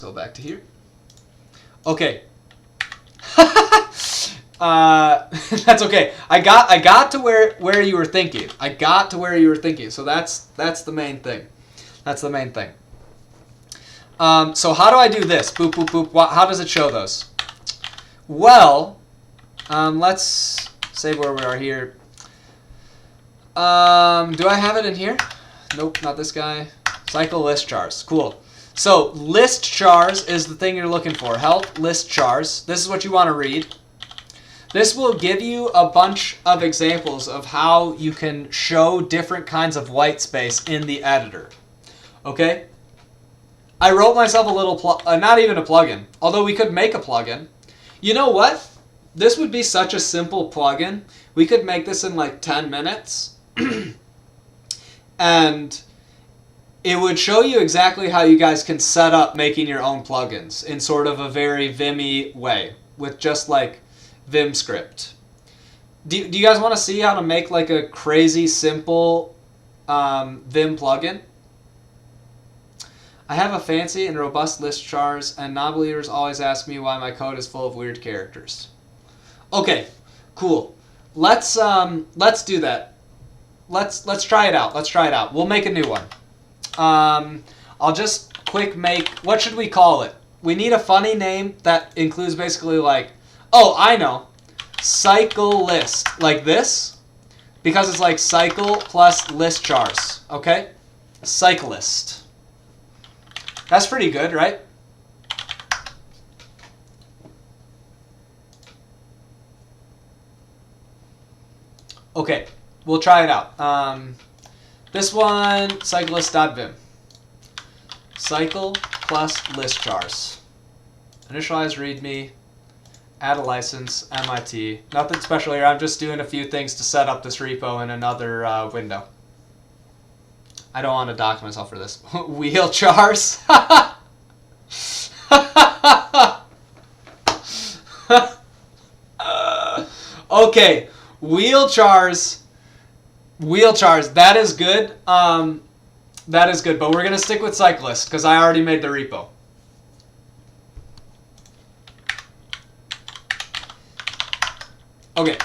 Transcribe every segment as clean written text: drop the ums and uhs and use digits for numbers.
So back to here. Okay. That's okay. I got to where you were thinking. I got to where you were thinking. So that's the main thing. That's the main thing. So how do I do this? Boop, boop, boop. How does it show those? Well, let's save where we are here. Do I have it in here? Nope, not this guy. Cycle list chars. Cool. So list chars is the thing you're looking for. Help list chars. This is what you want to read. This will give you a bunch of examples of how you can show different kinds of white space in the editor. Okay? I wrote myself a little not even a plugin, although we could make a plugin. You know what? This would be such a simple plugin. We could make this in like 10 minutes. And it would show you exactly how you guys can set up making your own plugins in sort of a very Vim-y way with just like Vim script. Do you guys want to see how to make like a crazy simple Vim plugin? I have a fancy and robust list chars, and non-believers always ask me why my code is full of weird characters. Okay, cool. Let's do that. Let's try it out. Let's try it out. We'll make a new one. I'll just quick make, what should we call it? We need a funny name that includes basically like, oh, I know, cycle list, like this, because it's like cycle plus list chars, okay? Cyclist. That's pretty good, right? Okay, we'll try it out. This one, cyclist.vim. Cycle plus list chars. Initialize README. Add a license. MIT. Nothing special here. I'm just doing a few things to set up this repo in another window. I don't want to dock myself for this. Wheel chars. Okay, wheel chars. Wheel chars, that is good. That is good, but we're going to stick with cyclist because I already made the repo. Okay.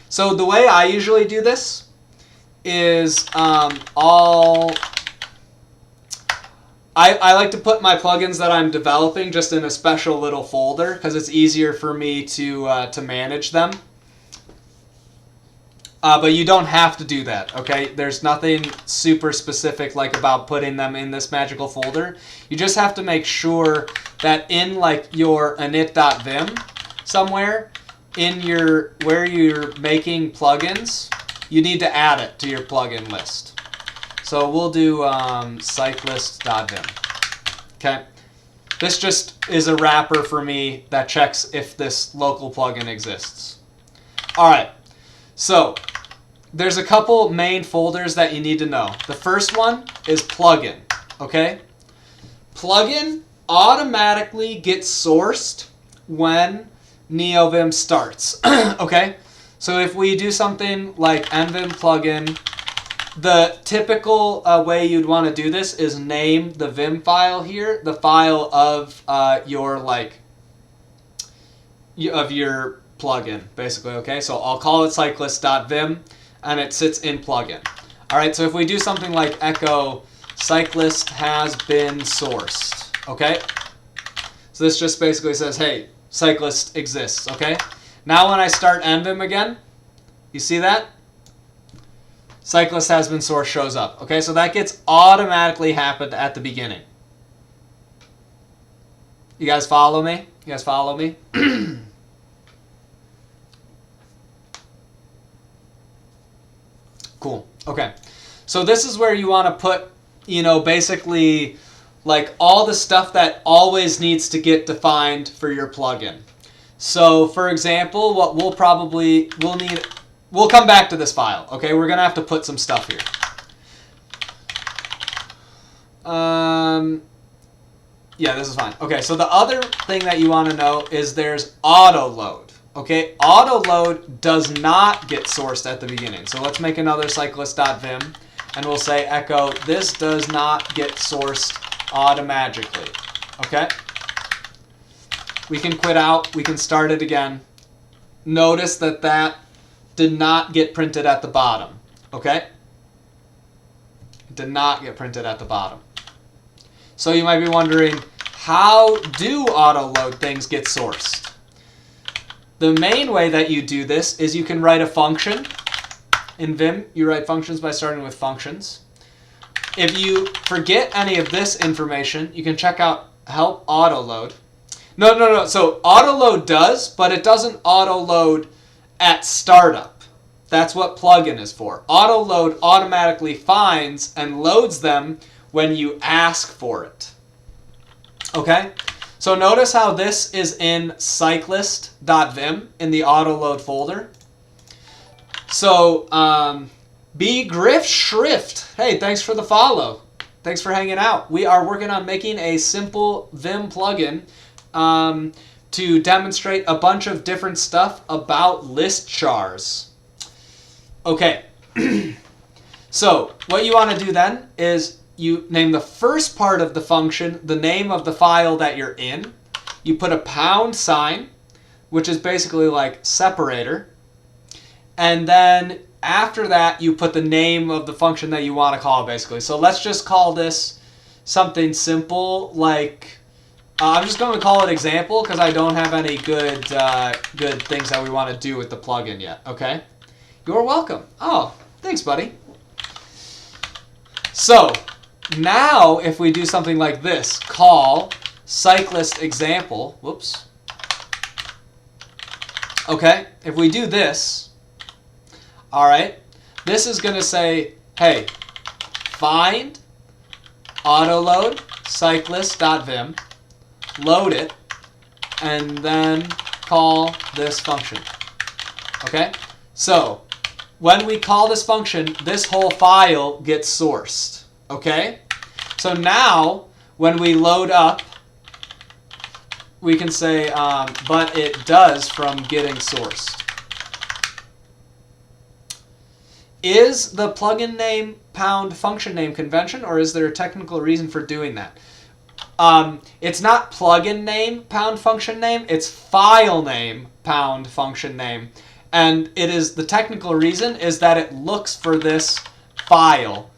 So the way I usually do this is I like to put my plugins that I'm developing just in a special little folder because it's easier for me to manage them. But you don't have to do that, okay? There's nothing super specific like about putting them in this magical folder. You just have to make sure that in like your init.vim somewhere, in your where you're making plugins, you need to add it to your plugin list. So we'll do cyclist.vim. Okay? This just is a wrapper for me that checks if this local plugin exists. All right. So there's a couple main folders that you need to know. The first one is plugin, okay? Plugin automatically gets sourced when Neovim starts, okay? So if we do something like nvim plugin, the typical way you'd want to do this is name the Vim file here, the file of your plugin, basically, okay? So I'll call it cyclist.vim, and it sits in plugin. All right, so if we do something like echo cyclist has been sourced, okay? So this just basically says, hey, cyclist exists, okay? Now when I start nvim again, you see that? Cyclist has been sourced shows up, okay? So that gets automatically happened at the beginning. You guys follow me? You guys follow me? Cool. Okay. So this is where you want to put, you know, basically like all the stuff that always needs to get defined for your plugin. So for example, what we'll come back to this file. Okay, we're going to have to put some stuff here. Yeah, this is fine. Okay, so the other thing that you want to know is there's Autoload. Okay, Autoload does not get sourced at the beginning. So let's make another cyclist.vim, and we'll say echo, this does not get sourced automatically. Okay? We can quit out. We can start it again. Notice that that did not get printed at the bottom. Okay? It did not get printed at the bottom. So you might be wondering, how do autoload things get sourced? The main way that you do this is you can write a function. In Vim, you write functions by starting with functions. If you forget any of this information, you can check out help autoload. No. So autoload does, but it doesn't autoload at startup. That's what plugin is for. Autoload automatically finds and loads them when you ask for it. Okay? So notice how this is in cyclist.vim in the Autoload folder. So, B. Griff Schrift. Hey, thanks for the follow. Thanks for hanging out. We are working on making a simple Vim plugin to demonstrate a bunch of different stuff about list chars. Okay. So, what you want to do then is you name the first part of the function the name of the file that you're in. You put a pound sign, which is basically like separator. And then after that, you put the name of the function that you want to call, basically. So let's just call this something simple, like I'm just going to call it example because I don't have any good things that we want to do with the plugin yet. Okay? You're welcome. Oh, thanks, buddy. So now, if we do something like this, call cyclist example. Whoops. Okay, if we do this. All right, this is going to say, hey, find autoload cyclist.vim, load it, and then call this function. Okay, so when we call this function, this whole file gets sourced. Okay, so now when we load up, we can say, but it does from getting sourced. Is the plugin name pound function name convention, or is there a technical reason for doing that? It's not plugin name pound function name, it's file name pound function name. And it is the technical reason is that it looks for this file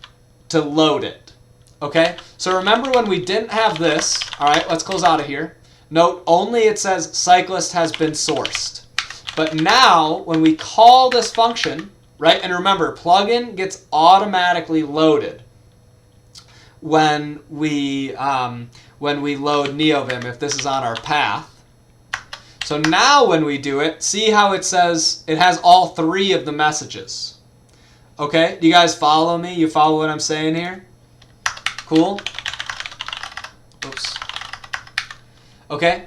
to load it. Okay? So remember when we didn't have this, all right, let's close out of here. Note only it says cyclist has been sourced. But now when we call this function, right? And remember, plugin gets automatically loaded when we load Neovim, if this is on our path. So now when we do it, see how it says it has all three of the messages. Okay? Do you guys follow me? You follow what I'm saying here? Cool? Oops. Okay?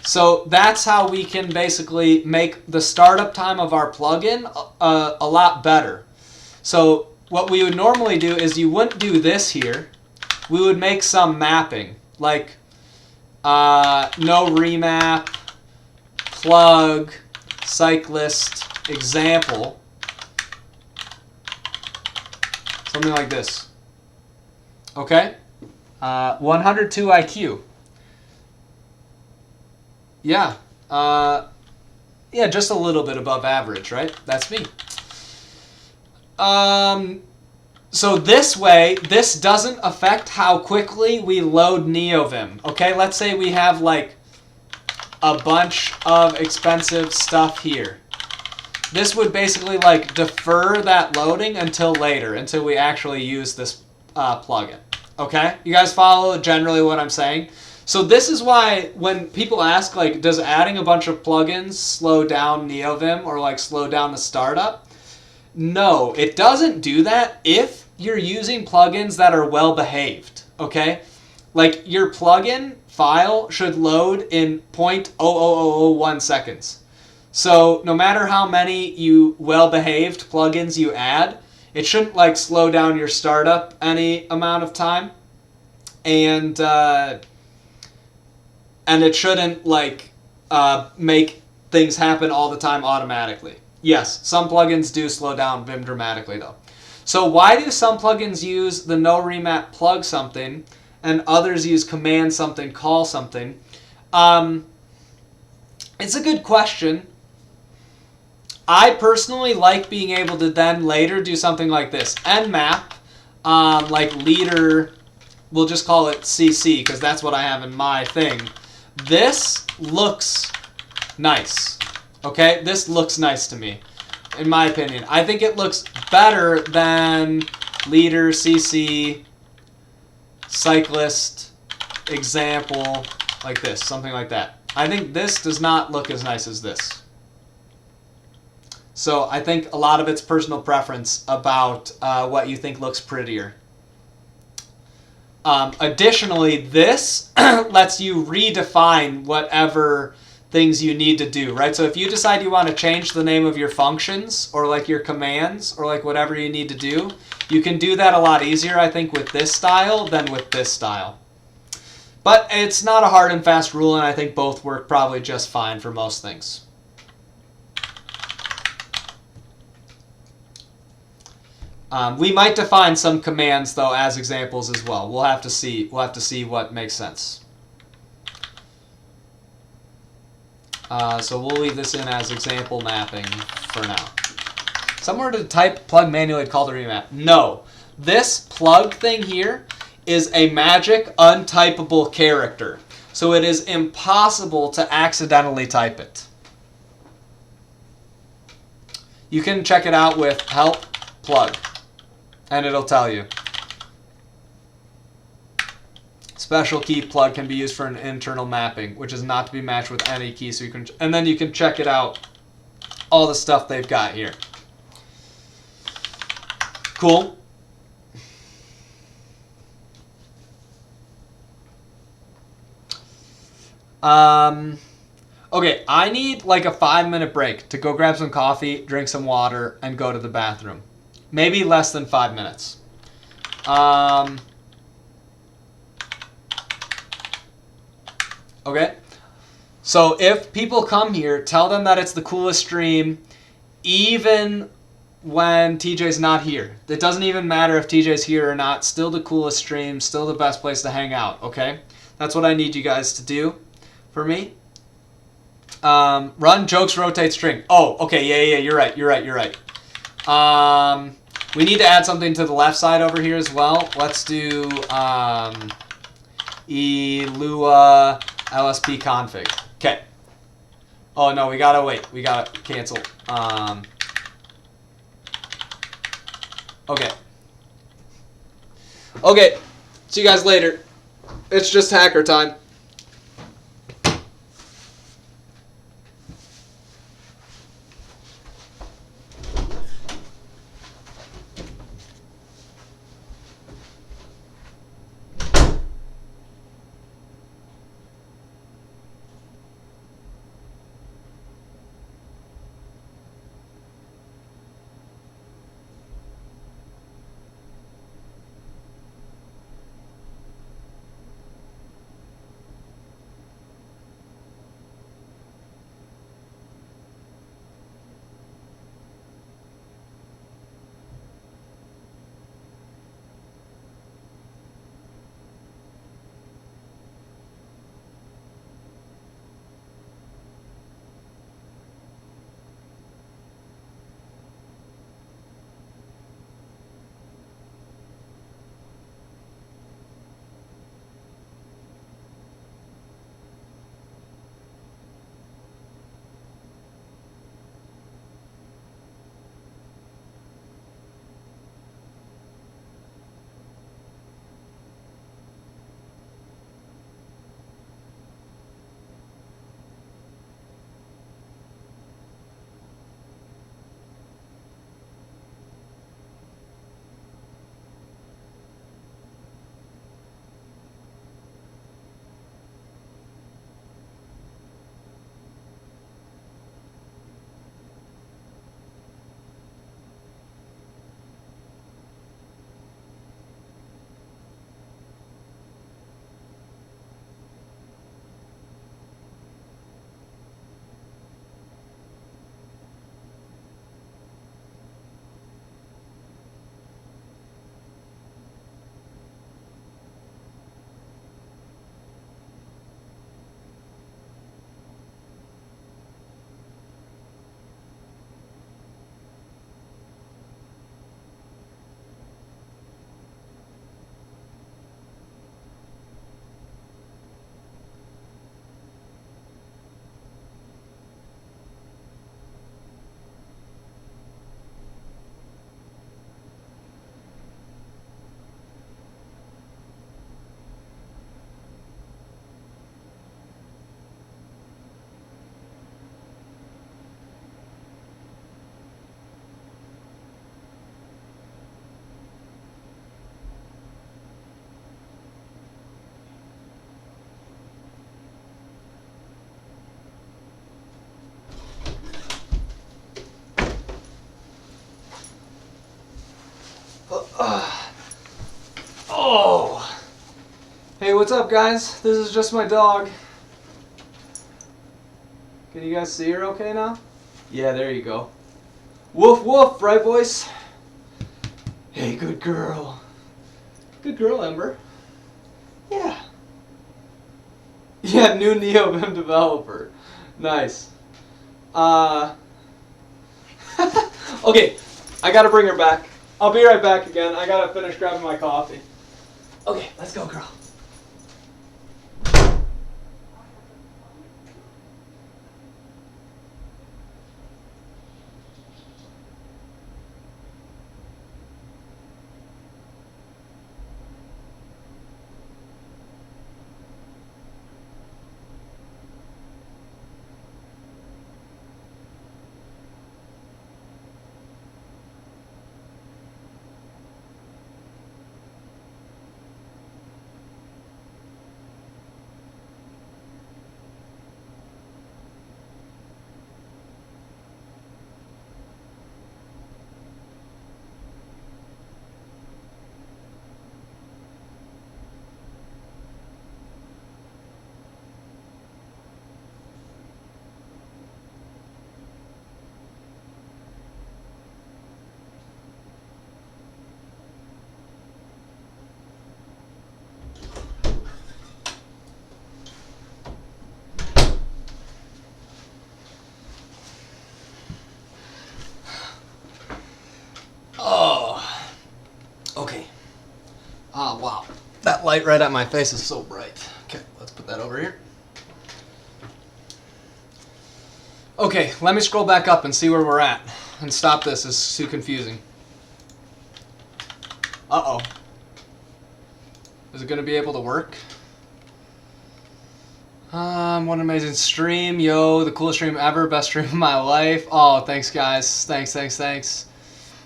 So that's how we can basically make the startup time of our plugin a lot better. So what we would normally do is you wouldn't do this here. We would make some mapping, like no remap, plug, cyclist, example. Something like this. Okay? 102 IQ. Yeah, yeah, just a little bit above average, right? That's me. So this way, this doesn't affect how quickly we load Neovim. Okay, let's say we have like a bunch of expensive stuff here. This would basically like defer that loading until later, until we actually use this plugin. Okay, you guys follow generally what I'm saying? So this is why when people ask, like, does adding a bunch of plugins slow down Neovim or, like, slow down the startup? No, it doesn't do that if you're using plugins that are well-behaved, okay? Like, your plugin file should load in 0.00001 seconds. So no matter how many you well-behaved plugins you add, it shouldn't, like, slow down your startup any amount of time. And it shouldn't, like, make things happen all the time automatically. Yes, some plugins do slow down Vim dramatically, though. So why do some plugins use the no remap plug something, and others use command something, call something. It's a good question. I personally like being able to then later do something like this. Nmap, like leader, we'll just call it CC because that's what I have in my thing. This looks nice. Okay, this looks nice to me, in my opinion. I think it looks better than leader, CC, cyclist, example, like this, something like that. I think this does not look as nice as this. So I think a lot of it's personal preference about what you think looks prettier. Additionally, this lets you redefine whatever things you need to do, right? So if you decide you want to change the name of your functions or like your commands or like whatever you need to do, you can do that a lot easier, I think, with this style than with this style. But it's not a hard and fast rule, and I think both work probably just fine for most things. We might define some commands though as examples as well. We'll have to see. We'll have to see what makes sense. So we'll leave this in as example mapping for now. Somewhere to type plug manually called a remap. No, this plug thing here is a magic untypable character. So it is impossible to accidentally type it. You can check it out with help plug, and it'll tell you. Special key plug can be used for an internal mapping, which is not to be matched with any key. So you can, and then you can check it out, all the stuff they've got here. Cool. Okay, I need like a 5-minute break to go grab some coffee, drink some water, and go to the bathroom. Maybe less than 5 minutes. Okay, so if people come here, tell them that it's the coolest stream, even when TJ's not here. It doesn't even matter if TJ's here or not. Still the coolest stream, still the best place to hang out, okay? That's what I need you guys to do for me. Run, jokes, rotate, string. Oh, okay, yeah, you're right. We need to add something to the left side over here as well. Let's do elua lsp config. Okay. Oh, no, we gotta wait. We gotta cancel. Okay. Okay, see you guys later. It's just hacker time. what's up, guys? This is just my dog. Can you guys see her okay now? Yeah, there you go. Woof woof, right, boys? Hey, good girl. Good girl, Ember. Yeah. Yeah, new Neovim developer. Nice. Okay, I gotta bring her back. I'll be right back again. I gotta finish grabbing my coffee. Okay, let's go, girl. Okay. Ah, wow. That light right at my face is so bright. Okay, let's put that over here. Okay, let me scroll back up and see where we're at. And stop this, it's too confusing. Uh-oh. Is it going to be able to work? What an amazing stream. Yo, the coolest stream ever. Best stream of my life. Oh, thanks, guys. Thanks.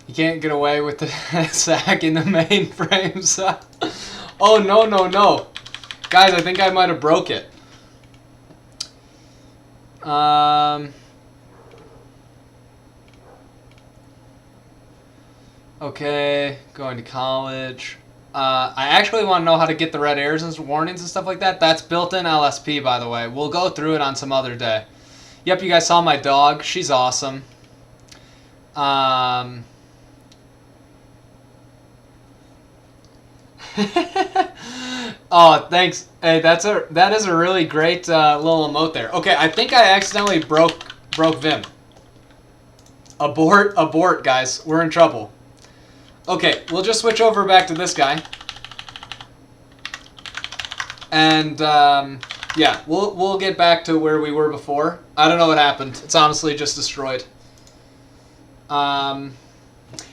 You can't get away with the sack in the mainframes. Oh, no. Guys, I think I might have broke it. Okay, going to college. I actually want to know how to get the red errors and warnings and stuff like that. That's built-in LSP, by the way. We'll go through it on some other day. Yep, you guys saw my dog. She's awesome. Oh, thanks. Hey, that is a really great little emote there. Okay, I think I accidentally broke Vim. Abort, guys. We're in trouble. Okay, we'll just switch over back to this guy. And yeah, we'll get back to where we were before. I don't know what happened. It's honestly just destroyed.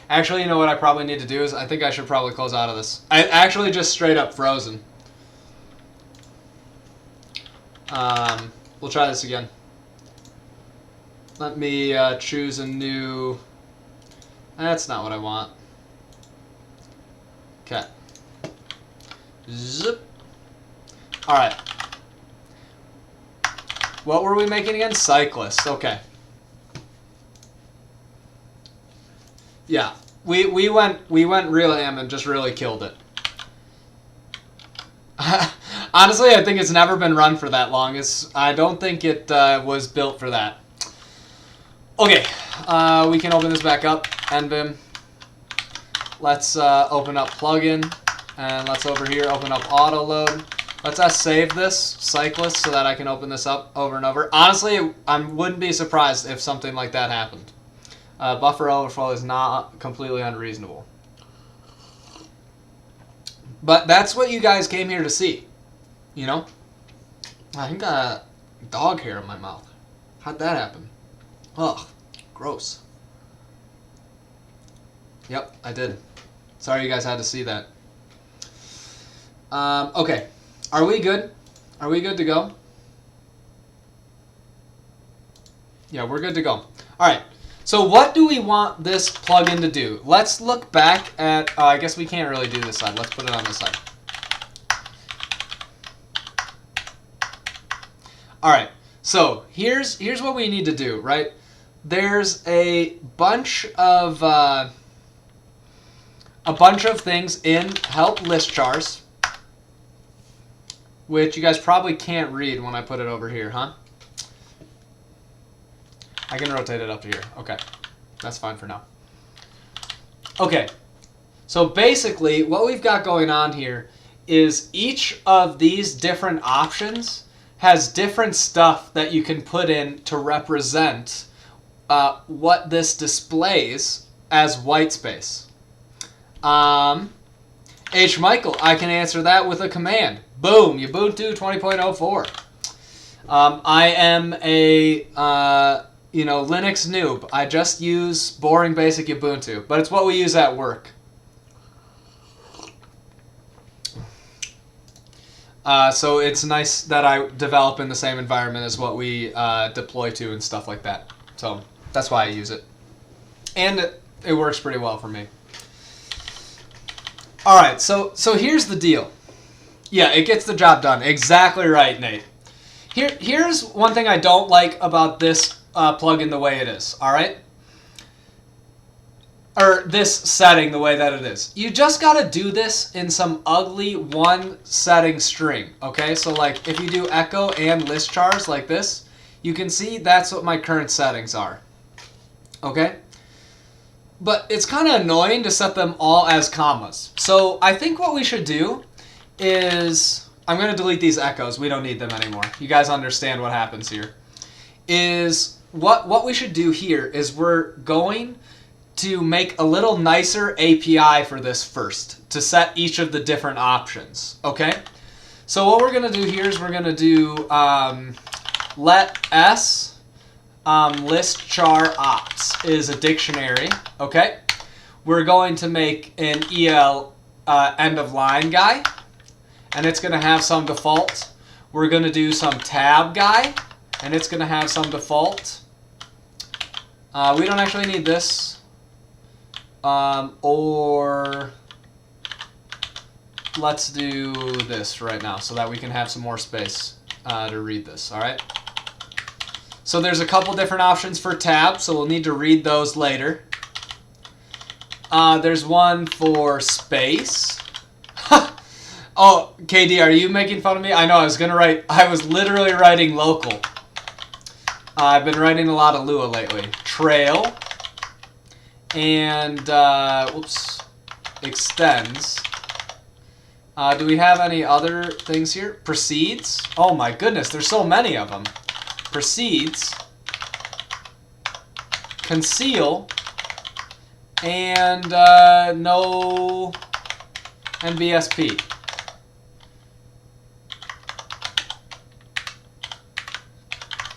Actually, you know what I probably need to do is I think I should probably close out of this. I actually just straight up frozen. We'll try this again. Let me choose a new... That's not what I want. Okay. Zip. Alright. What were we making again? Cyclist. Okay. Yeah. We went real ham and just really killed it. Honestly, I think it's never been run for that long. I don't think it was built for that. Okay. We can open this back up. Vim. Let's open up plugin, and let's over here open up Autoload. Let's save this cyclist so that I can open this up over and over. Honestly, I wouldn't be surprised if something like that happened. Buffer overflow is not completely unreasonable. But that's what you guys came here to see, you know? I think I got dog hair in my mouth. How'd that happen? Ugh, gross. Yep, I did. Sorry you guys had to see that. Okay. Are we good? Are we good to go? Yeah, we're good to go. Alright. So what do we want this plugin to do? Let's look back at... I guess we can't really do this side. Let's put it on this side. Alright. So here's what we need to do, right? There's a bunch of things in help list chars. which you guys probably can't read when I put it over here, huh? I can rotate it up to here. Okay, that's fine for now. Okay, so basically what we've got going on here is each of these different options has different stuff that you can put in to represent what this displays as white space. H. Michael, I can answer that with a command. Boom, Ubuntu 20.04. I am a Linux noob. I just use boring basic Ubuntu, but it's what we use at work. So it's nice that I develop in the same environment as what we deploy to and stuff like that. So that's why I use it. And it works pretty well for me. All right, so here's the deal. Yeah, it gets the job done. Exactly right, Nate. Here's one thing I don't like about this plugin the way it is, all right? Or this setting the way that it is. You just got to do this in some ugly one setting string, okay? So like if you do echo and list chars like this, you can see that's what my current settings are, okay? But it's kind of annoying to set them all as commas. So I think what we should do is, I'm going to delete these echoes. We don't need them anymore. You guys understand what happens here. Is what we should do here is we're going to make a little nicer API for this first to set each of the different options. Okay? So what we're going to do here is we're going to do let s list char ops is a dictionary. Okay? We're going to make an EL end of line guy, and it's going to have some default. We're going to do some tab guy, and it's going to have some default. We don't actually need this. Or let's do this right now so that we can have some more space to read this. All right. So there's a couple different options for tab, so we'll need to read those later. There's one for space. Oh, KD, are you making fun of me? I know, I was literally writing local. I've been writing a lot of Lua lately. Trail. And, extends. Do we have any other things here? Proceeds. Oh my goodness, there's so many of them. Proceeds. Conceal. And, no NBSP.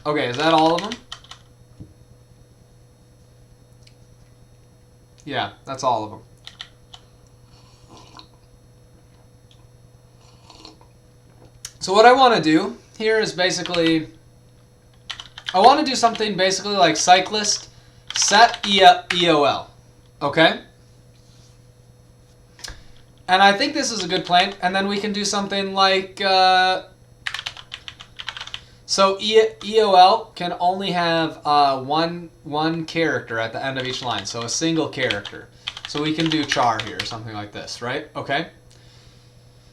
Okay, is that all of them? Yeah, that's all of them. So what I want to do here is basically, I want to do something basically like cyclist set EOL. Okay? And I think this is a good plan. And then we can do something like, so EOL can only have one character at the end of each line, so a single character. So we can do char here, something like this, right? Okay.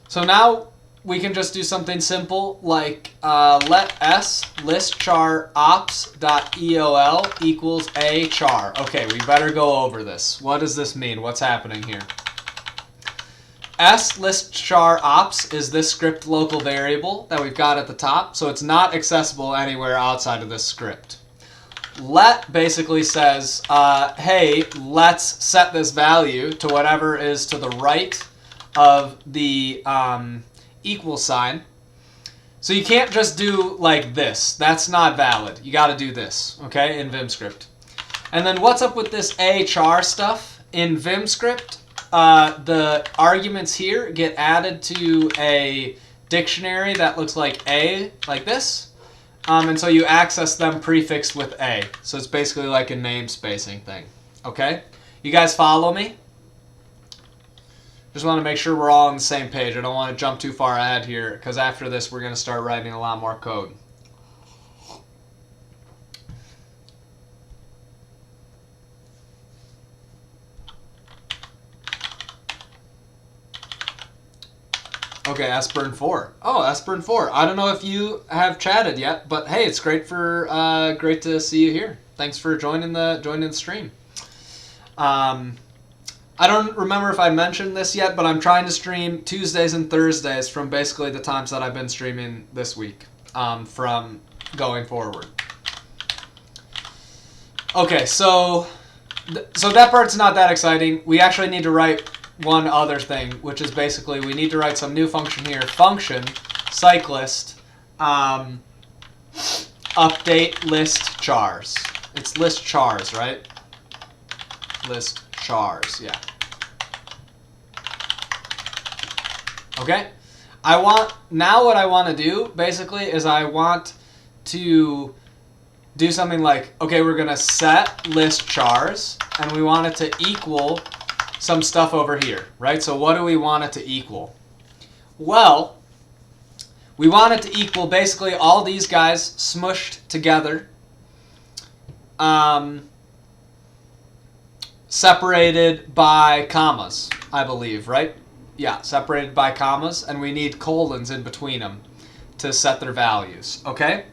So now we can just do something simple like let s list char ops.eol equals a char. Okay, we better go over this. What does this mean? What's happening here? S list char ops is this script local variable that we've got at the top, so it's not accessible anywhere outside of this script. Let basically says, hey, let's set this value to whatever is to the right of the equal sign. So you can't just do like this. That's not valid. You got to do this, okay, in Vim script. And then what's up with this a char stuff? In Vim script, the arguments here get added to a dictionary that looks like a, like this. And so you access them prefixed with a. So it's basically like a namespacing thing. Okay? You guys follow me? Just want to make sure we're all on the same page. I don't want to jump too far ahead here, because after this we're going to start writing a lot more code. Okay, Esperin4. Oh, Esperin4. I don't know if you have chatted yet, but hey, it's great to see you here. Thanks for joining the stream. I don't remember if I mentioned this yet, but I'm trying to stream Tuesdays and Thursdays from basically the times that I've been streaming this week, from going forward. Okay, so that part's not that exciting. We actually need to write one other thing, which is basically we need to write some new function here. Function cyclist update list chars. It's list chars, right? List chars, yeah. Okay. Now what I want to do basically is I want to do something like, okay, we're going to set list chars and we want it to equal some stuff over here, right? So what do we want it to equal? Well, we want it to equal basically all these guys smushed together, separated by commas, I believe, right? Yeah, separated by commas, and we need colons in between them to set their values, okay?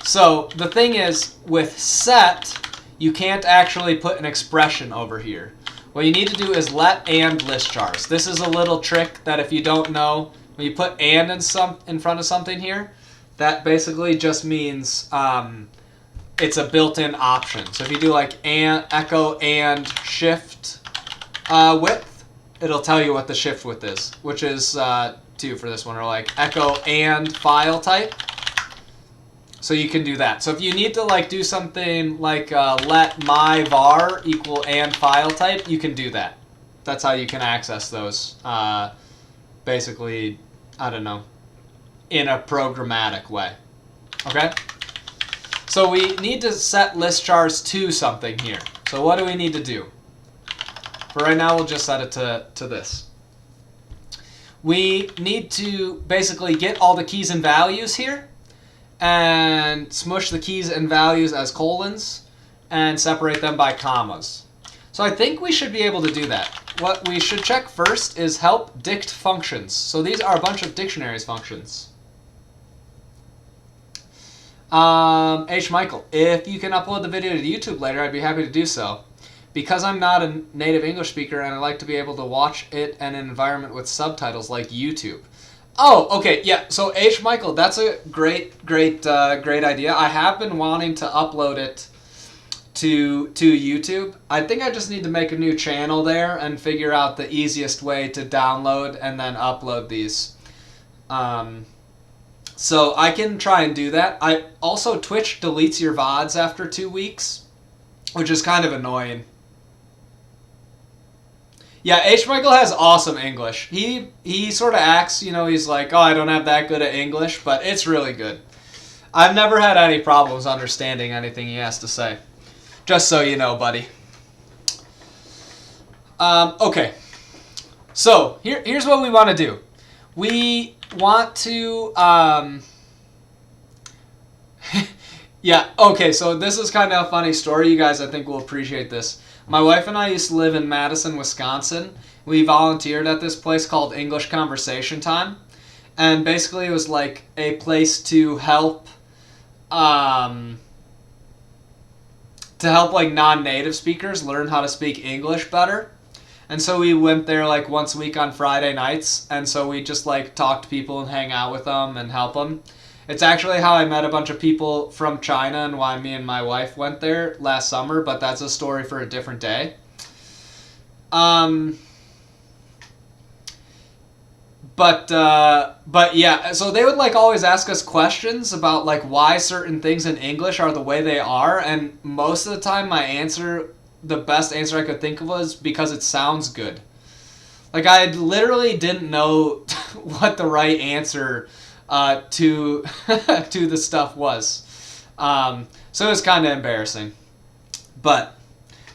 So the thing is, with set, you can't actually put an expression over here. What you need to do is let and list chars. This is a little trick that if you don't know, when you put and in front of something here, that basically just means it's a built-in option. So if you do like and, echo and shift width, it'll tell you what the shift width is, which is 2 for this one, or like echo and file type. So you can do that. So if you need to like do something like let my var equal and file type, you can do that. That's how you can access those. Basically, I don't know, in a programmatic way. Okay? So we need to set list chars to something here. So what do we need to do? For right now, we'll just set it to this. We need to basically get all the keys and values here and smush the keys and values as colons and separate them by commas. So I think we should be able to do that. What we should check first is help dict functions. So these are a bunch of dictionaries functions. H. Michael, if you can upload the video to YouTube later, I'd be happy to do so. Because I'm not a native English speaker and I like to be able to watch it in an environment with subtitles like YouTube. Oh, okay, yeah. So H. Michael, that's a great idea. I have been wanting to upload it to YouTube. I think I just need to make a new channel there and figure out the easiest way to download and then upload these. So I can try and do that. Also, Twitch deletes your VODs after 2 weeks, which is kind of annoying. Yeah, H. Michael has awesome English. He sort of acts, you know, he's like, oh, I don't have that good at English, but it's really good. I've never had any problems understanding anything he has to say. Just so you know, buddy. Okay. So, here's what we want to do. We want to... yeah, okay, so this is kind of a funny story. You guys, I think, will appreciate this. My wife and I used to live in Madison, Wisconsin. We volunteered at this place called English Conversation Time. And basically it was like a place to help like non-native speakers learn how to speak English better. And so we went there like once a week on Friday nights. And so we just like talk to people and hang out with them and help them. It's actually how I met a bunch of people from China and why me and my wife went there last summer, but that's a story for a different day. But yeah, so they would like always ask us questions about like why certain things in English are the way they are, and most of the time my answer, the best answer I could think of was because it sounds good. Like I literally didn't know what the right answer to the stuff was. So it was kind of embarrassing. But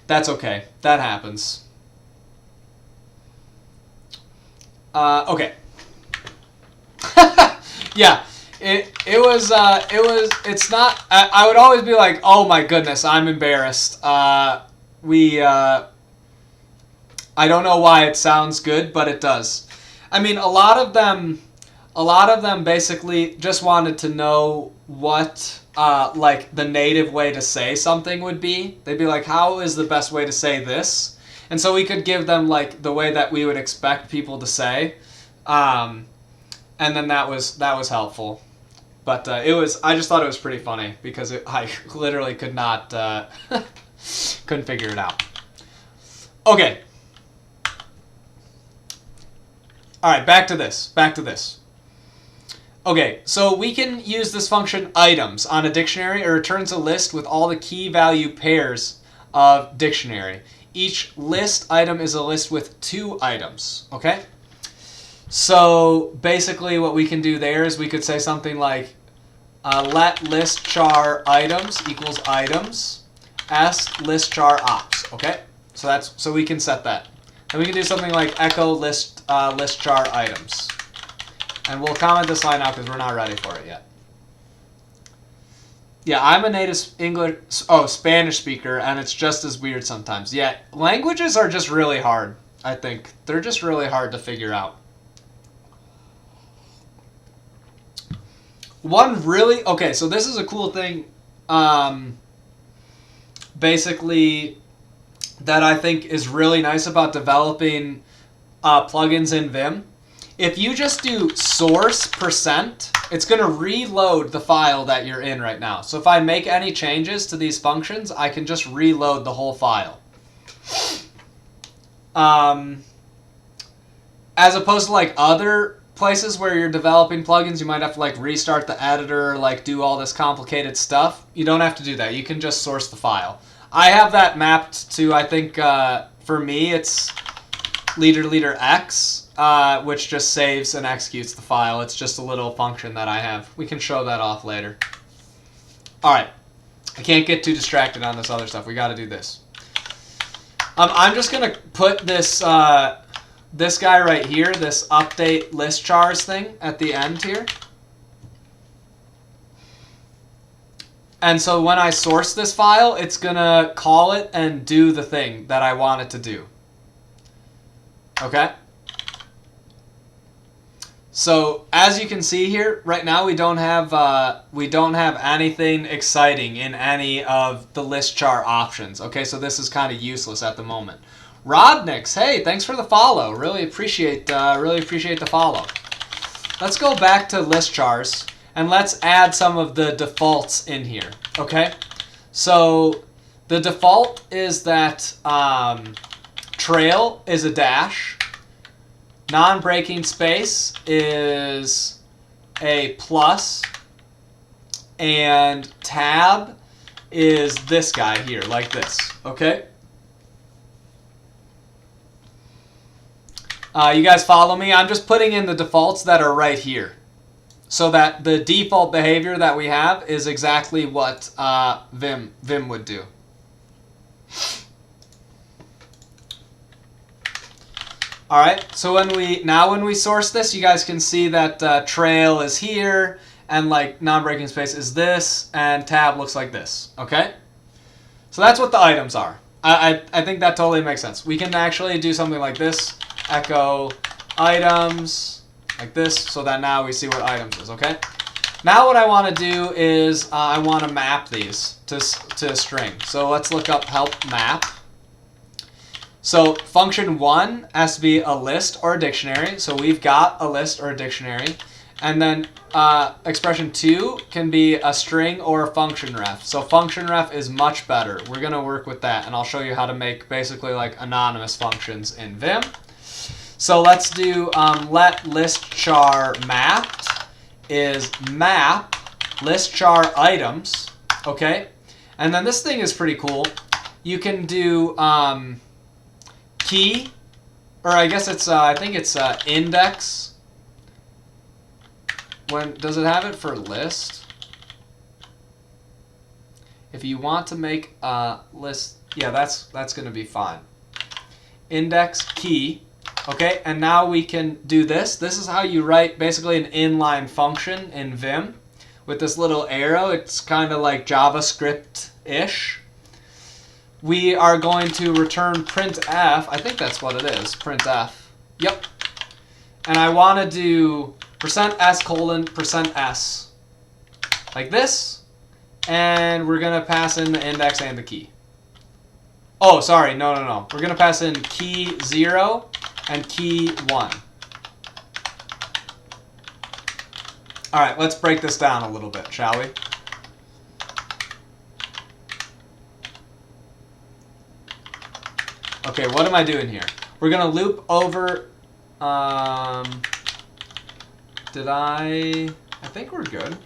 that's okay. That happens. Okay. Yeah. It's not, I would always be like, oh my goodness, I'm embarrassed. I don't know why it sounds good, but it does. I mean, a lot of them basically just wanted to know what like the native way to say something would be. They'd be like, how is the best way to say this? And so we could give them like the way that we would expect people to say, and then that was helpful. But I just thought it was pretty funny because I literally could not couldn't figure it out. Okay. All right, back to this. Okay, so we can use this function items on a dictionary. It returns a list with all the key value pairs of dictionary. Each list item is a list with 2 items, okay? So basically what we can do there is we could say something like let list char items equals items s list char ops, okay? So we can set that. And we can do something like echo list char items. And we'll comment this line out because we're not ready for it yet. Yeah, I'm a native Spanish speaker, and it's just as weird sometimes. Yeah, languages are just really hard, I think. They're just really hard to figure out. Okay, so this is a cool thing, basically, that I think is really nice about developing plugins in Vim. If you just do source %, it's going to reload the file that you're in right now. So if I make any changes to these functions, I can just reload the whole file. As opposed to like other places where you're developing plugins, you might have to like restart the editor, like do all this complicated stuff. You don't have to do that. You can just source the file. I have that mapped to, I think, for me, it's leader x. Which just saves and executes the file. It's just a little function that I have. We can show that off later. All right. I can't get too distracted on this other stuff. We got to do this. I'm just going to put this this guy right here, this update list chars thing at the end here. And so when I source this file, it's going to call it and do the thing that I want it to do. Okay? So as you can see here, right now we don't have anything exciting in any of the list char options. Okay, so this is kind of useless at the moment. Rodnix, hey, thanks for the follow. Really appreciate the follow. Let's go back to list chars and let's add some of the defaults in here. Okay, so the default is that trail is a dash. Non-breaking space is a plus, and tab is this guy here, like this, okay? You guys follow me? I'm just putting in the defaults that are right here, so that the default behavior that we have is exactly what Vim would do. All right, so when we source this, you guys can see that trail is here, and like non-breaking space is this, and tab looks like this. Okay, so that's what the items are. I think that totally makes sense. We can actually do something like this, echo items, like this, so that now we see what items is. Okay. Now what I want to do is I want to map these to a string. So let's look up help map. So function 1 has to be a list or a dictionary. So we've got a list or a dictionary. And then expression 2 can be a string or a function ref. So function ref is much better. We're going to work with that. And I'll show you how to make basically like anonymous functions in Vim. So let's do let list char mapped is map list char items. Okay. And then this thing is pretty cool. You can do key, or I guess it's I think it's index. When does it have it for list? If you want to make a list, yeah, that's going to be fine. Index key, okay, and now we can do this. This is how you write basically an inline function in Vim with this little arrow. It's kind of like JavaScript-ish. We are going to return printf. I think that's what it is, printf. Yep. and I want to do %s colon %s like this, and we're going to pass in the index and the key. Oh, sorry, no. We're going to pass in key 0 and key 1. All right, let's break this down a little bit, shall we? Okay, what am I doing here? We're going to loop over... I think we're good.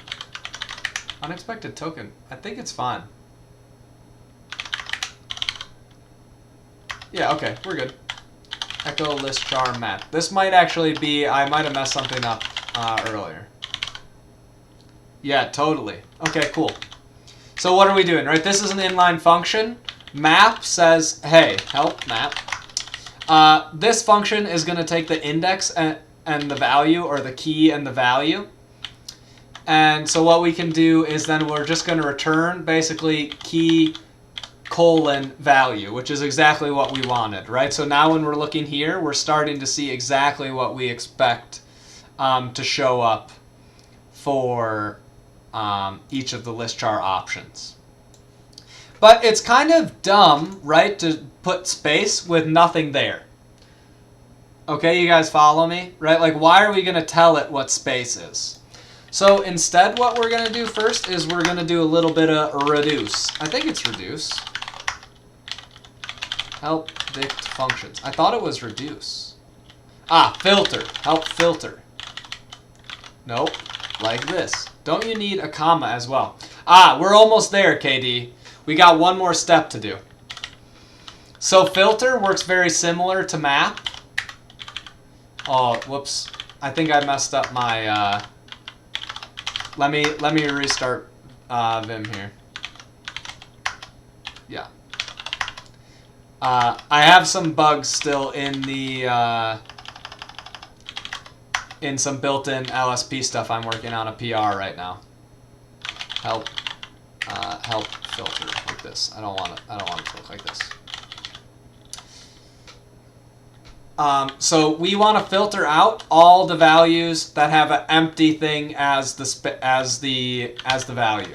Unexpected token. I think it's fine. Yeah, okay, we're good. Echo list char map. This might actually be... I might have messed something up earlier. Yeah, totally. Okay, cool. So what are we doing, right? This is an inline function. Map says, hey, help map. This function is going to take the index and the value, or the key and the value. And so what we can do is then we're just going to return basically key colon value, which is exactly what we wanted, right? So now when we're looking here, we're starting to see exactly what we expect to show up for each of the list char options. But it's kind of dumb, right, to put space with nothing there. Okay, you guys follow me? Right? Like, why are we going to tell it what space is? So instead, what we're going to do first is we're going to do a little bit of reduce. I think it's reduce. Help dict functions. I thought it was reduce. Ah, filter. Help filter. Nope. Like this. Don't you need a comma as well? Ah, we're almost there, KD. We got one more step to do. So filter works very similar to map. Oh, whoops. I think I messed up my... Let me restart Vim here. Yeah. I have some bugs still in the... in some built-in LSP stuff. I'm working on a PR right now. Help filter like this. I don't want it to look like this. So we want to filter out all the values that have an empty thing as the value.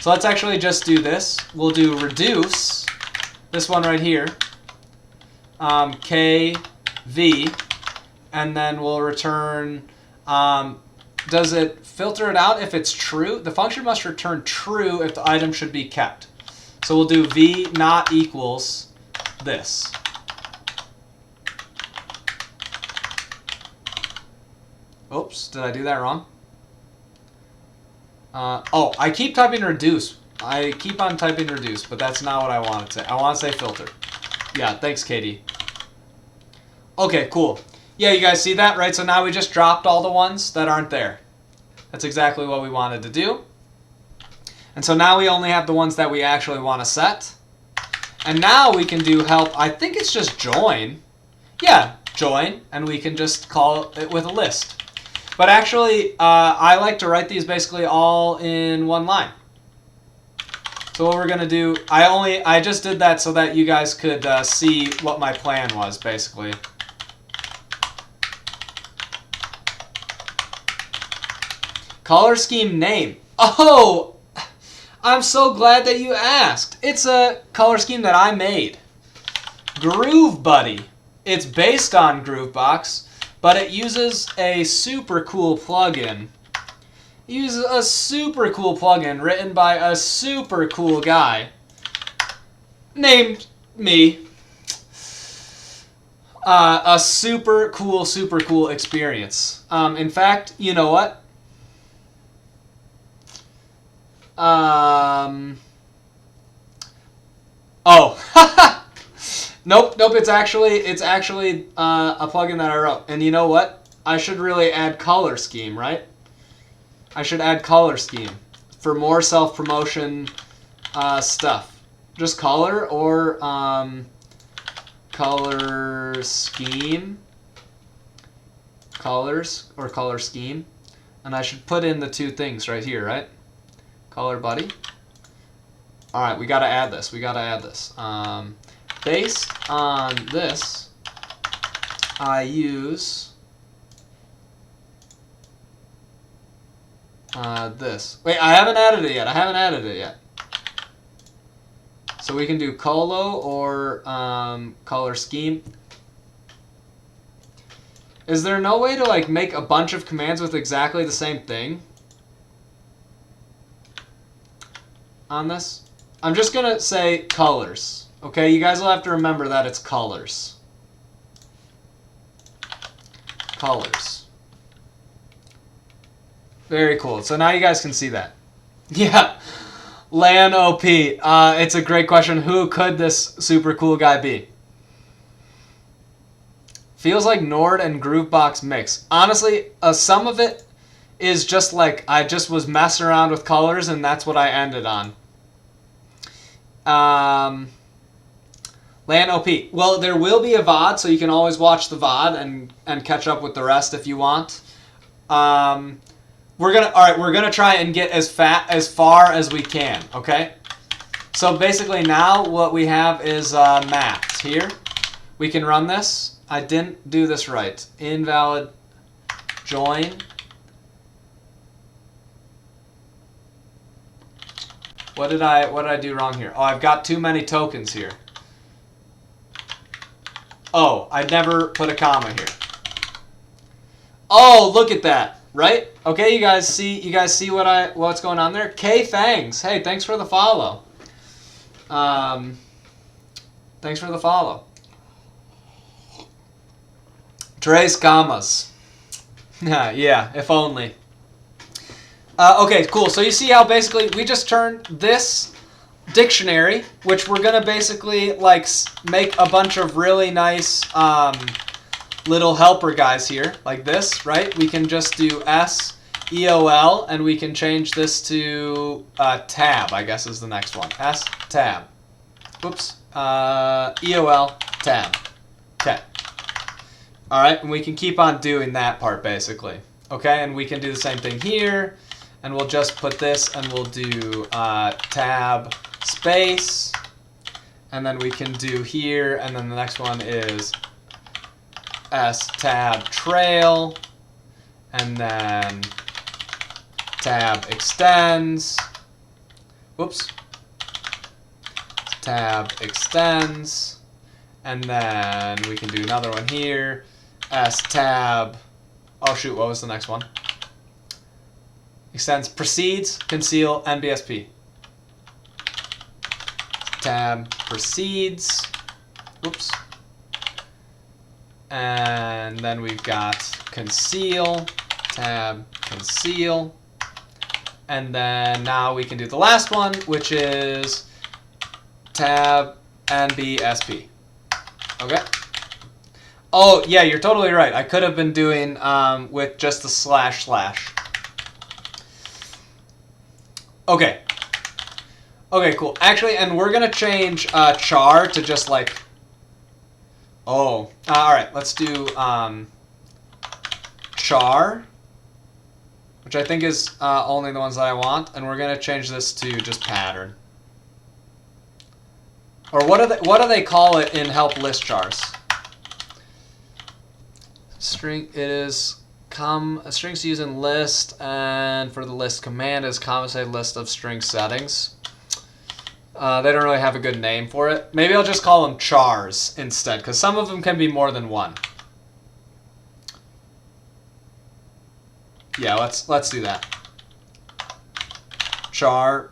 So let's actually just do this. We'll do reduce this one right here, kv, and then we'll return. Does it filter it out if it's true? The function must return true if the item should be kept. So we'll do v not equals this. Oops, did I do that wrong? Oh, I keep typing reduce. I keep on typing reduce, but that's not what I want to say. I want to say filter. Yeah, thanks, Katie. Okay, cool. Yeah, you guys see that, right? So now we just dropped all the ones that aren't there. That's exactly what we wanted to do. And so now we only have the ones that we actually want to set. And now we can do help. I think it's just join. Yeah, join. And we can just call it with a list. But actually, I like to write these basically all in one line. So what we're going to do, I just did that so that you guys could see what my plan was, basically. Color scheme name. Oh, I'm so glad that you asked. It's a color scheme that I made. Groove Buddy. It's based on Groovebox, but it uses a super cool plugin. It uses a super cool plugin written by a super cool guy named me. A super cool experience. In fact, you know what? Oh, nope. It's actually a plugin that I wrote. And you know what? I should really add color scheme, right? I should add color scheme for more self-promotion stuff. Just color or color scheme, colors or color scheme, and I should put in the two things right here, right? Color buddy. All right, we gotta add this. Based on this, I use this. Wait, I haven't added it yet. So we can do colo or color scheme. Is there no way to like make a bunch of commands with exactly the same thing on this? I'm just gonna say colors. Okay, you guys will have to remember that it's colors. Colors. Very cool. So now you guys can see that. Yeah. Lan OP. It's a great question. Who could this super cool guy be? Feels like Nord and Groovebox mix. Honestly, some of it is just like I just was messing around with colors and that's what I ended on. Lan OP. Well, there will be a VOD, so you can always watch the VOD and catch up with the rest if you want. We're gonna try and get as far as we can. Okay. So basically now what we have is maps here. We can run this. I didn't do this right. Invalid join. What did I do wrong here? Oh, I've got too many tokens here. Oh, I never put a comma here. Oh, look at that. Right? Okay, you guys see what's going on there? K Fangs. Hey, thanks for the follow. Thanks for the follow. Tres commas. Yeah, if only. Okay, cool. So you see how basically we just turned this dictionary, which we're gonna basically like make a bunch of really nice little helper guys here, like this, right? We can just do S-E-O-L, and we can change this to tab, I guess is the next one. S tab. Oops. E-O-L tab. Okay. All right, and we can keep on doing that part basically. Okay, and we can do the same thing here, and we'll just put this, and we'll do tab space, and then we can do here, and then the next one is S tab trail, and then tab extends. Whoops. Tab extends, and then we can do another one here. S tab. Oh shoot, what was the next one? Extends, proceeds, conceal, NBSP. Tab proceeds. Whoops. And then we've got conceal, tab conceal. And then now we can do the last one, which is tab NBSP. Okay. Oh, yeah, you're totally right. I could have been doing with just the // Okay. Okay, cool. Actually, and we're going to change char to just like... Oh. All right, let's do char, which I think is only the ones that I want. And we're going to change this to just pattern. Or what do they call it in help list chars? String, it is strings used in list, and for the list command is say list of string settings. They don't really have a good name for it. Maybe I'll just call them chars instead, because some of them can be more than one. Yeah, let's do that. Char.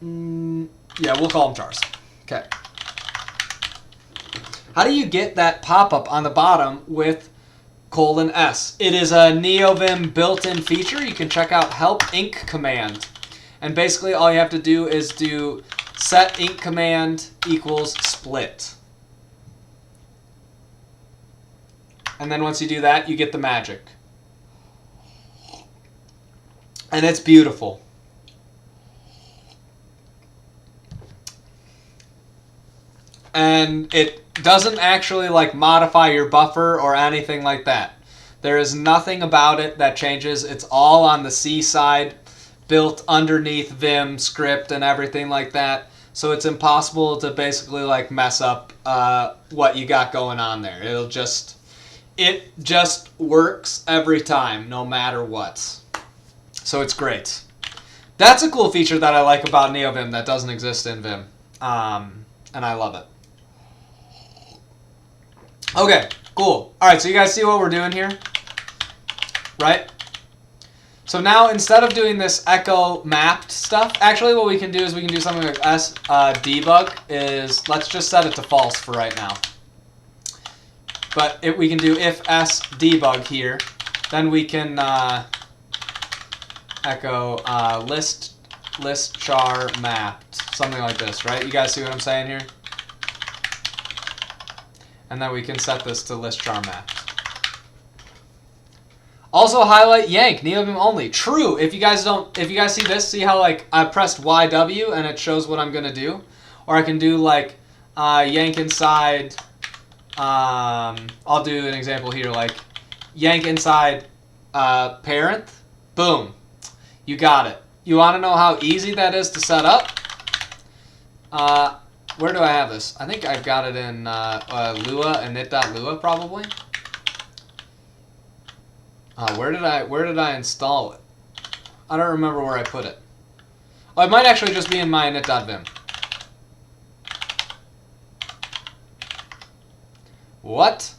Yeah, we'll call them chars. Okay. How do you get that pop-up on the bottom with :S? It is a Neovim built-in feature. You can check out help inc command. And basically all you have to do is do set inc command equals split. And then once you do that, you get the magic. And it's beautiful. And it doesn't actually like modify your buffer or anything like that. There is nothing about it that changes. It's all on the C side, built underneath Vim script and everything like that. So it's impossible to basically like mess up what you got going on there. it just works every time, no matter what. So it's great. That's a cool feature that I like about Neovim that doesn't exist in Vim. And I love it. Okay, cool. All right, so you guys see what we're doing here? Right? So now instead of doing this echo mapped stuff, actually what we can do is we can do something like debug is, let's just set it to false for right now. But if we can do if s debug here, then we can echo list char mapped, something like this, right? You guys see what I'm saying here? And then we can set this to list char mapped. Also highlight yank, Neovim only. True. If you guys see this, see how like I pressed YW and it shows what I'm gonna do, or I can do like yank inside. I'll do an example here, like yank inside parent. Boom, you got it. You want to know how easy that is to set up? Where do I have this? I think I've got it in Lua and init.lua probably. Where did I install it? I don't remember where I put it. Oh, it might actually just be in my init.vim. What?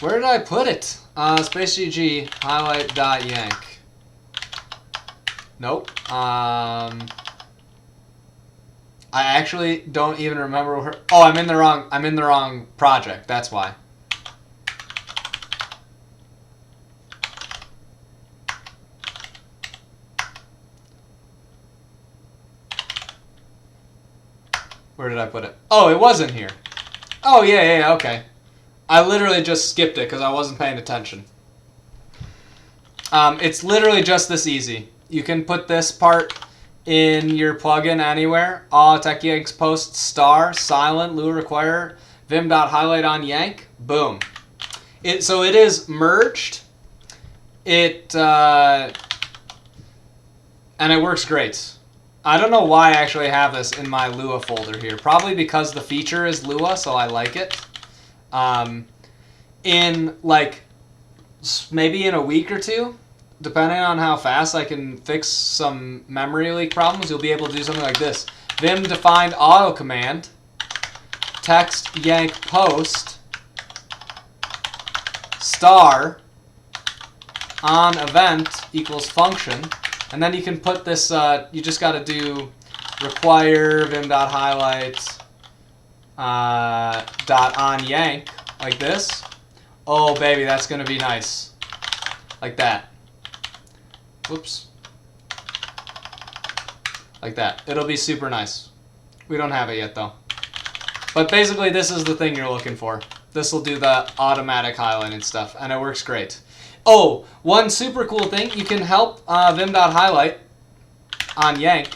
Where did I put it? Space GG highlight dot yank. Nope. I actually don't even remember where. Oh, I'm in the wrong project. That's why. Where did I put it? Oh, it wasn't here. Oh, yeah, okay. I literally just skipped it because I wasn't paying attention. It's literally just this easy. You can put this part in your plugin anywhere. Tech yanks post star silent Lua require vim.highlight on yank. Boom. So it is merged. And it works great. I don't know why I actually have this in my Lua folder here. Probably because the feature is Lua, so I like it. In like maybe in a week or two, depending on how fast I can fix some memory leak problems, you'll be able to do something like this. Vim defined auto command, text yank post, star, on event equals function. And then you can put this, you just got to do require vim.highlight dot on yank, like this. Oh, baby, that's going to be nice. Like that. Whoops. Like that. It'll be super nice. We don't have it yet, though. But basically, this is the thing you're looking for. This will do the automatic highlighting stuff, and it works great. Oh, one super cool thing, you can help vim.highlight on yank.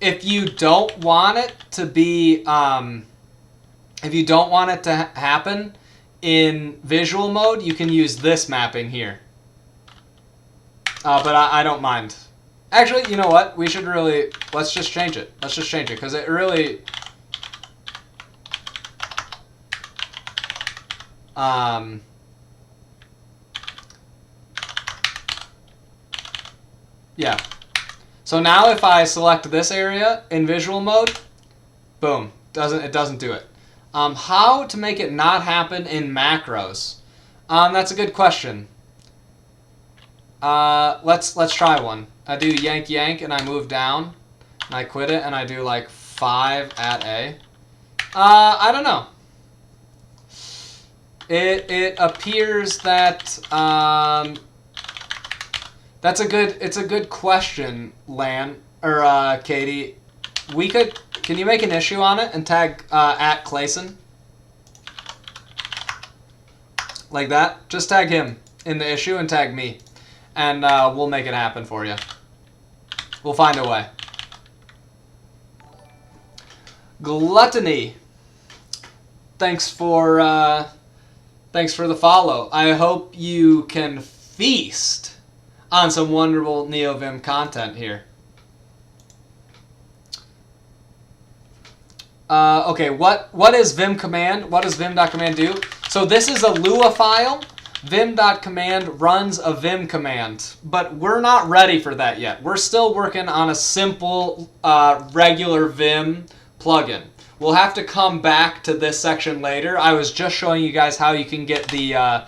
If you don't want it to be, if you don't want it to happen in visual mode, you can use this mapping here. But I don't mind. Actually, you know what? We should really, let's just change it. Let's just change it, because it really, yeah. So now if I select this area in visual mode, boom, it doesn't do it. How to make it not happen in macros? That's a good question. Let's try one. I do yank yank and I move down and I quit it and I do like 5 at A. I don't know. It appears that it's a good question, Lan or Katie. Can you make an issue on it and tag at Clayson? Like that? Just tag him in the issue and tag me. And we'll make it happen for you. We'll find a way. Gluttony. Thanks for the follow. I hope you can feast on some wonderful Neovim content here. Okay, what is Vim command? What does Vim.command do? So this is a Lua file. Vim.command runs a Vim command, but we're not ready for that yet. We're still working on a simple regular Vim plugin. We'll have to come back to this section later. I was just showing you guys how you can get the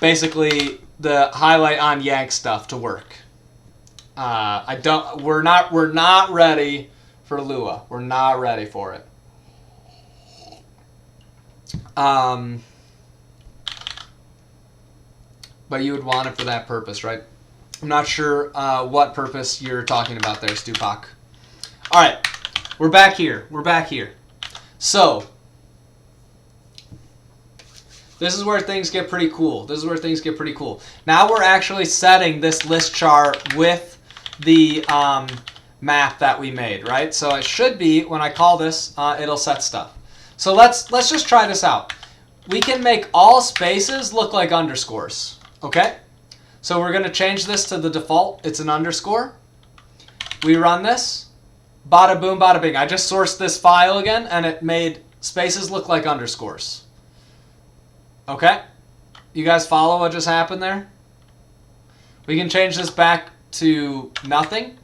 basically the highlight on yank stuff to work. We're not ready for Lua. We're not ready for it. But you would want it for that purpose, right? I'm not sure what purpose you're talking about there, Stupak. All right, we're back here. We're back here. So this is where things get pretty cool. This is where things get pretty cool. Now we're actually setting this list char with the map that we made, right? So it should be, when I call this, it'll set stuff. So let's just try this out. We can make all spaces look like underscores, okay? So we're going to change this to the default. It's an underscore. We run this. Bada boom, bada bing. I just sourced this file again, and it made spaces look like underscores. Okay? You guys follow what just happened there? We can change this back to nothing,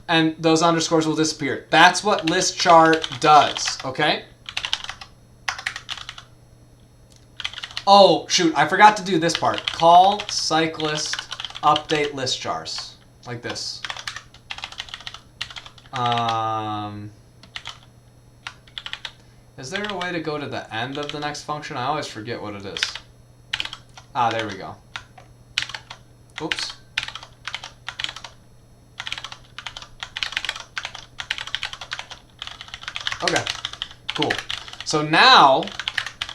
and those underscores will disappear. That's what list char does, okay? Oh, shoot, I forgot to do this part. Call cyclist update list chars, like this. Is there a way to go to the end of the next function? I always forget what it is. Ah, there we go. Oops. Okay, cool. So now,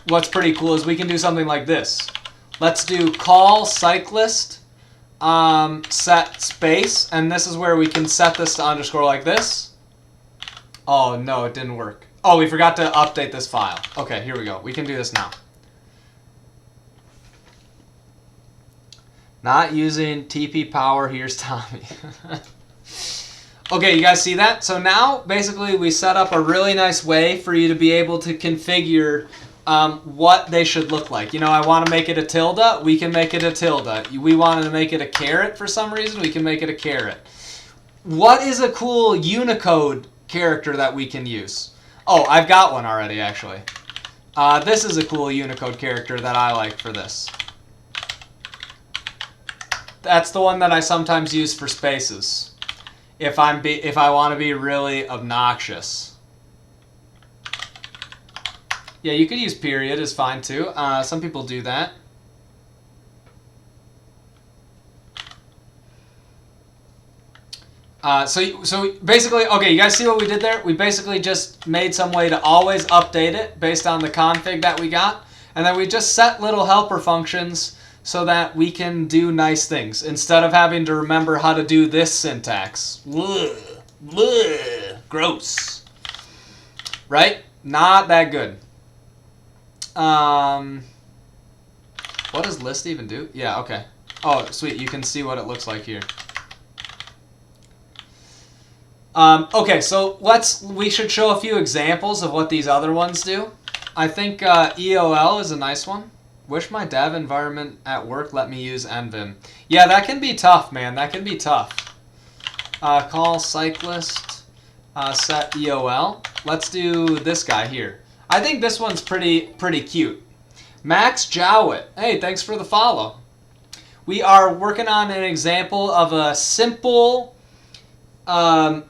what's pretty cool is we can do something like this. Let's do call cyclist set space, and this is where we can set this to underscore like this. Oh no, it didn't work. Oh, we forgot to update this file. Okay, here we go. We can do this now. Not using TP power, here's Tommy. Okay, you guys see that? So now, basically, we set up a really nice way for you to be able to configure what they should look like. You know, I want to make it a tilde, we can make it a tilde. We wanted to make it a caret for some reason, we can make it a caret. What is a cool Unicode character that we can use? Oh, I've got one already, actually. This is a cool Unicode character that I like for this. That's the one that I sometimes use for spaces. If I want to be really obnoxious. Yeah, you could use period is fine too. Some people do that. So basically, okay, you guys see what we did there? We basically just made some way to always update it based on the config that we got. And then we just set little helper functions so that we can do nice things instead of having to remember how to do this syntax. Blech, blech, gross. Right? Not that good. What does list even do? Yeah, okay. Oh, sweet. You can see what it looks like here. Okay, so we should show a few examples of what these other ones do. I think EOL is a nice one. Wish my dev environment at work let me use NVim. Yeah, that can be tough, man. That can be tough. Call cyclist set EOL. Let's do this guy here. I think this one's pretty cute. Max Jowett. Hey, thanks for the follow. We are working on an example of a simple Vim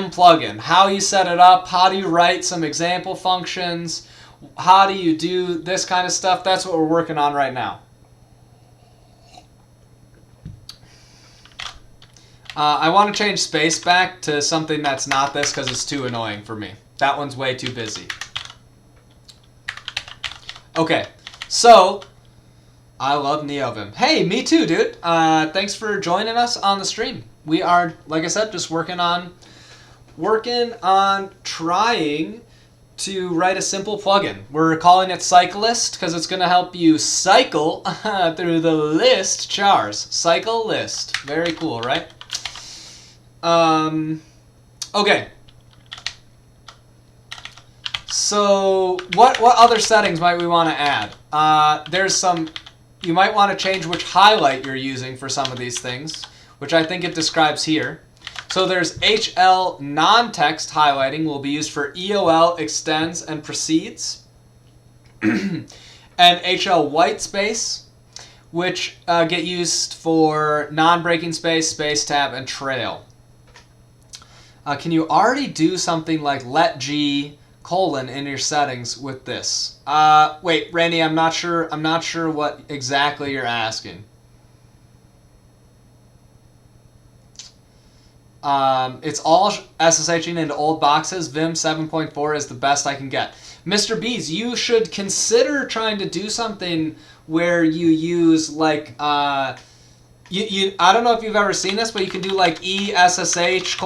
plugin. How you set it up, how do you write some example functions, how do you do this kind of stuff. That's what we're working on right now. I want to change space back to something that's not this because it's too annoying for me. That one's way too busy. Okay, so I love Neovim. Hey, me too, dude. Thanks for joining us on the stream. We are, like I said, just working on trying to write a simple plugin. We're calling it Cyclist because it's going to help you cycle through the list chars. Cycle list. Very cool, right? Okay. So what other settings might we want to add? There's some, you might want to change which highlight you're using for some of these things, which I think it describes here. So there's HL non-text highlighting will be used for EOL extends and precedes. And HL white space, which get used for non-breaking space, space tab, and trail. Can you already do something like let G : in your settings with this? Wait, Randy, I'm not sure what exactly you're asking. It's all SSHing into old boxes. Vim 7.4 is the best I can get. Mr. Bees, you should consider trying to do something where you use like I don't know if you've ever seen this, but you can do like ESSH :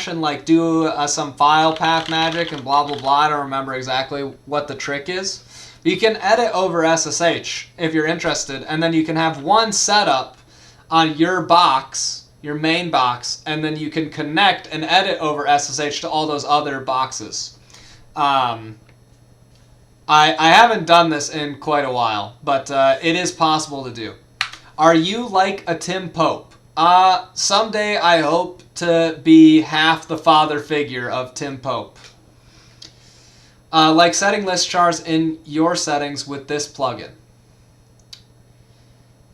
and like do some file path magic and blah blah blah. I don't remember exactly what the trick is. But you can edit over SSH if you're interested, and then you can have one setup on your box, your main box, and then you can connect and edit over SSH to all those other boxes. I haven't done this in quite a while, but it is possible to do. Are you like a Tim Pope? Someday I hope to be half the father figure of Tim Pope. Like setting list chars in your settings with this plugin.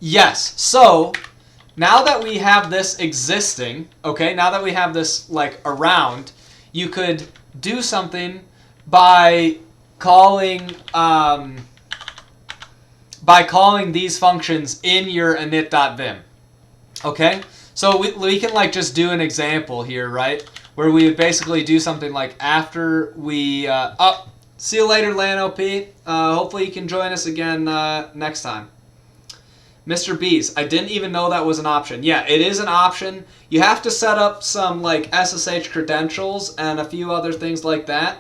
Yes, so now that we have this existing, okay, now that we have this like around, you could do something by calling these functions in your init.vim. Okay, so we can like just do an example here, right? Where we would basically do something like after we see you later, LanOP. Hopefully you can join us again next time. Mr. Bees, I didn't even know that was an option. Yeah, it is an option. You have to set up some like SSH credentials and a few other things like that.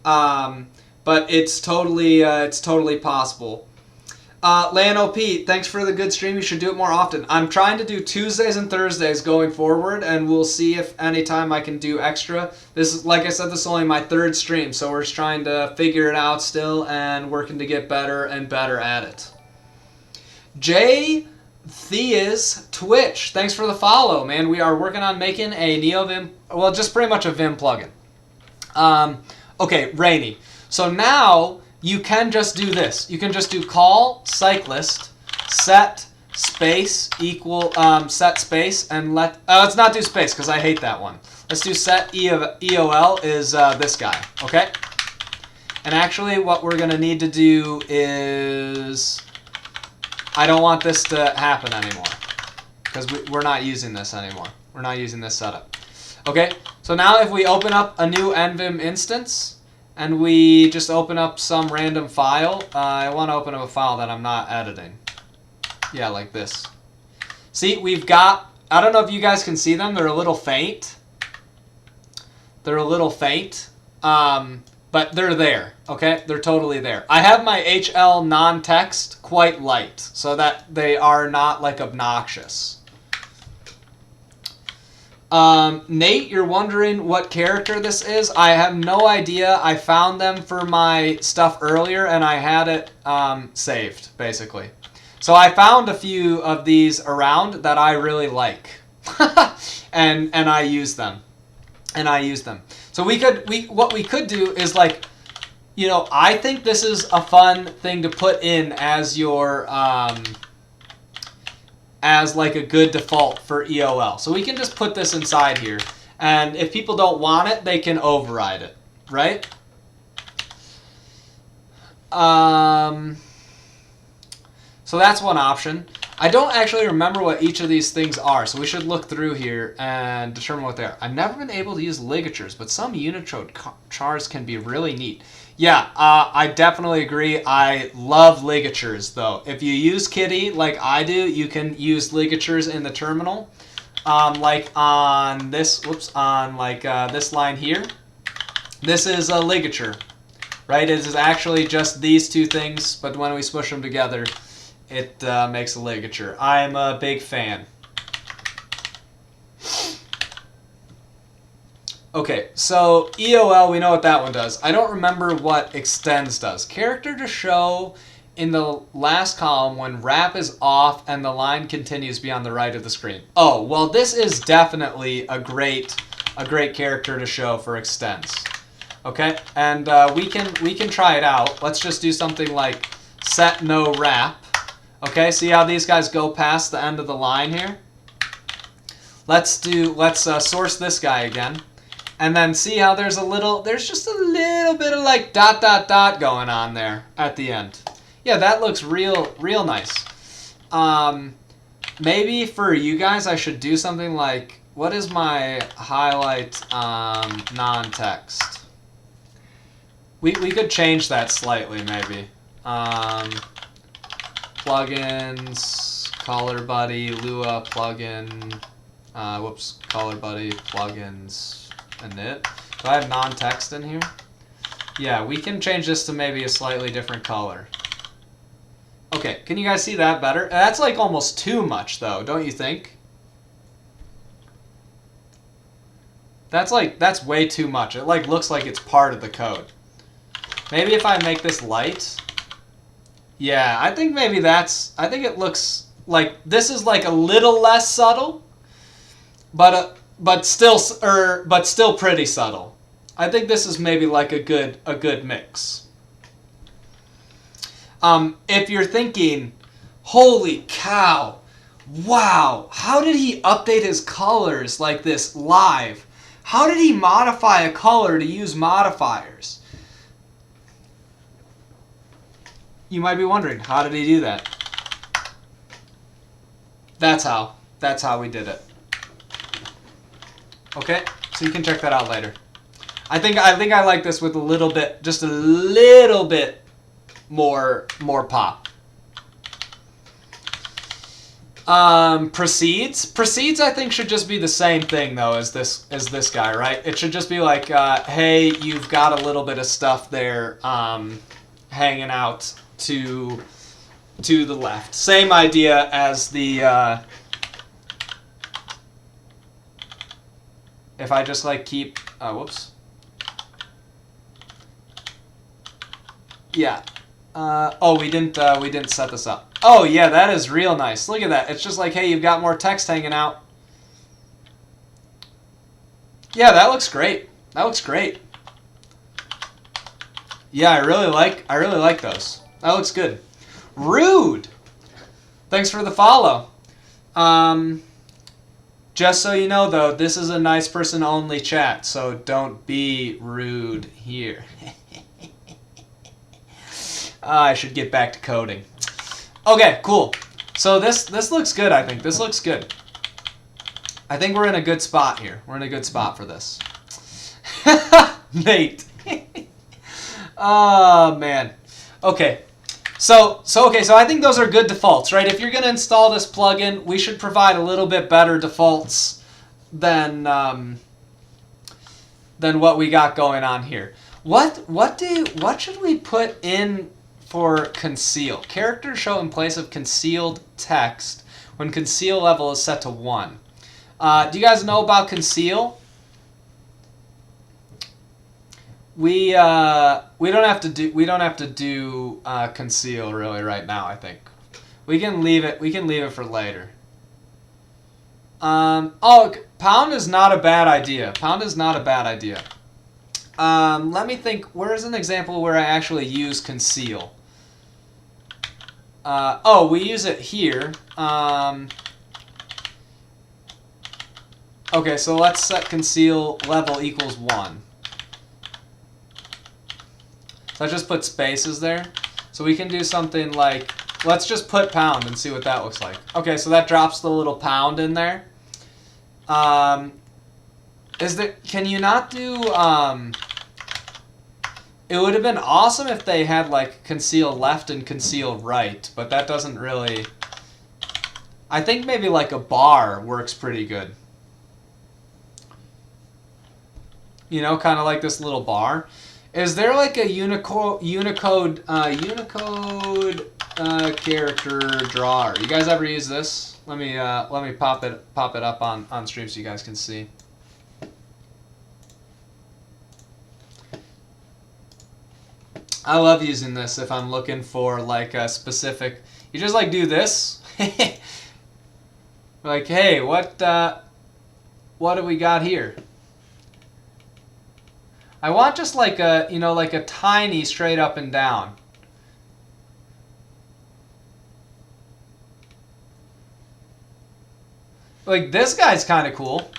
But it's totally possible. LanOP, thanks for the good stream. You should do it more often. I'm trying to do Tuesdays and Thursdays going forward, and we'll see if anytime I can do extra. This is, like I said, this is only my third stream, so we're just trying to figure it out still and working to get better and better at it. Jay Thea's Twitch, thanks for the follow, man. We are working on making a Neovim, well, just pretty much a Vim plugin. Okay, Rainy. So now you can just do this. You can just do call cyclist set space equal set space and let let's not do space because I hate that one. Let's do set EOL is this guy, okay? And actually what we're gonna need to do is, I don't want this to happen anymore because we're not using this anymore. We're not using this setup. Okay, so now if we open up a new NVim instance and we just open up some random file, I want to open up a file that I'm not editing. Yeah, like this. See, we've got, I don't know if you guys can see them. They're a little faint. They're a little faint, but they're there, okay? They're totally there. I have my HL non-text quite light so that they are not like obnoxious. Nate, you're wondering what character this is? I have no idea. I found them for my stuff earlier and I had it saved, basically. So I found a few of these around that I really like. and I use them. So what we could do is like, you know, I think this is a fun thing to put in as your as like a good default for EOL. So we can just put this inside here, and if people don't want it, they can override it, right? So that's one option. I don't actually remember what each of these things are, so we should look through here and determine what they are. I've never been able to use ligatures, but some Unititled chars can be really neat. Yeah, I definitely agree. I love ligatures, though. If you use Kitty like I do, you can use ligatures in the terminal. Like on this, this line here. This is a ligature, right? It is actually just these two things, but when we smush them together, it makes a ligature. I'm a big fan. Okay, so EOL, we know what that one does. I don't remember what extends does. Character to show in the last column when wrap is off and the line continues beyond the right of the screen. Oh, well, this is definitely a great character to show for extends. Okay, and we can try it out. Let's just do something like set no wrap. Okay, see how these guys go past the end of the line here? Let's source this guy again. And then see how there's just a little bit of like ... going on there at the end. Yeah, that looks real nice. Maybe for you guys I should do something like, what is my highlight non-text? We could change that slightly maybe. Plugins, Color Buddy, Lua plugin, Color Buddy, plugins. Init. Do I have non-text in here? Yeah, we can change this to maybe a slightly different color. Okay, can you guys see that better? That's like almost too much though, don't you think? That's way too much. It like looks like it's part of the code. Maybe if I make this light. Yeah, I think maybe I think it looks like this is like a little less subtle, but still pretty subtle. I think this is maybe like a good mix. If you're thinking, holy cow, wow, how did he update his colors like this live? How did he modify a color to use modifiers? You might be wondering, how did he do that? That's how we did it. Okay, so you can check that out later. I think I like this with just a little bit more pop. Proceeds I think should just be the same thing though as this guy, right? It should just be like, hey, you've got a little bit of stuff there hanging out to the left. Same idea as the if I just like keep, whoops. Yeah. Oh, we didn't set this up. Oh yeah, that is real nice. Look at that. It's just like, hey, you've got more text hanging out. Yeah, that looks great. That looks great. Yeah, I really like those. That looks good. Rude. Thanks for the follow. Just so you know, though, this is a nice person only chat, so don't be rude here. I should get back to coding. Okay, cool. So this looks good, I think. This looks good. I think we're in a good spot here. We're in a good spot for this. Nate. Oh, man. Okay. So I think those are good defaults, right? If you're going to install this plugin, we should provide a little bit better defaults than what we got going on here. What should we put in for conceal? Characters show in place of concealed text when conceal level is set to 1. Do you guys know about conceal? We don't have to do conceal really right now. I think we can leave it. We can leave it for later. Oh, pound is not a bad idea. Pound is not a bad idea. Let me think. Where's an example where I actually use conceal? Oh, we use it here. Okay, so let's set conceal level equals 1. So I just put spaces there. So we can do something like, let's just put pound and see what that looks like. Okay, so that drops the little pound in there. Can you not do, it would have been awesome if they had like conceal left and conceal right, but that doesn't really, I think maybe like a bar works pretty good. You know, kind of like this little bar. Is there like a Unicode character drawer? You guys ever use this? Let me pop it up on stream so you guys can see. I love using this if I'm looking for like a specific. You just like do this. Like, hey, what do we got here? I want just like a, you know, like a tiny straight up and down. Like this guy's kind of cool.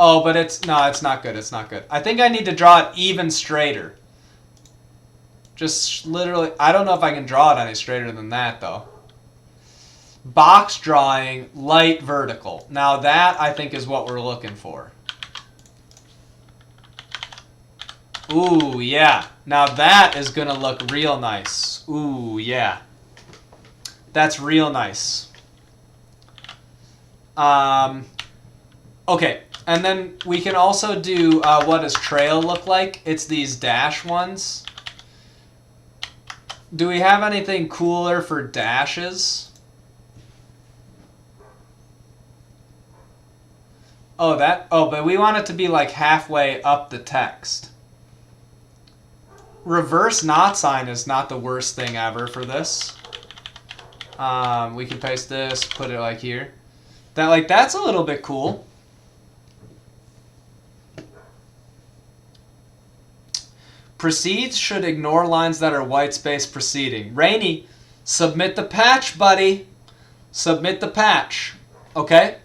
Oh, but it's not good. It's not good. I think I need to draw it even straighter. Just literally, I don't know if I can draw it any straighter than that though. Box drawing, light vertical. Now that I think is what we're looking for. Ooh, yeah. Now that is gonna look real nice. Ooh, yeah. That's real nice. Okay. And then we can also do, what does trail look like? It's these dash ones. Do we have anything cooler for dashes? Oh, but we want it to be like halfway up the text. Reverse not sign is not the worst thing ever for this. We can paste this, put it like here. That's a little bit cool. Precedes should ignore lines that are white space preceding. Rainy, submit the patch, buddy. Submit the patch. Okay?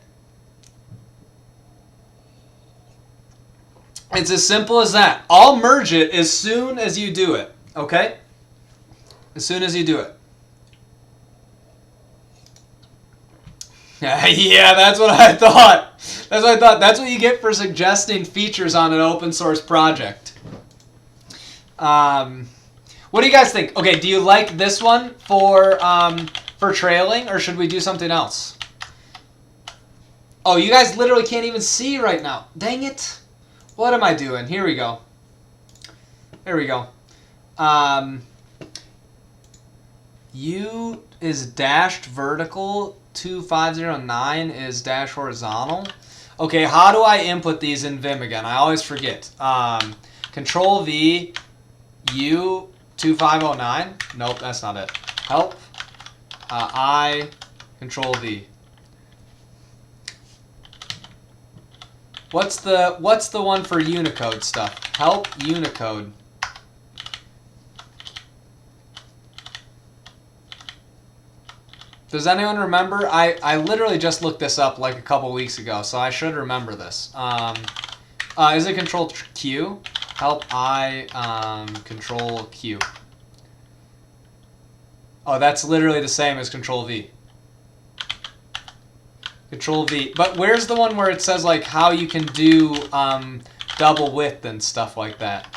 It's as simple as that. I'll merge it as soon as you do it. Okay? As soon as you do it. Yeah, that's what I thought. That's what I thought. That's what you get for suggesting features on an open source project. What do you guys think? Okay, do you like this one for trailing, or should we do something else? Oh, you guys literally can't even see right now. Dang it. What am I doing? Here we go. There we go. U is dashed vertical. 2509 is dash horizontal. Okay, how do I input these in Vim again? I always forget. Control V, U, 2509. Nope, that's not it. Help. I, Control V. What's the one for Unicode stuff? Help Unicode. Does anyone remember? I literally just looked this up like a couple weeks ago, so I should remember this. Is it Control Q? Help I Control Q. Oh, that's literally the same as Control V. Control V. But where's the one where it says like how you can do double width and stuff like that?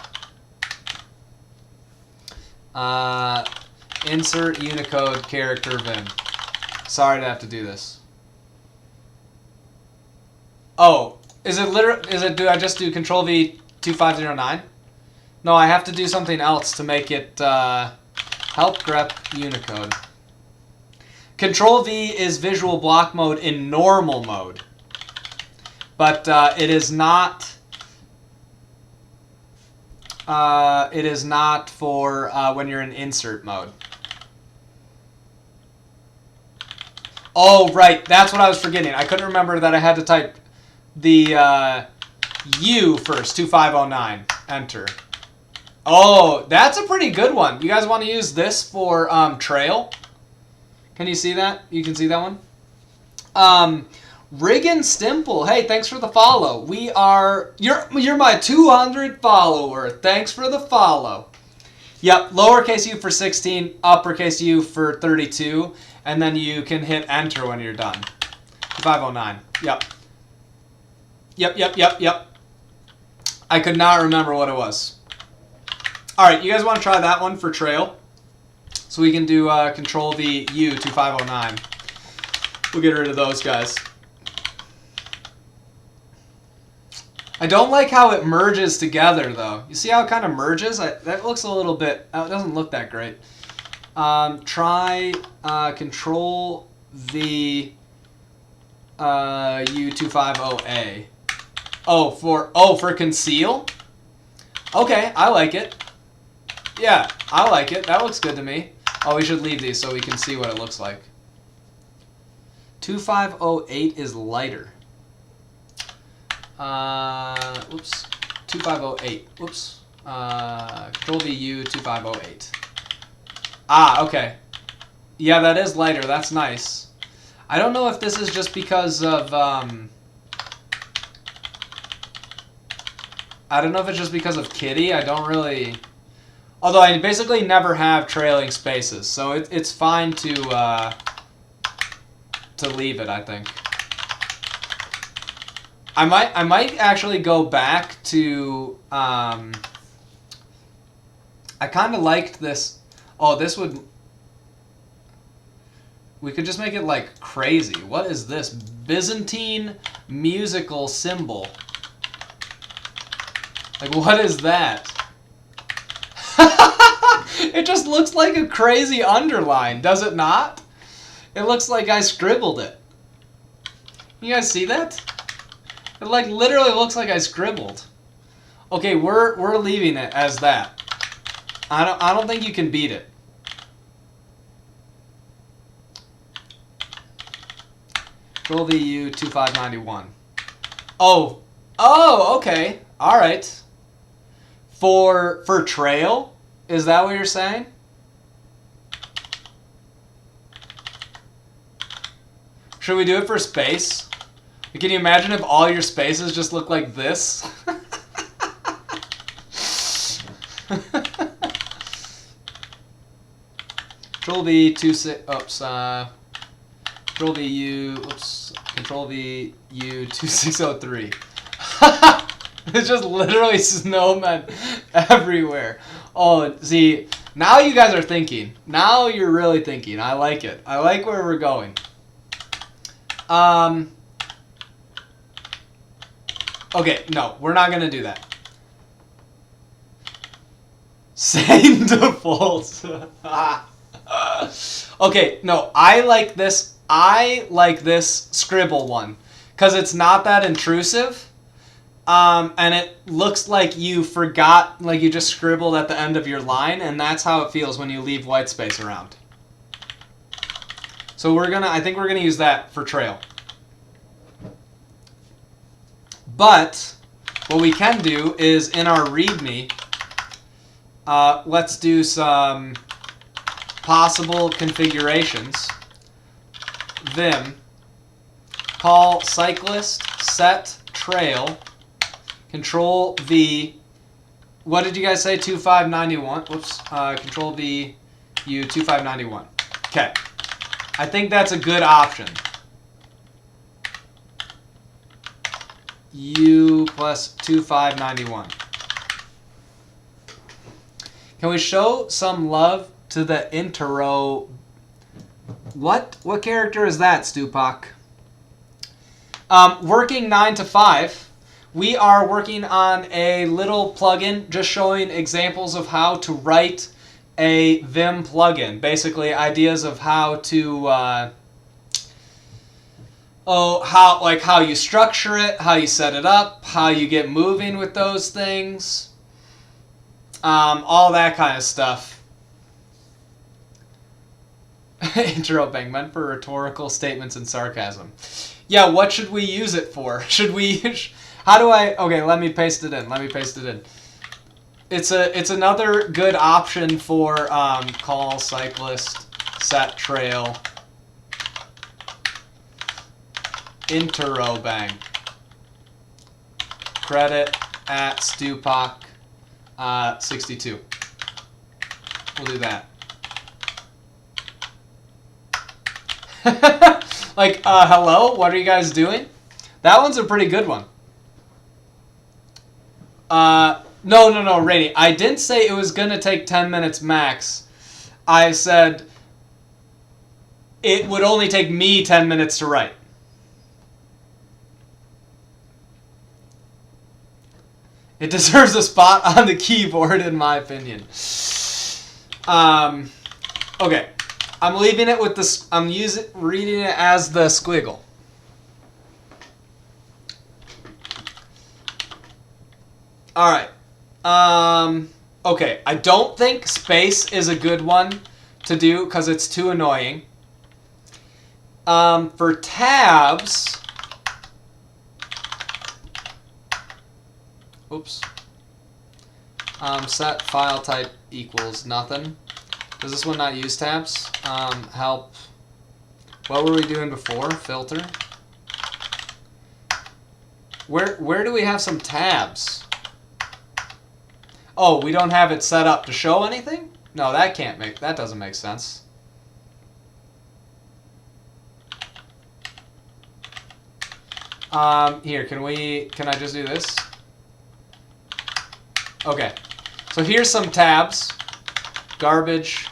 Insert Unicode character Vim. Sorry to have to do this. Oh, is it do I just do Control V 2509? No, I have to do something else to make it help grep Unicode. Control V is visual block mode in normal mode. But it is not for when you're in insert mode. Oh, right. That's what I was forgetting. I couldn't remember that I had to type the U first, 2509. Enter. Oh, that's a pretty good one. You guys want to use this for trail? Can you see that? You can see that one? Riggin Stimple. Hey, thanks for the follow. You're my 200 follower. Thanks for the follow. Yep, lowercase u for 16, uppercase U for 32, and then you can hit enter when you're done. 509. Yep. Yep. I could not remember what it was. All right, you guys want to try that one for trail? So we can do Control V U 2509. We'll get rid of those guys. I don't like how it merges together, though. You see how it kind of merges? That looks a little bit... Oh, it doesn't look that great. Try Control V U250A. Oh, for conceal? Okay, I like it. Yeah, I like it. That looks good to me. Oh, we should leave these so we can see what it looks like. 2508 is lighter. Oops. 2508. Oops. Control V U 2508. Ah, okay. Yeah, that is lighter. That's nice. I don't know if this is just because of I don't know if it's just because of Kitty. I don't really. Although I basically never have trailing spaces, so it's fine to leave it. I think. I might actually go back to. I kind of liked this. Oh, this would. We could just make it like crazy. What is this? Byzantine musical symbol. Like, what is that? It just looks like a crazy underline, does it not? It looks like I scribbled it. You guys see that? It like literally looks like I scribbled. Okay, we're leaving it as that. I don't think you can beat it. Control VU 2591. Oh, okay, all right. For trail, is that what you're saying? Should we do it for space? Can you imagine if all your spaces just look like this? Control V 26. Oops. Control V U. Oops. Control V U 2603. It's just literally snowmen everywhere. Oh, see, now you guys are thinking. Now you're really thinking. I like it. I like where we're going. Okay, no, we're not gonna do that. Same defaults. Okay, no, I like this. I like this scribble one because it's not that intrusive. And it looks like you forgot, like you just scribbled at the end of your line, and that's how it feels when you leave white space around. So I think we're gonna use that for trail. But what we can do is in our README, let's do some possible configurations. Vim, call cyclist set trail. Control V. What did you guys say? 2591. Whoops. Control V U 2591. Okay. I think that's a good option. U plus 2591. Can we show some love to the intro? What character is that, Stupak? Working 9 to 5. We are working on a little plugin just showing examples of how to write a Vim plugin. Basically, ideas of how to, how you structure it, how you set it up, how you get moving with those things, all that kind of stuff. Intro bang meant for rhetorical statements and sarcasm. Yeah, what should we use it for? Should we? How do I? Okay, let me paste it in. It's another good option for call cyclist set trail intro bang credit at Stupak 62. We'll do that. Like, hello, what are you guys doing? That one's a pretty good one. No, Rainy. I didn't say it was going to take 10 minutes max. I said it would only take me 10 minutes to write. It deserves a spot on the keyboard, in my opinion. Okay. I'm leaving it with this. I'm reading it as the squiggle. All right. Okay, I don't think space is a good one to do because it's too annoying. For tabs, oops. Set file type equals nothing. Does this one not use tabs? Help. What were we doing before? Filter. Where do we have some tabs? Oh, we don't have it set up to show anything? No, that doesn't make sense. Here, can I just do this? Okay. So here's some tabs. Garbage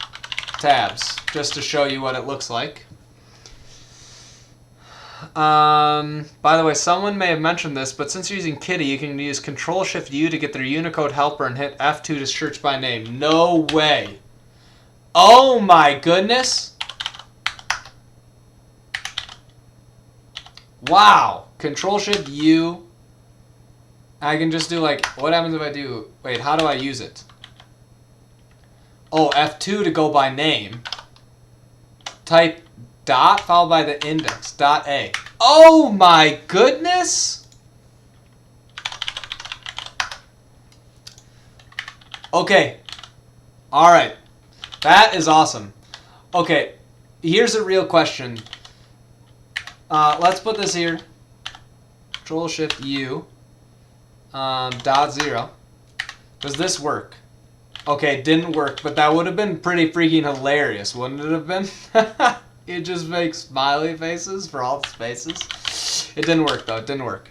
tabs, just to show you what it looks like. By the way, someone may have mentioned this, but since you're using Kitty, you can use Control-Shift-U to get their Unicode helper and hit F2 to search by name. No way. Oh my goodness. Wow. Control-Shift-U. I can just do like, what happens if I do, wait, how do I use it? Oh, F2 to go by name. Type dot followed by the index, dot A. Oh my goodness! Okay. Alright. That is awesome. Okay. Here's a real question. Let's put this here. Control-Shift-U. Dot 0. Does this work? Okay, it didn't work, but that would have been pretty freaking hilarious, wouldn't it have been? It just makes smiley faces for all the spaces. It didn't work, though. It didn't work.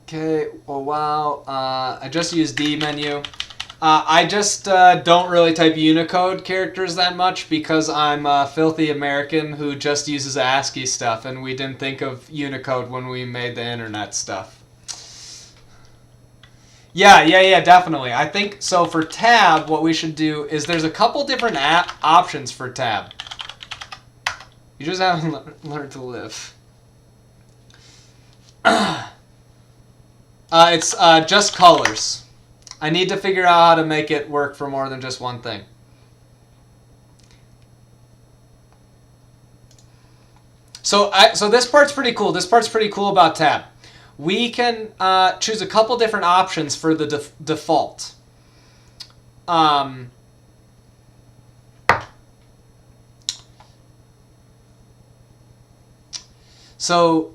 Okay, well, wow. I just used D menu. I just don't really type Unicode characters that much because I'm a filthy American who just uses ASCII stuff, and we didn't think of Unicode when we made the internet stuff. Yeah, definitely. I think, so for tab, what we should do is there's a couple different options for tab. You just haven't learned to live. It's just colors. I need to figure out how to make it work for more than just one thing. So this part's pretty cool. This part's pretty cool about tab. We can choose a couple different options for the default. So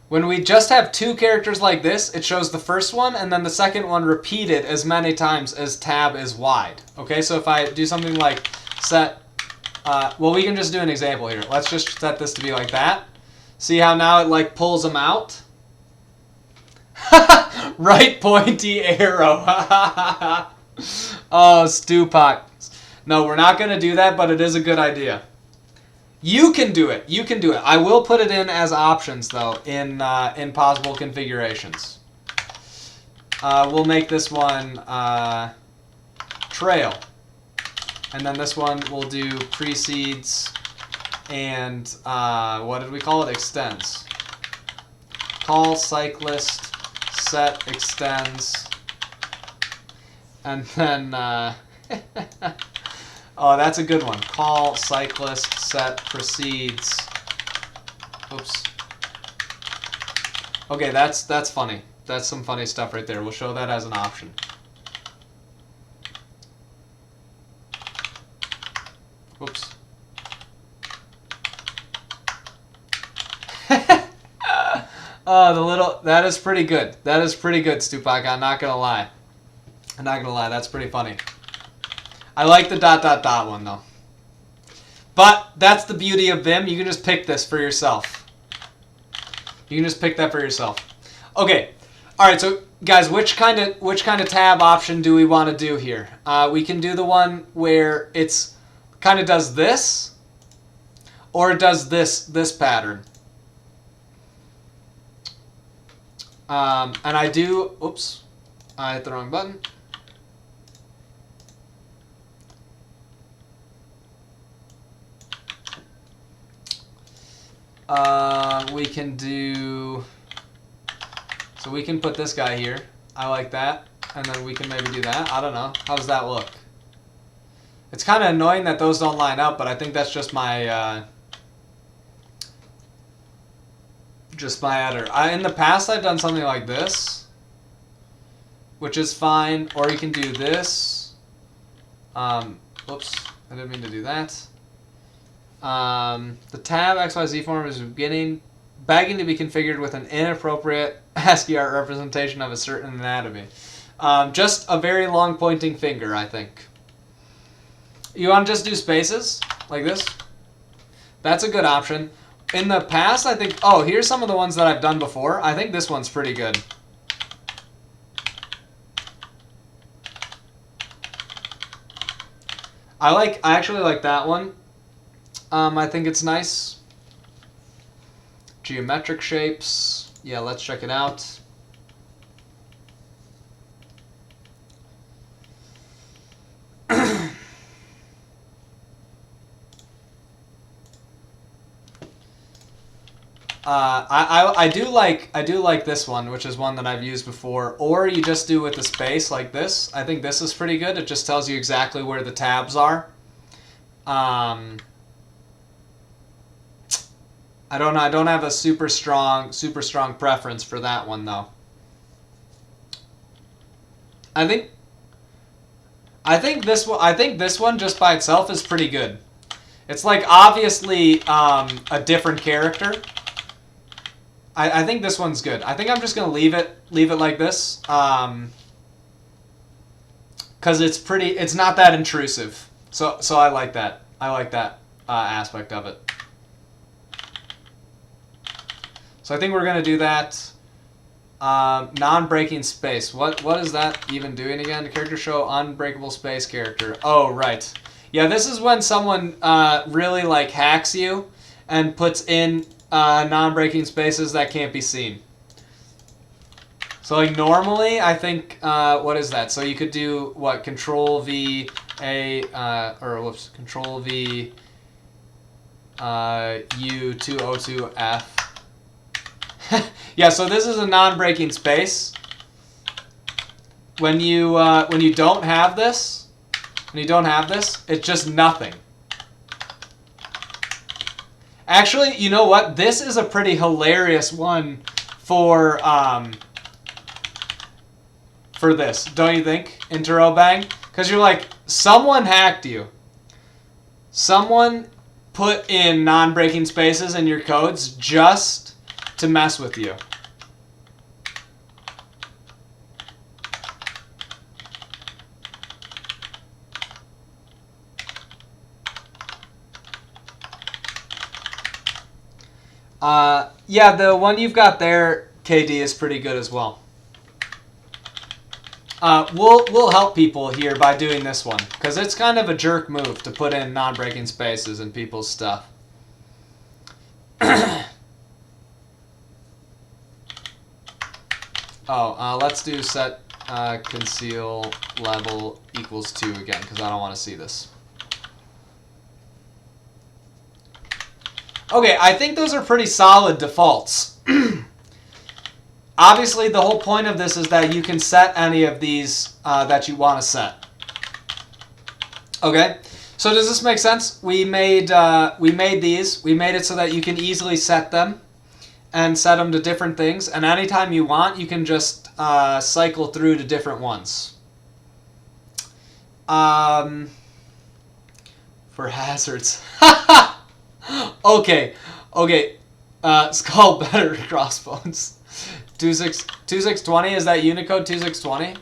when we just have two characters like this, it shows the first one and then the second one repeated as many times as tab is wide. Okay, so if I do something like set, well, we can just do an example here. Let's just set this to be like that. See how now it like pulls them out? Right pointy arrow. Oh, Stupak. No, we're not going to do that, but it is a good idea. You can do it. You can do it. I will put it in as options, though, in possible configurations. We'll make this one trail. And then this one we'll do precedes and, what did we call it? Extends. Call cyclist set extends. And then, oh, that's a good one. Call cyclist set proceeds. Oops. Okay, that's funny. That's some funny stuff right there. We'll show that as an option. Oops. Oh, that is pretty good. That is pretty good, Stupak. I'm not gonna lie. I'm not gonna lie. That's pretty funny. I like the ... one, though. But that's the beauty of Vim. You can just pick this for yourself. You can just pick that for yourself. Okay. All right. So, guys, which kind of tab option do we want to do here? We can do the one where it's kind of does this, or it does this pattern. And I do. Oops, I hit the wrong button. We can do... So we can put this guy here. I like that. And then we can maybe do that. I don't know. How does that look? It's kind of annoying that those don't line up, but I think that's just my editor. In the past, I've done something like this, which is fine. Or you can do this. Oops, I didn't mean to do that. The tab XYZ form is begging to be configured with an inappropriate ASCII art representation of a certain anatomy. Just a very long pointing finger, I think. You want to just do spaces like this? That's a good option. In the past, I think... Oh, here's some of the ones that I've done before. I think this one's pretty good. I actually like that one. I think it's nice. Geometric shapes. Yeah, let's check it out. I do like this one, which is one that I've used before. Or you just do with the space like this. I think this is pretty good. It just tells you exactly where the tabs are. I don't know. I don't have a super strong preference for that one though. I think this one just by itself is pretty good. It's like obviously a different character. I think this one's good. I think I'm just gonna leave it like this, because it's not that intrusive. So I like that. I like that aspect of it. So I think we're gonna do that. Non-breaking space. What is that even doing again? Character show unbreakable space character. Oh right. Yeah, this is when someone really like hacks you and puts in non-breaking spaces that can't be seen. So like normally, I think what is that? So you could do what? Control V A Control V U202F. Yeah, so this is a non-breaking space. When you don't have this, it's just nothing. Actually, you know what? This is a pretty hilarious one for this, don't you think? Interrobang? Because you're like, someone hacked you. Someone put in non-breaking spaces in your codes just to mess with you. Yeah, the one you've got there, KD, is pretty good as well. We'll help people here by doing this one, because it's kind of a jerk move to put in non-breaking spaces in people's stuff. Let's do set conceal level equals 2 again, because I don't want to see this. Okay, I think those are pretty solid defaults. Obviously, the whole point of this is that you can set any of these that you want to set. Okay, so does this make sense? We made these. We made it so that you can easily set them and set them to different things. And anytime you want, you can just cycle through to different ones. For hazards. Okay. Skull better crossbones. 2620, is that Unicode 2620?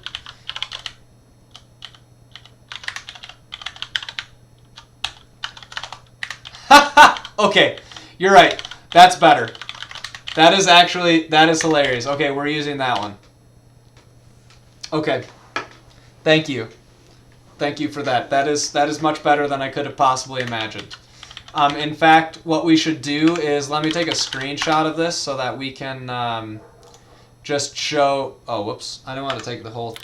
Okay, you're right. That's better. That is hilarious. Okay, we're using that one. Okay. Thank you. Thank you for that. That is much better than I could have possibly imagined. In fact, what we should do is, let me take a screenshot of this so that we can just show... Oh, whoops. I didn't want to take the whole...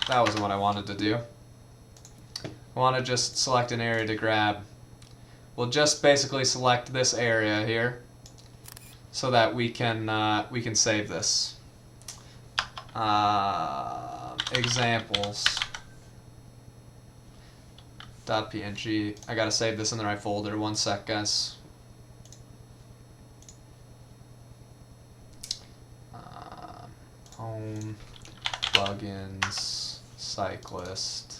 That wasn't what I wanted to do. I want to just select an area to grab. We'll just basically select this area here. so that we can save this. Examples. .png. I gotta save this in the right folder. One sec, guys. Home, plugins, cyclist.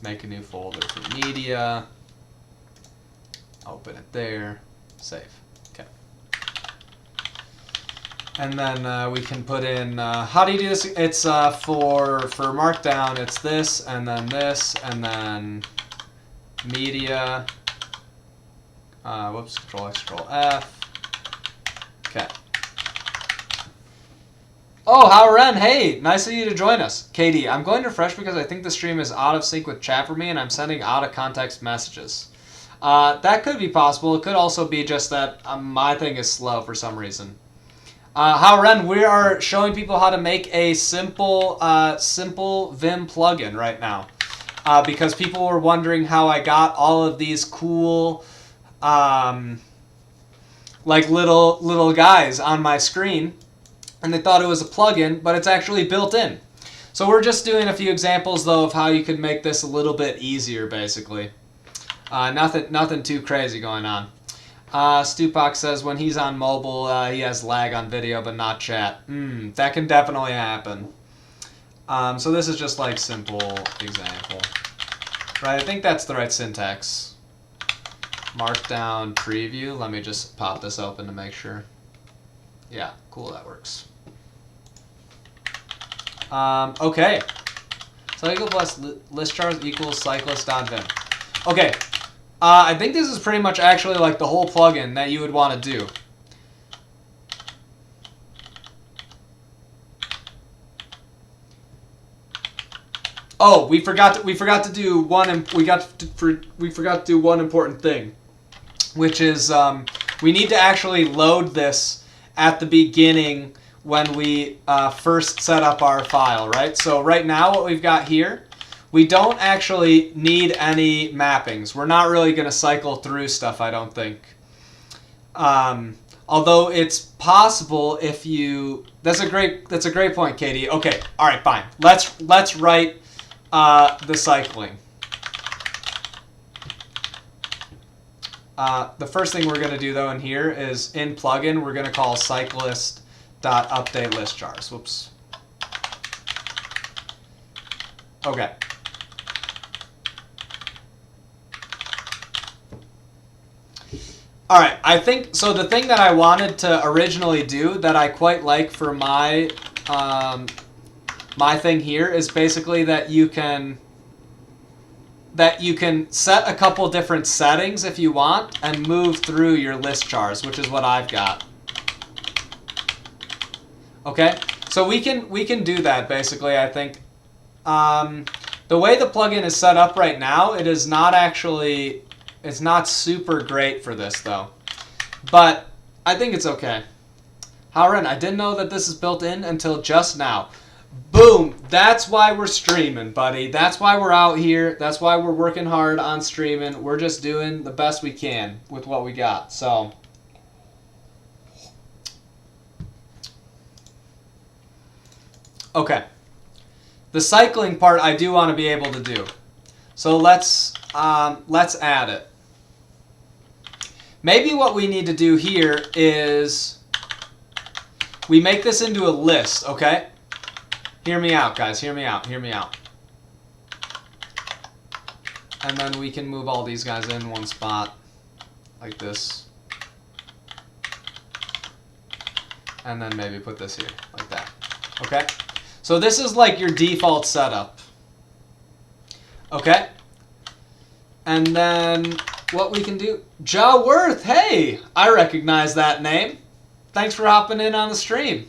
Make a new folder for media. Open it there. Save. Okay. And then we can put in, how do you do this? It's for Markdown, it's this, and then media. Whoops, Control X, Control F. Okay. Oh, Howren, hey, nice of you to join us. Katie, I'm going to refresh because I think the stream is out of sync with chat for me and I'm sending out of context messages. That could be possible. It could also be just that my thing is slow for some reason. Howren, we are showing people how to make a simple Vim plugin right now. Because people were wondering how I got all of these cool like little guys on my screen. And they thought it was a plugin, but it's actually built in. So we're just doing a few examples, though, of how you could make this a little bit easier, basically. Nothing too crazy going on. Stupak says when he's on mobile, he has lag on video, but not chat. That can definitely happen. So this is just like simple example. Right, I think that's the right syntax. Markdown preview. Let me just pop this open to make sure. Yeah, cool, that works. Okay. Cycle plus list chars equals cyclist.vim. Okay. I think this is pretty much actually like the whole plugin that you would want to do. Oh, we forgot to do one. We forgot to do one important thing, which is we need to actually load this at the beginning when we first set up our file, right? So right now what we've got here, we don't actually need any mappings. We're not really going to cycle through stuff, I don't think. Although it's possible if you... That's a great point, Katie. Okay, all right, fine. Let's write the cycling. The first thing we're going to do, though, in here is in plugin, we're going to call cyclist.updateListChars. Whoops. Okay. All right. I think so. The thing that I wanted to originally do that I quite like for my my thing here is basically that you can set a couple different settings if you want and move through your list chars, which is what I've got. Okay, so we can do that basically. I think the way the plugin is set up right now, it is not actually, it's not super great for this though, but I think it's okay. Howren, I didn't know that this is built in until just now. Boom! That's why we're streaming, buddy. That's why we're out here. That's why we're working hard on streaming. We're just doing the best we can with what we got. So, okay. The cycling part I do want to be able to do. So let's add it. Maybe what we need to do here is we make this into a list, okay? Hear me out, guys. Hear me out. Hear me out. And then we can move all these guys in one spot, like this. And then maybe put this here, like that. Okay? So this is like your default setup. Okay? And then what we can do... Ja Worth, hey! I recognize that name. Thanks for hopping in on the stream.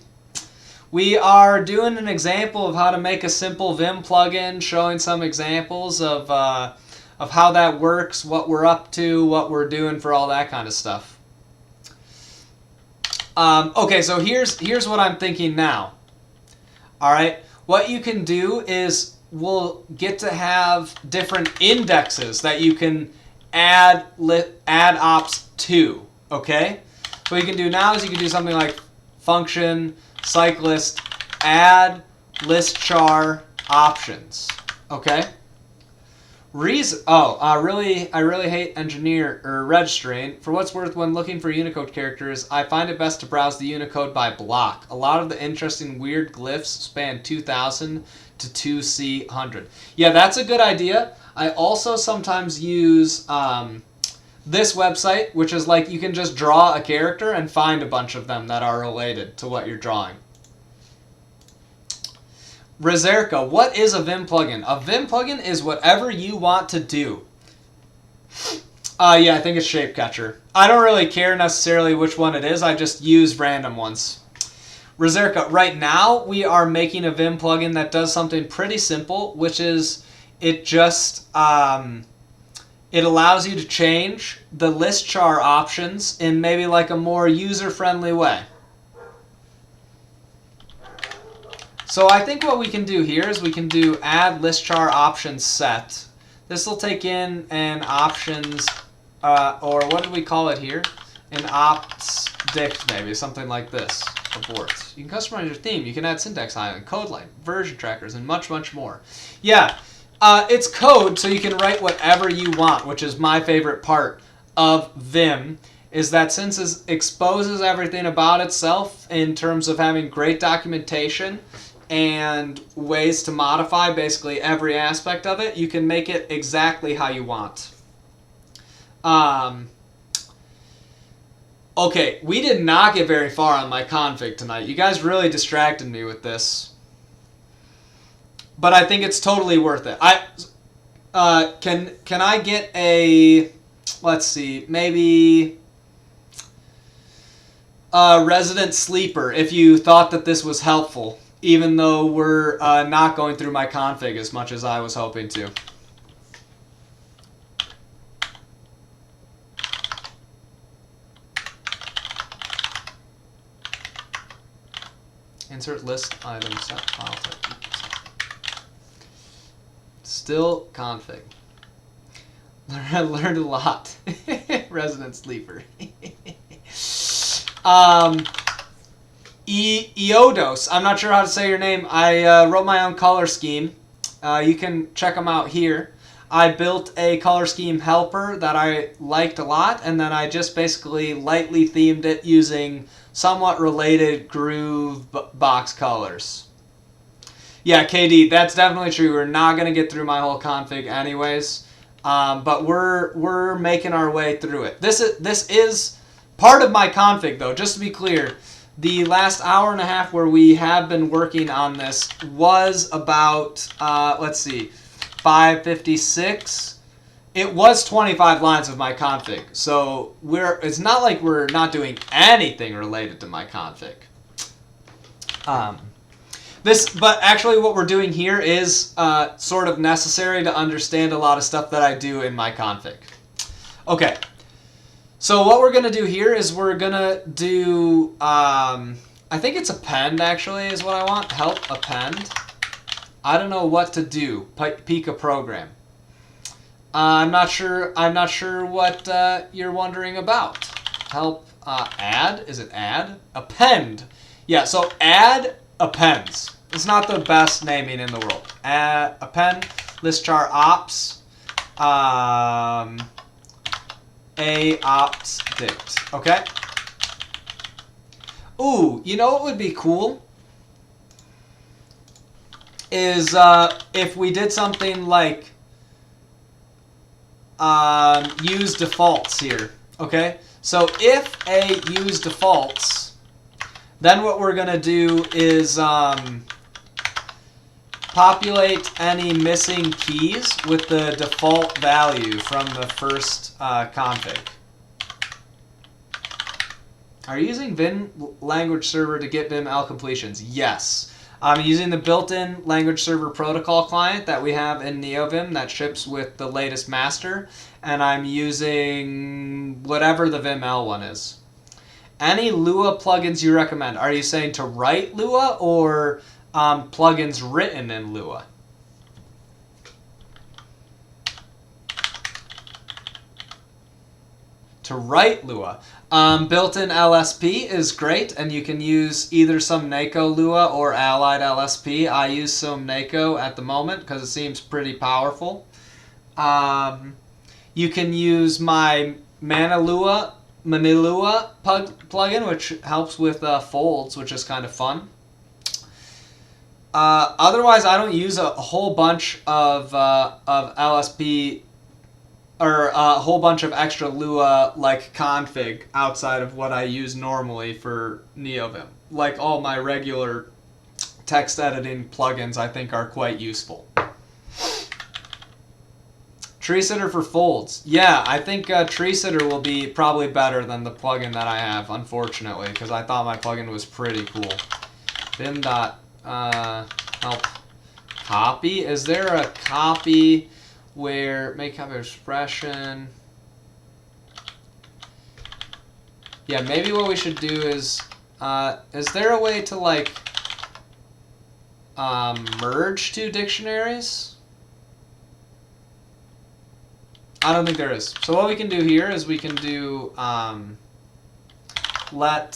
We are doing an example of how to make a simple Vim plugin, showing some examples of how that works, what we're up to, what we're doing for all that kind of stuff. Okay, so here's what I'm thinking now. All right, what you can do is we'll get to have different indexes that you can add ops to. Okay, what you can do now is you can do something like function cyclist add list char options. Okay. I really hate engineer or registering. For what's worth, when looking for Unicode characters, I find it best to browse the Unicode by block. A lot of the interesting weird glyphs span 2000 to 2C100. Yeah, that's a good idea. I also sometimes use this website, which is like you can just draw a character and find a bunch of them that are related to what you're drawing. Rezerka, what is a Vim plugin? A Vim plugin is whatever you want to do. Yeah, I think it's Shape Catcher. I don't really care necessarily which one it is. I just use random ones. Rezerka, right now we are making a Vim plugin that does something pretty simple, which is it just it allows you to change the list char options in maybe like a more user-friendly way. So I think what we can do here is we can do add list char options set. This will take in an options, or what did we call it here? An ops dict, maybe, something like this. Abort. You can customize your theme. You can add syntax highlighting, code line, version trackers, and much, much more. Yeah, it's code, so you can write whatever you want, which is my favorite part of Vim, is that since it exposes everything about itself in terms of having great documentation and ways to modify basically every aspect of it, you can make it exactly how you want. Okay, we did not get very far on my config tonight. You guys really distracted me with this. But I think it's totally worth it. Can I get a, let's see, maybe a resident sleeper if you thought that this was helpful, even though we're not going through my config as much as I was hoping to. Insert list item set file type. Still config. I learned a lot. Resident sleeper. Eodos. I'm not sure how to say your name. I wrote my own color scheme. You can check them out here. I built a color scheme helper that I liked a lot, and then I just basically lightly themed it using somewhat related groove box colors. Yeah, KD, that's definitely true. We're not going to get through my whole config anyways, but we're making our way through it. This is part of my config, though, just to be clear. The last hour and a half where we have been working on this was about, let's see, 556. It was 25 lines of my config, so it's not like we're not doing anything related to my config. But actually what we're doing here is sort of necessary to understand a lot of stuff that I do in my config. Okay, so what we're going to do here is we're going to do, I think it's append actually is what I want, help append. I don't know what to do, peek a program. I'm not sure what you're wondering about. Help add, is it add? Append. Yeah, so add appends. It's not the best naming in the world. Append, list char ops, a ops dict. Okay? Ooh, you know what would be cool? Is if we did something like use defaults here. Okay? So if a use defaults, then what we're going to do is populate any missing keys with the default value from the first config. Are you using Vim language server to get Vim L completions? Yes. I'm using the built-in language server protocol client that we have in Neovim that ships with the latest master, and I'm using whatever the Vim L one is. Any Lua plugins you recommend? Are you saying to write Lua or plugins written in Lua? to write Lua. Built-in LSP is great, and you can use either some NACO Lua or Allied LSP. I use some NACO at the moment because it seems pretty powerful. You can use my Manilua plugin, which helps with folds, which is kind of fun. Otherwise, I don't use a whole bunch of LSP or a whole bunch of extra Lua like config outside of what I use normally for Neovim. Like all my regular text editing plugins, I think are quite useful. Tree Sitter for folds. Yeah, I think Tree Sitter will be probably better than the plugin that I have, unfortunately, because I thought my plugin was pretty cool. Vim help copy. Is there a copy where make copy expression? Yeah, maybe what we should do is there a way to like merge two dictionaries? I don't think there is. So what we can do here is we can do let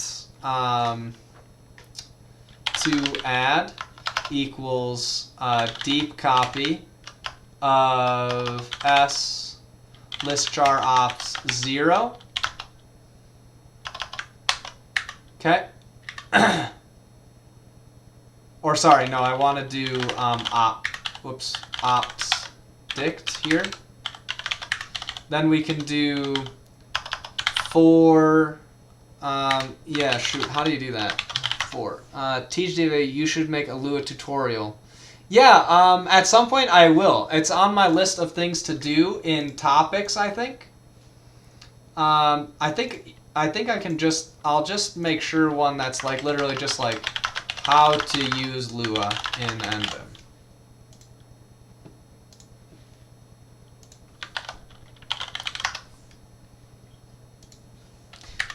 to add equals deep copy of s listchar ops 0. Okay. Or sorry, no, I want to do ops dict here. Then we can do for, yeah, shoot, how do you do that? For, teach Diva, you should make a Lua tutorial. Yeah, at some point I will. It's on my list of things to do in topics, I think. I think I can just, I'll just make sure one that's like literally just like how to use Lua in NVim.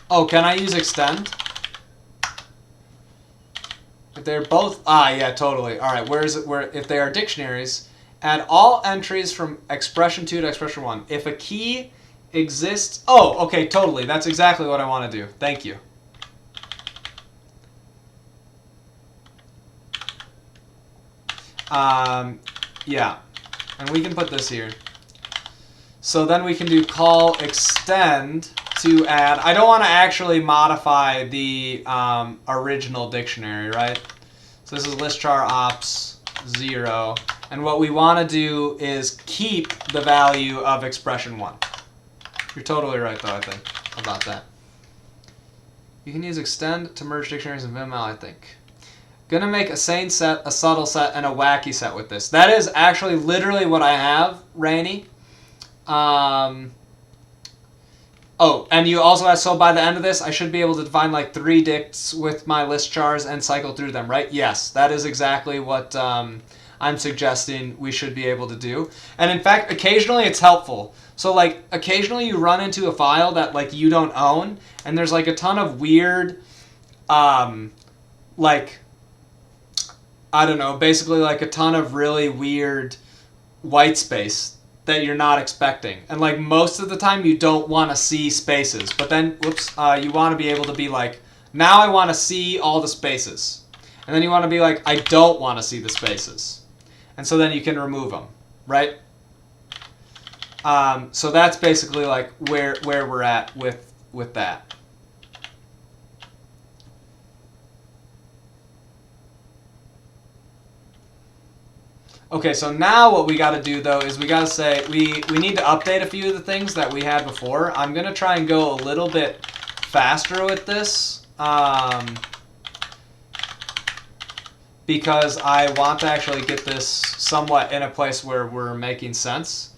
Oh, can I use extend? If they're both, yeah, totally. All right, where is it? Where if they are dictionaries, add all entries from expression 2 to expression 1. If a key exists, oh, okay, totally. That's exactly what I want to do. Thank you. Yeah, and we can put this here. So then we can do call extend to add. I don't want to actually modify the original dictionary, right? So this is listchar ops 0. And what we want to do is keep the value of expression 1. You're totally right, though, I think, about that. You can use extend to merge dictionaries in Vim, I think. Gonna make a sane set, a subtle set, and a wacky set with this. That is actually literally what I have, Rainy. Oh, and you also have, so by the end of this, I should be able to define like 3 dicts with my list chars and cycle through them, right? Yes, that is exactly what I'm suggesting we should be able to do. And in fact, occasionally it's helpful. So like occasionally you run into a file that like you don't own, and there's like a ton of weird, like, I don't know, basically like a ton of really weird white space that you're not expecting. And like most of the time you don't want to see spaces, but then, whoops, you want to be able to be like, now I want to see all the spaces. And then you want to be like, I don't want to see the spaces. And so then you can remove them, right? So that's basically like where we're at with that. Okay, so now what we got to do, though, is we got to say we need to update a few of the things that we had before. I'm going to try and go a little bit faster with this because I want to actually get this somewhat in a place where we're making sense.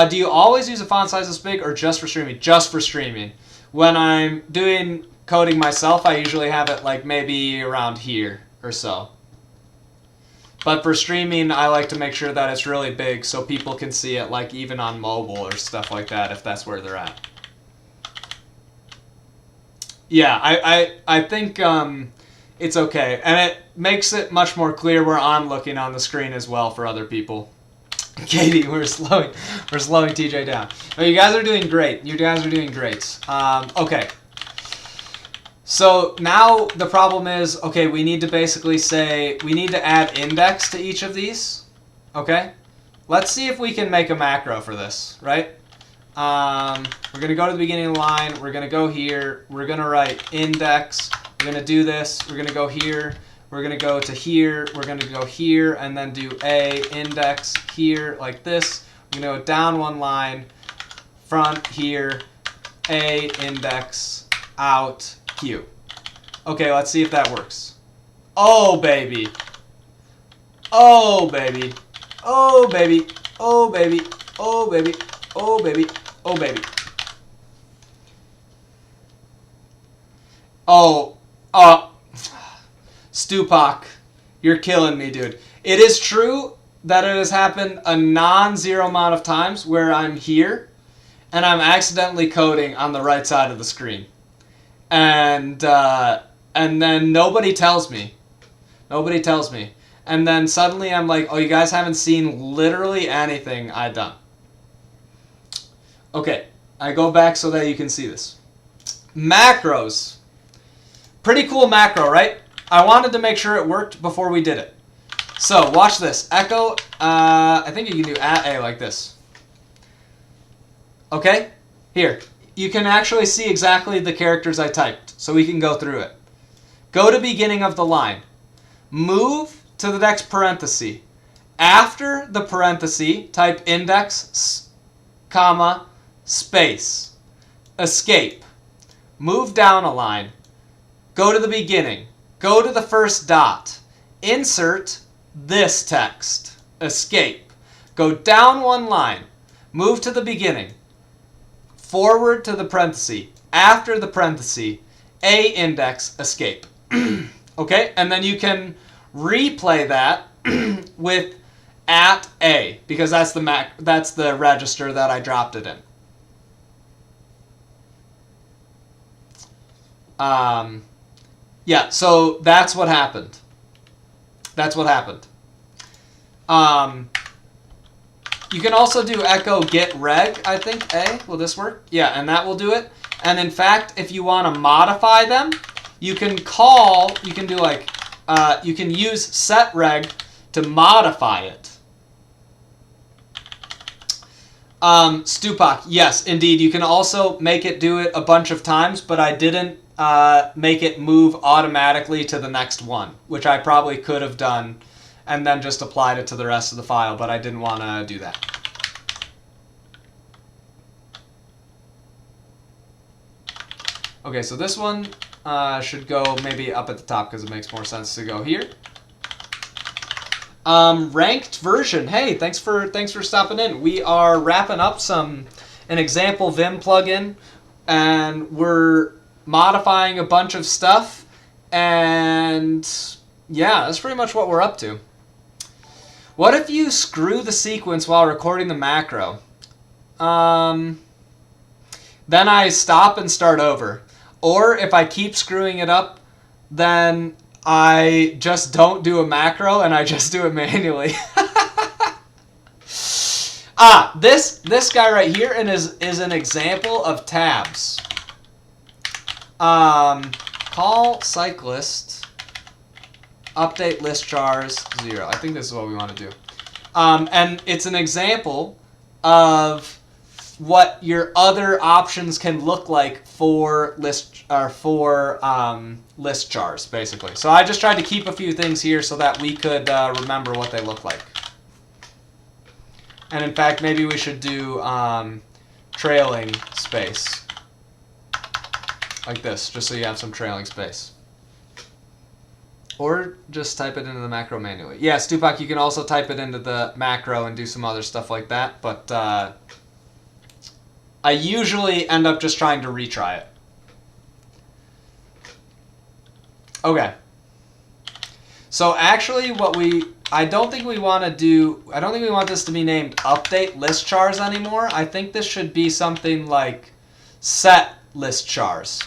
Do you always use a font size this big or just for streaming? Just for streaming. When I'm doing coding myself, I usually have it like maybe around here or so. But for streaming, I like to make sure that it's really big so people can see it, like even on mobile or stuff like that, if that's where they're at. Yeah, I think it's okay. And it makes it much more clear where I'm looking on the screen as well for other people. Katie, we're slowing TJ down. Oh, you guys are doing great. You guys are doing great. Okay. So now the problem is, okay, we need to basically say, we need to add index to each of these. Okay? Let's see if we can make a macro for this, right? We're going to go to the beginning of the line. We're going to go here. We're going to write index. We're going to do this. We're going to go here. We're going to go to here. We're going to go here and then do a index here like this. We're going to go down one line, front here, a index, out, q. Okay, let's see if that works. Oh, baby. Oh, baby. Oh, baby. Oh, baby. Oh, baby. Oh, baby. Oh, baby. Oh, Stupak, you're killing me, dude. It is true that it has happened a non-zero amount of times where I'm here and I'm accidentally coding on the right side of the screen. And then nobody tells me. Nobody tells me. And then suddenly I'm like, oh, you guys haven't seen literally anything I've done. Okay, I go back so that you can see this. Macros. Pretty cool macro, right? I wanted to make sure it worked before we did it. So, watch this. Echo, I think you can do @a like this. Okay? Here. You can actually see exactly the characters I typed, so we can go through it. Go to beginning of the line. Move to the next parenthesis. After the parenthesis, type index, comma, space. Escape. Move down a line. Go to the beginning. Go to the first dot. Insert this text. Escape. Go down one line. Move to the beginning. Forward to the parenthesis. After the parenthesis. A index. Escape. Okay? And then you can replay that with @a because that's the register that I dropped it in. Yeah, so that's what happened. That's what happened. You can also do echo get reg, I think, a. Will this work? Yeah, and that will do it. And in fact, if you want to modify them, you can do like, you can use set reg to modify it. Stupak, yes, indeed. You can also make it do it a bunch of times, but I didn't make it move automatically to the next one, which I probably could have done and then just applied it to the rest of the file, but I didn't want to do that. Okay, so this one should go maybe up at the top because it makes more sense to go here. Ranked version. Hey, thanks for stopping in. We are wrapping up an example Vim plugin, and we're modifying a bunch of stuff, and yeah, that's pretty much what we're up to. What if you screw the sequence while recording the macro? Then I stop and start over. Or if I keep screwing it up, then I just don't do a macro and I just do it manually. This guy right here is an example of tabs. Call cyclist, update list chars 0. I think this is what we want to do. And it's an example of what your other options can look like for list chars, basically. So I just tried to keep a few things here so that we could remember what they look like. And in fact, maybe we should do trailing space. Like this, just so you have some trailing space. Or just type it into the macro manually. Yeah, Stupak, you can also type it into the macro and do some other stuff like that, but I usually end up just trying to retry it. Okay. So actually I don't think we want this to be named update list chars anymore. I think this should be something like set list chars.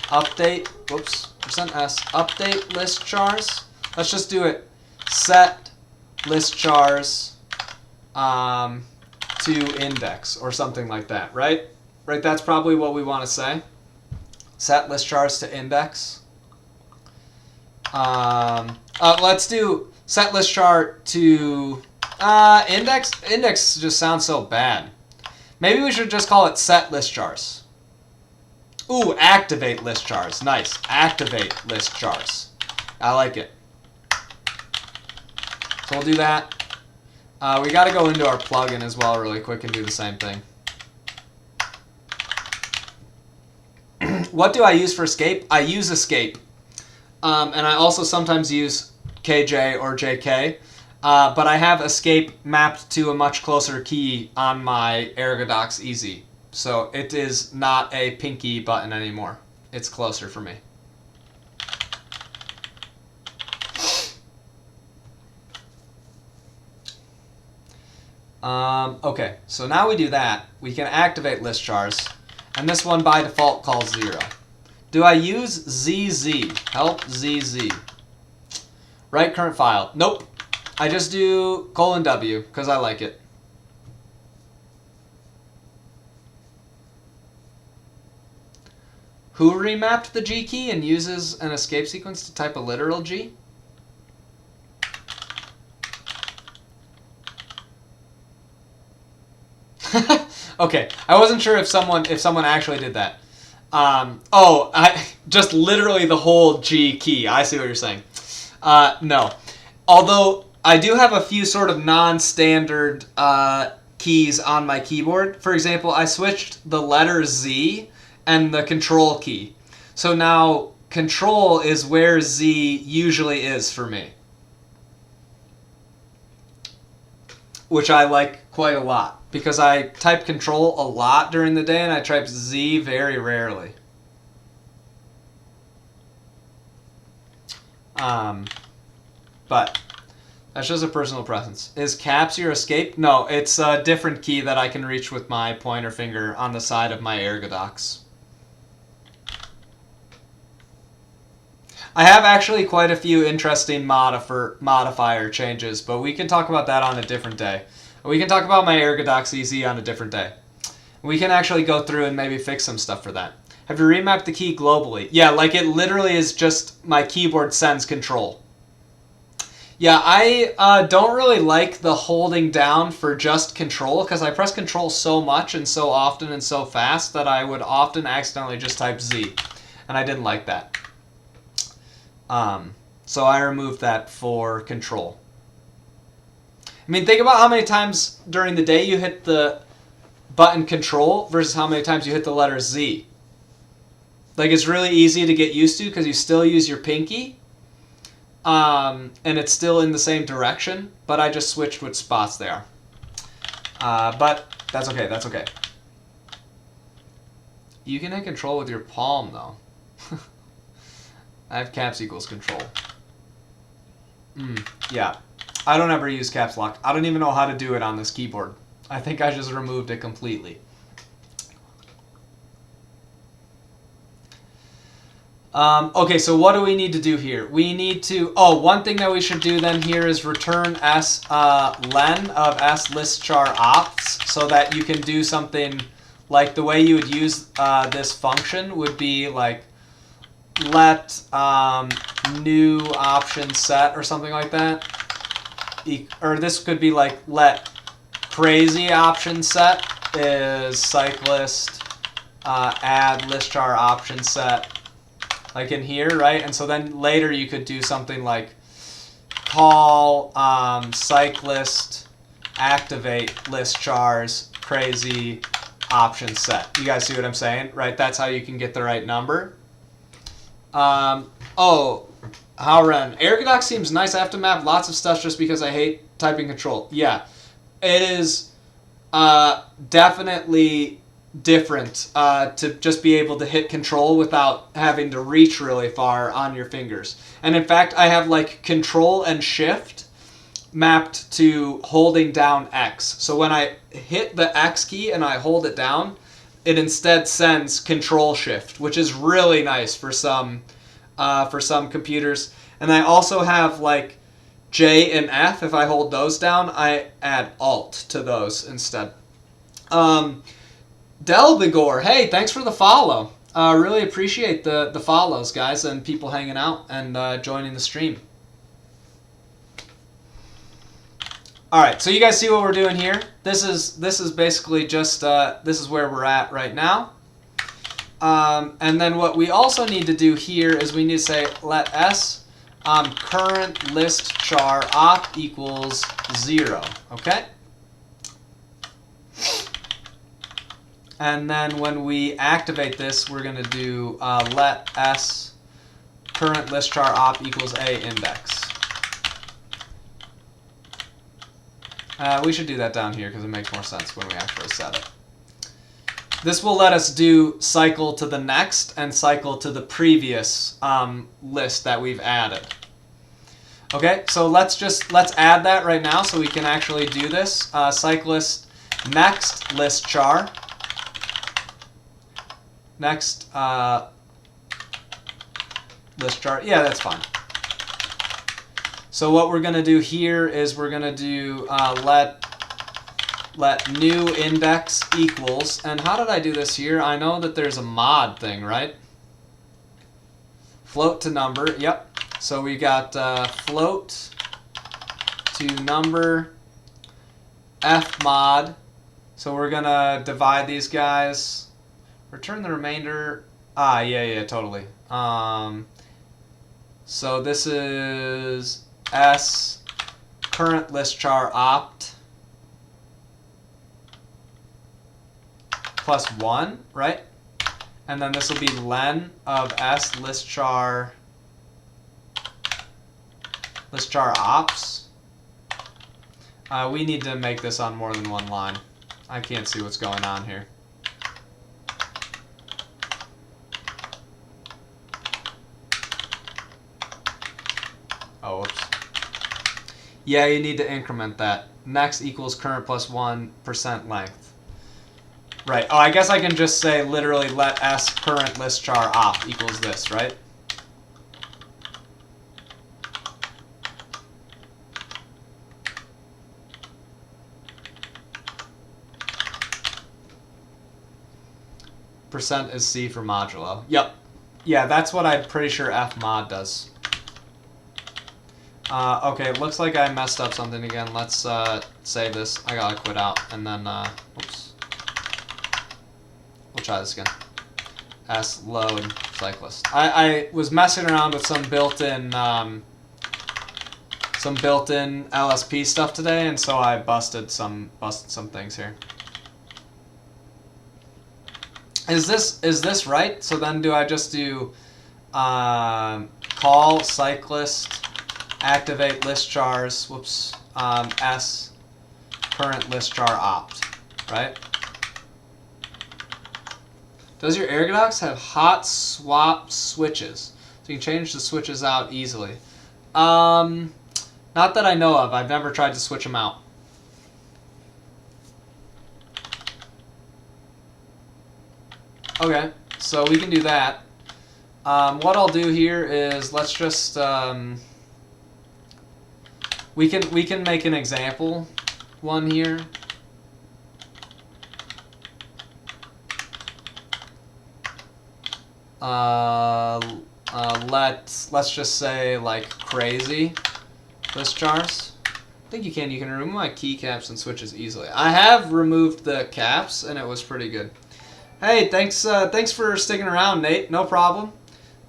Update, whoops, %s, update list chars. Let's just do it. Set list chars to index or something like that, right? Right, that's probably what we want to say. Set list chars to index. Let's do set list char to index. Index just sounds so bad. Maybe we should just call it set list chars. Ooh, activate list chars. Nice. Activate list chars. I like it. So we'll do that. We got to go into our plugin as well really quick and do the same thing. What do I use for escape? I use escape. And I also sometimes use KJ or JK. But I have escape mapped to a much closer key on my Ergodox Easy. So it is not a pinky button anymore. It's closer for me. Okay, so now we do that. We can activate list chars. And this one by default calls 0. Do I use ZZ? Help ZZ. Write current file. Nope. I just do :W because I like it. Who remapped the G key and uses an escape sequence to type a literal G? Okay, I wasn't sure if someone actually did that. I just literally the whole G key. I see what you're saying. No, although I do have a few sort of non-standard keys on my keyboard. For example, I switched the letter Z and the control key. So now control is where Z usually is for me, which I like quite a lot because I type control a lot during the day and I type Z very rarely. But that's just a personal preference. Is caps your escape? No, it's a different key that I can reach with my pointer finger on the side of my Ergodox. I have actually quite a few interesting modifier changes, but we can talk about that on a different day. We can talk about my Ergodox Easy on a different day. We can actually go through and maybe fix some stuff for that. Have you remapped the key globally? Yeah, like it literally is just my keyboard sends control. Yeah, I don't really like the holding down for just control because I press control so much and so often and so fast that I would often accidentally just type Z, and I didn't like that. So I removed that for control. I mean, think about how many times during the day you hit the button control versus how many times you hit the letter Z. Like, it's really easy to get used to because you still use your pinky, and it's still in the same direction, but I just switched which spots they are. But that's okay, that's okay. You can hit control with your palm, though. I have caps equals control. Yeah. I don't ever use caps lock. I don't even know how to do it on this keyboard. I think I just removed it completely. Okay, so what do we need to do here? We need to... Oh, one thing that we should do then here is return len of slistchar ops so that you can do something like the way you would use this function would be like let new option set or something like that. Or this could be like let crazy option set is cyclist add listchar option set, like in here, right? And so then later you could do something like call cyclist activate listchars crazy option set. You guys see what I'm saying, right? That's how you can get the right number. Oh, Howren, Ergodox seems nice. I have to map lots of stuff just because I hate typing control. Yeah, it is definitely different to just be able to hit control without having to reach really far on your fingers. And in fact, I have like control and shift mapped to holding down X. So when I hit the X key and I hold it down, it instead sends control shift, which is really nice for some computers. And I also have like J and F, if I hold those down, I add Alt to those instead. Delbigor, hey, thanks for the follow. Really appreciate the follows, guys, and people hanging out and joining the stream. All right, so you guys see what we're doing here? This is basically just this is where we're at right now. And then what we also need to do here is we need to say let s current list char op equals 0. Okay. And then when we activate this, we're going to do let s current list char op equals a index. We should do that down here because it makes more sense when we actually set it. This will let us do cycle to the next and cycle to the previous list that we've added. Okay, so let's add that right now so we can actually do this. Cyclist next list char. Next list char. Yeah, that's fine. So what we're going to do here is we're going to do let new index equals, and how did I do this here? I know that there's a mod thing, right? Float to number, yep. So we got float to number f mod. So we're going to divide these guys. Return the remainder. Yeah, totally. So this is s current list char opt plus 1, right? And then this will be len of s list char ops. We need to make this on more than one line. I can't see what's going on here. Oh, whoops. Yeah, you need to increment that. Next equals current plus 1% length. Right. Oh, I guess I can just say literally let s current list char op equals this, right? Percent is C for modulo. Yep. Yeah, that's what I'm pretty sure f mod does. Okay, it looks like I messed up something again. Let's save this. I gotta quit out, and then, oops. We'll try this again. S load cyclist. I was messing around with some built-in LSP stuff today, and so I busted some things here. Is this right? So then do I just do call cyclist activate list chars, whoops, s current list char opt, right? Does your Ergodox have hot swap switches? So you can change the switches out easily. Not that I know of. I've never tried to switch them out. Okay, so we can do that. What I'll do here is let's just we can make an example one here. Let's just say like crazy list chars. I think you can remove my keycaps and switches easily. I have removed the caps and it was pretty good. Hey, thanks for sticking around, Nate. No problem.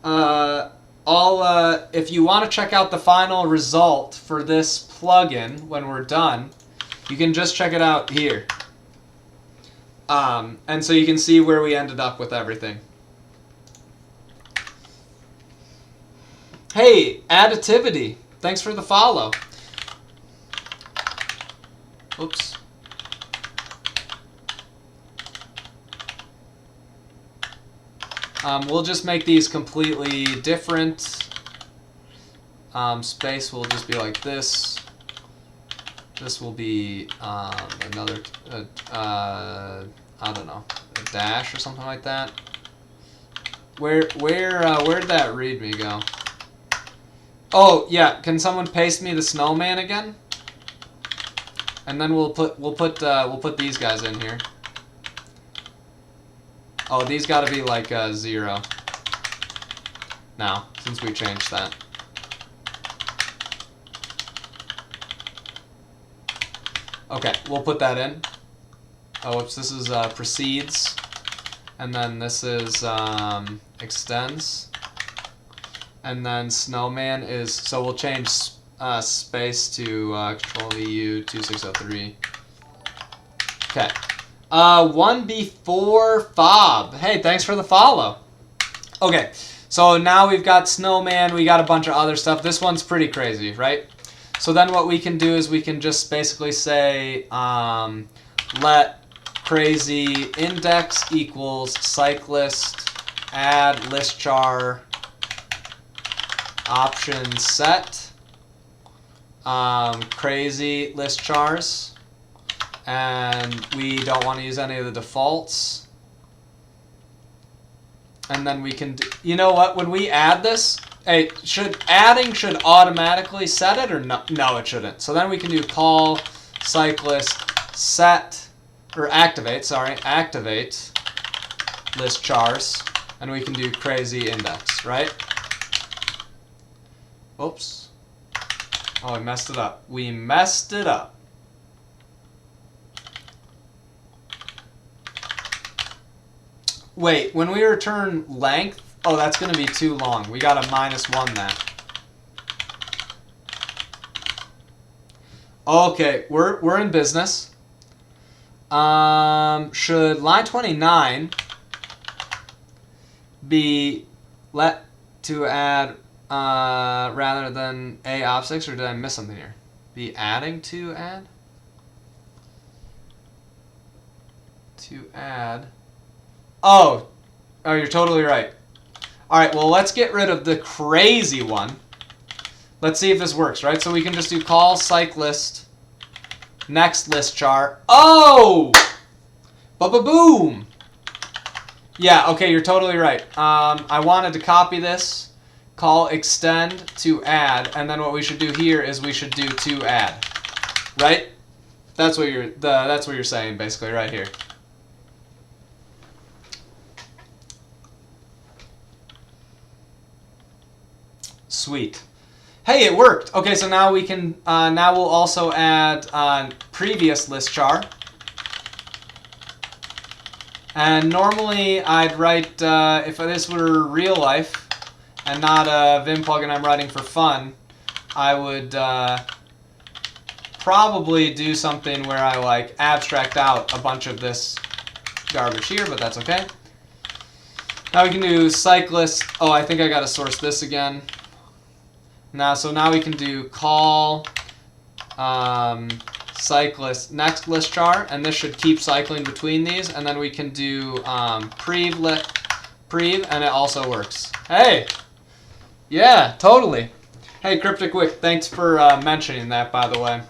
If you want to check out the final result for this plugin when we're done, you can just check it out here. And so you can see where we ended up with everything. Hey, additivity. Thanks for the follow. Oops. We'll just make these completely different. Space will just be like this. This will be another, I don't know, a dash or something like that. Where did that readme go? Oh yeah, can someone paste me the snowman again? And then we'll put these guys in here. Oh, these got to be like 0 now, since we changed that. Okay, we'll put that in. Oh, whoops, this is proceeds, and then this is extends, and then snowman is, so we'll change space to Control EU 2603. Okay. 1B4 Fob. Hey, thanks for the follow. Okay, so now we've got snowman, we got a bunch of other stuff. This one's pretty crazy, right? So then what we can do is we can just basically say let crazy index equals cyclist add list char option set crazy list chars, and we don't want to use any of the defaults. And then we can do, you know what, when we add this, hey, adding should automatically set it, or no? No, it shouldn't. So then we can do call cyclist set, or activate, sorry, activate list chars, and we can do crazy index, right? Oops. Oh, we messed it up. We messed it up. Wait, when we return length, oh, that's going to be too long. We got to -1 that. Okay, we're in business. Should line 29 be let to add rather than a op6, or did I miss something here? Be adding to add? To add. Oh, you're totally right. All right, well, let's get rid of the crazy one. Let's see if this works, right? So we can just do call cyclist next list char. Oh! Ba-ba-boom! Yeah, okay, you're totally right. I wanted to copy this, call extend to add, and then what we should do here is we should do to add, right? That's what you're saying, basically, right here. Sweet. Hey, it worked. Okay, so now we can. Now we'll also add previous list char. And normally I'd write, if this were real life and not a Vim plugin I'm writing for fun, I would probably do something where I like abstract out a bunch of this garbage here, but that's okay. Now we can do cyclist. Oh, I think I gotta source this again. So now we can do call cyclist next list char, and this should keep cycling between these, and then we can do prev, and it also works. Hey! Yeah, totally. Hey, Cryptic Wick, thanks for mentioning that, by the way.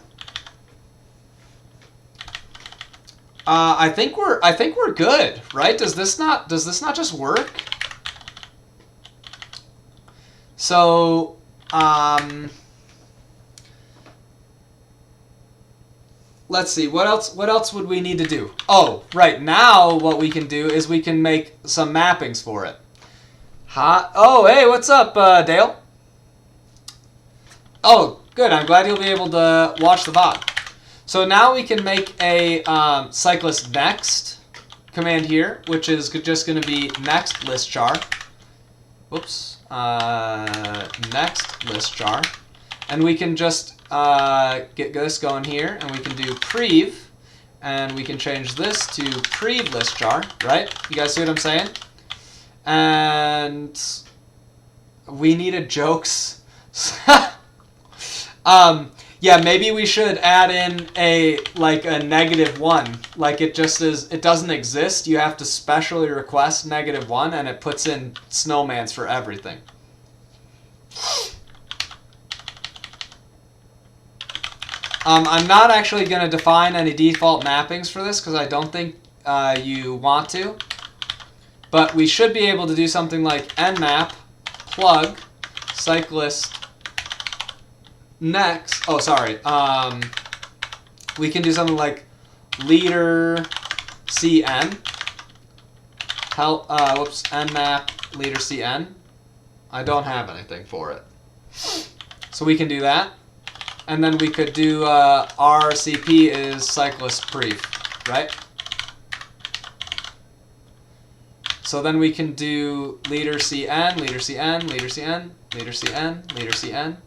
I think we're good, right? Does this not just work? So let's see, what else would we need to do? Oh, right, now what we can do is we can make some mappings for it. Oh, hey, what's up, Dale? Oh, good, I'm glad you'll be able to watch the VOD. So now we can make a cyclist next command here, which is just going to be next list char. Whoops. Next list char. And we can just get this going here, and we can do prev, and we can change this to prev list char, right? You guys see what I'm saying? And we needed jokes. Yeah, maybe we should add in a -1. Like it doesn't exist. You have to specially request -1, and it puts in snowmans for everything. I'm not actually going to define any default mappings for this because I don't think you want to. But we should be able to do something like nmap plug cyclist next, oh sorry, we can do something like leader cn, nmap leader cn. I don't have anything for it. So we can do that. And then we could do RCP is cyclist pref, right? So then we can do leader cn, leader cn, leader cn, leader cn, leader cn.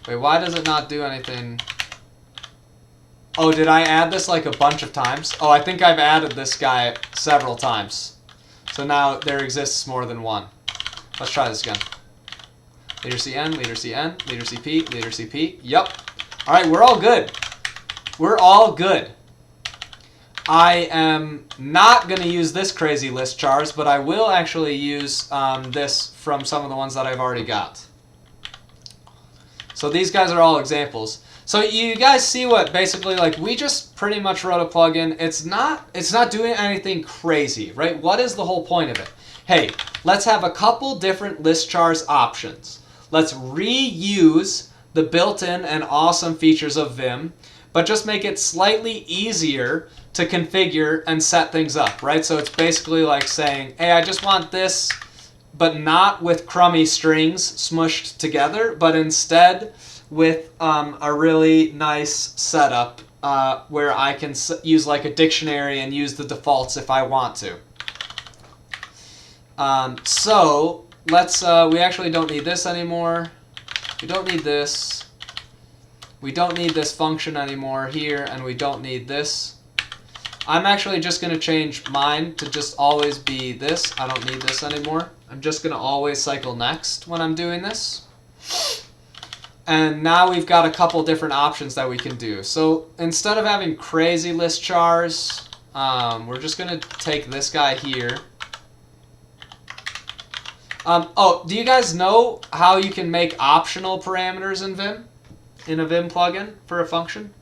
Wait, why does it not do anything? Oh, did I add this like a bunch of times? Oh, I think I've added this guy several times. So now there exists more than one. Let's try this again. Leader CN, leader CN, leader CP, leader CP. Yup. All right, we're all good. We're all good. I am not going to use this crazy list chars, but I will actually use this from some of the ones that I've already got. So these guys are all examples. So you guys see what basically, like, we just pretty much wrote a plugin. It's not doing anything crazy, right? What is the whole point of it? Hey, let's have a couple different list chars options. Let's reuse the built-in and awesome features of Vim, but just make it slightly easier to configure and set things up, right? So it's basically like saying, hey, I just want this, but not with crummy strings smushed together, but instead with a really nice setup where I can use like a dictionary and use the defaults if I want to. So let's, we actually don't need this anymore. We don't need this. We don't need this function anymore here, and we don't need this. I'm actually just going to change mine to just always be this. I don't need this anymore. I'm just going to always cycle next when I'm doing this. And now we've got a couple different options that we can do. So instead of having crazy list chars, we're just going to take this guy here. Oh, do you guys know how you can make optional parameters in Vim? In a Vim plugin for a function?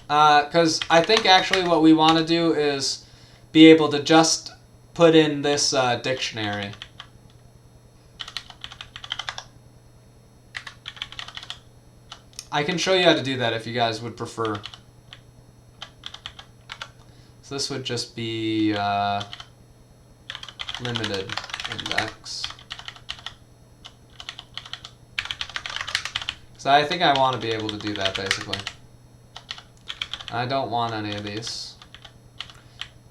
Because I think actually what we want to do is be able to just put in this dictionary. I can show you how to do that if you guys would prefer. So this would just be limited index. So I think I want to be able to do that basically. I don't want any of these.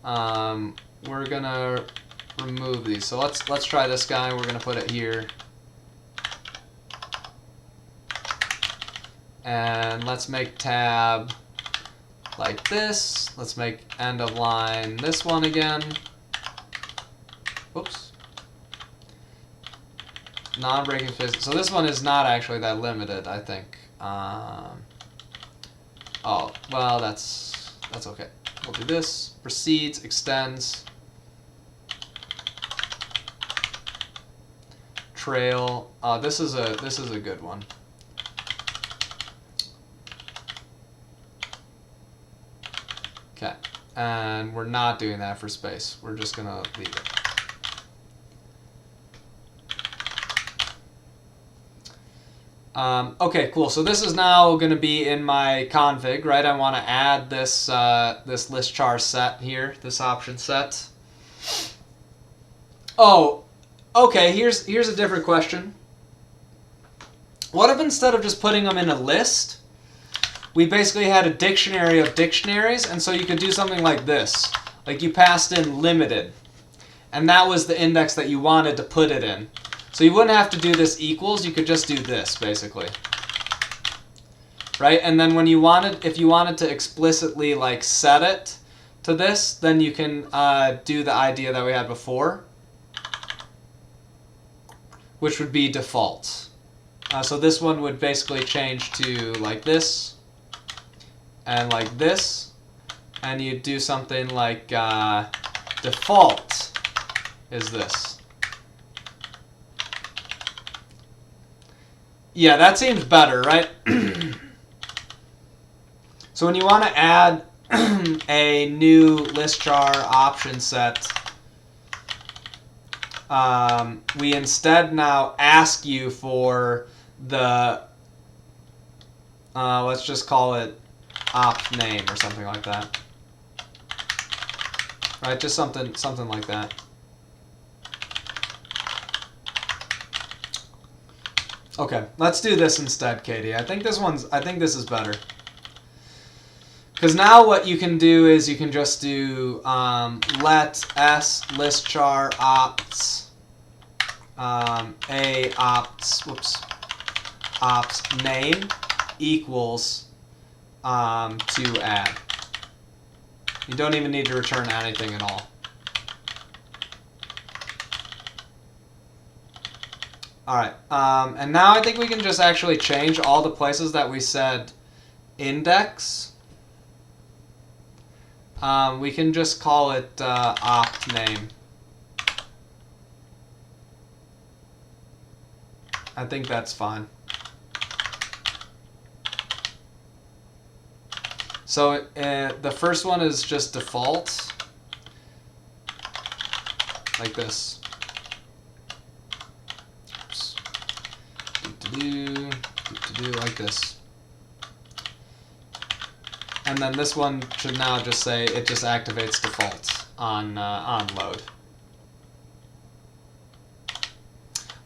We're gonna remove these. So let's try this guy. We're gonna put it here. And let's make tab like this. Let's make end of line this one again. Whoops. Non-breaking physics. So this one is not actually that limited, I think. Oh, well, that's okay. We'll do this. Proceeds, extends. Trail. This is a good one. Okay, and we're not doing that for space. We're just gonna leave it. Okay, cool. So this is now going to be in my config, right? I want to add this this list char set here, this option set. Oh, okay. Here's a different question. What if instead of just putting them in a list, we basically had a dictionary of dictionaries, and so you could do something like this. Like you passed in limited, and that was the index that you wanted to put it in. So you wouldn't have to do this equals, you could just do this, basically. Right? And then when you wanted, if you wanted to explicitly like set it to this, then you can do the idea that we had before, which would be default. So this one would basically change to like this, and like this, and you'd do something like default is this. Yeah, that seems better, right? So when you want to add a new list char option set, we instead now ask you for the, let's just call it op name or something like that. Right, just something like that. Okay, let's do this instead, Katie. I think this is better. Because now what you can do is you can just do let s listchar opts a ops name equals to add. You don't even need to return anything at all. All right, and now I think we can just actually change all the places that we said index. We can just call it opt name. I think that's fine. So the first one is just default, like this. Oops. Like this. And then this one should now just say it just activates default on load.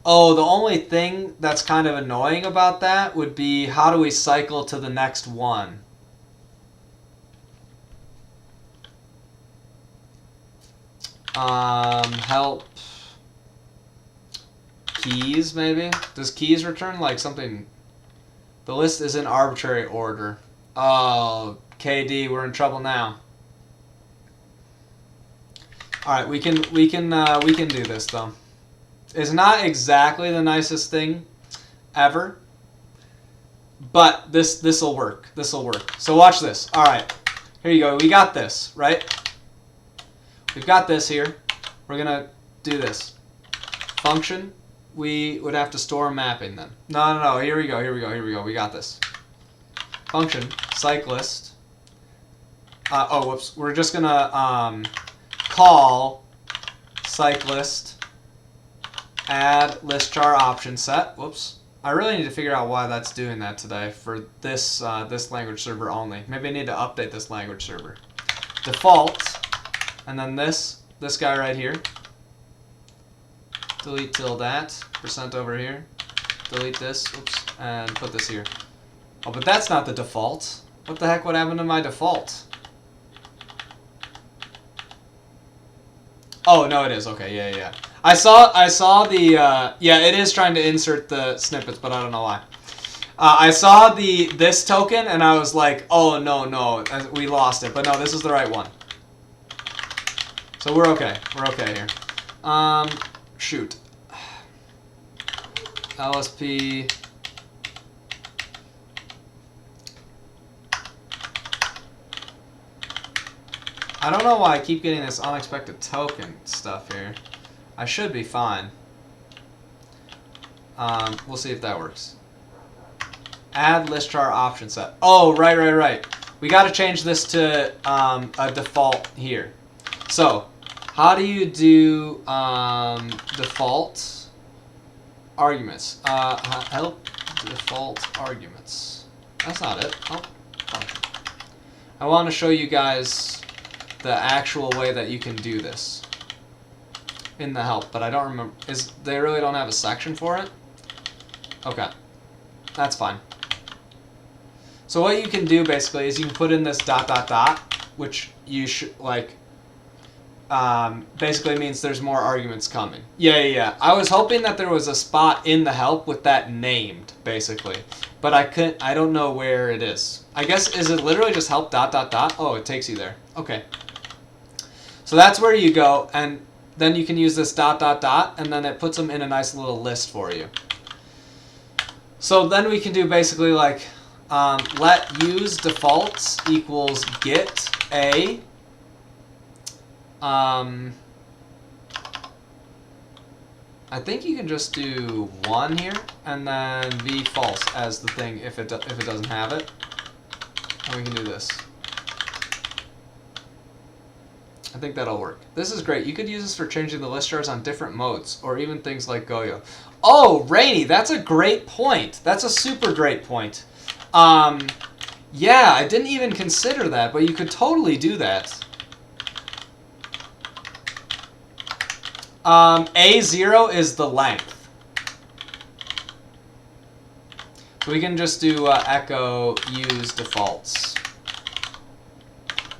Oh, the only thing that's kind of annoying about that would be how do we cycle to the next one? Help keys maybe? Does keys return like something? The list is in arbitrary order. Oh, KD, we're in trouble now. All right, we can do this though. It's not exactly the nicest thing ever, but this'll work. This'll work. So watch this. All right, here you go. We got this, right? We've got this here. We're gonna do this function. We would have to store a mapping then. No. Here we go. We got this. Function cyclist. Oh, whoops. We're just gonna call cyclist add listchar option set. Whoops. I really need to figure out why that's doing that today for this this language server only. Maybe I need to update this language server. Default, and then this guy right here. Delete till that % over here. Delete this. Oops, and put this here. Oh, but that's not the default. What the heck would happen to my default? Oh, no, it is. Okay, yeah. I saw the, yeah, it is trying to insert the snippets, but I don't know why. I saw this token, and I was like, oh, no, we lost it. But no, this is the right one. So we're okay. We're okay here. Shoot. LSP... I don't know why I keep getting this unexpected token stuff here. I should be fine. We'll see if that works. Add listchar option set. Oh, right. We got to change this to a default here. So, how do you do default arguments? Help default arguments. That's not it. Oh, function. I want to show you guys the actual way that you can do this in the help, but I don't remember. They really don't have a section for it? Okay, that's fine. So what you can do basically is you can put in this ... which you should basically means there's more arguments coming. Yeah. I was hoping that there was a spot in the help with that named basically, but I don't know where it is. I guess is it literally just help ... Oh, it takes you there. Okay. So that's where you go, and then you can use this ... and then it puts them in a nice little list for you. So then we can do basically like let use defaults equals get a I think you can just do 1 here, and then v false as the thing if it doesn't have it, and we can do this. I think that'll work. This is great. You could use this for changing the list jars on different modes, or even things like Goyo. Oh, Rainy, that's a great point. That's a super great point. Yeah, I didn't even consider that, but you could totally do that. A0 is the length. So we can just do echo use defaults.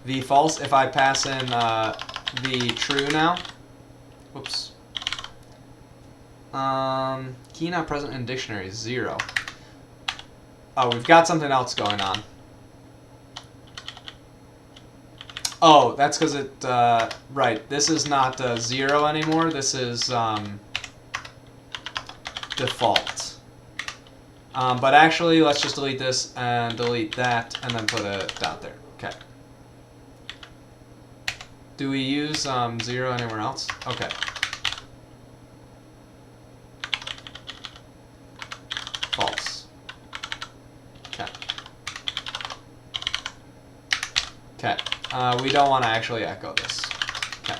The false, if I pass in the true now. Whoops. Key not present in dictionaries, 0. Oh, we've got something else going on. Oh, that's because it, right, this is not 0 anymore. This is default. But actually, let's just delete this and delete that and then put a dot there. Okay. Do we use 0 anywhere else? Okay. False. Okay. Okay. We don't want to actually echo this. Okay.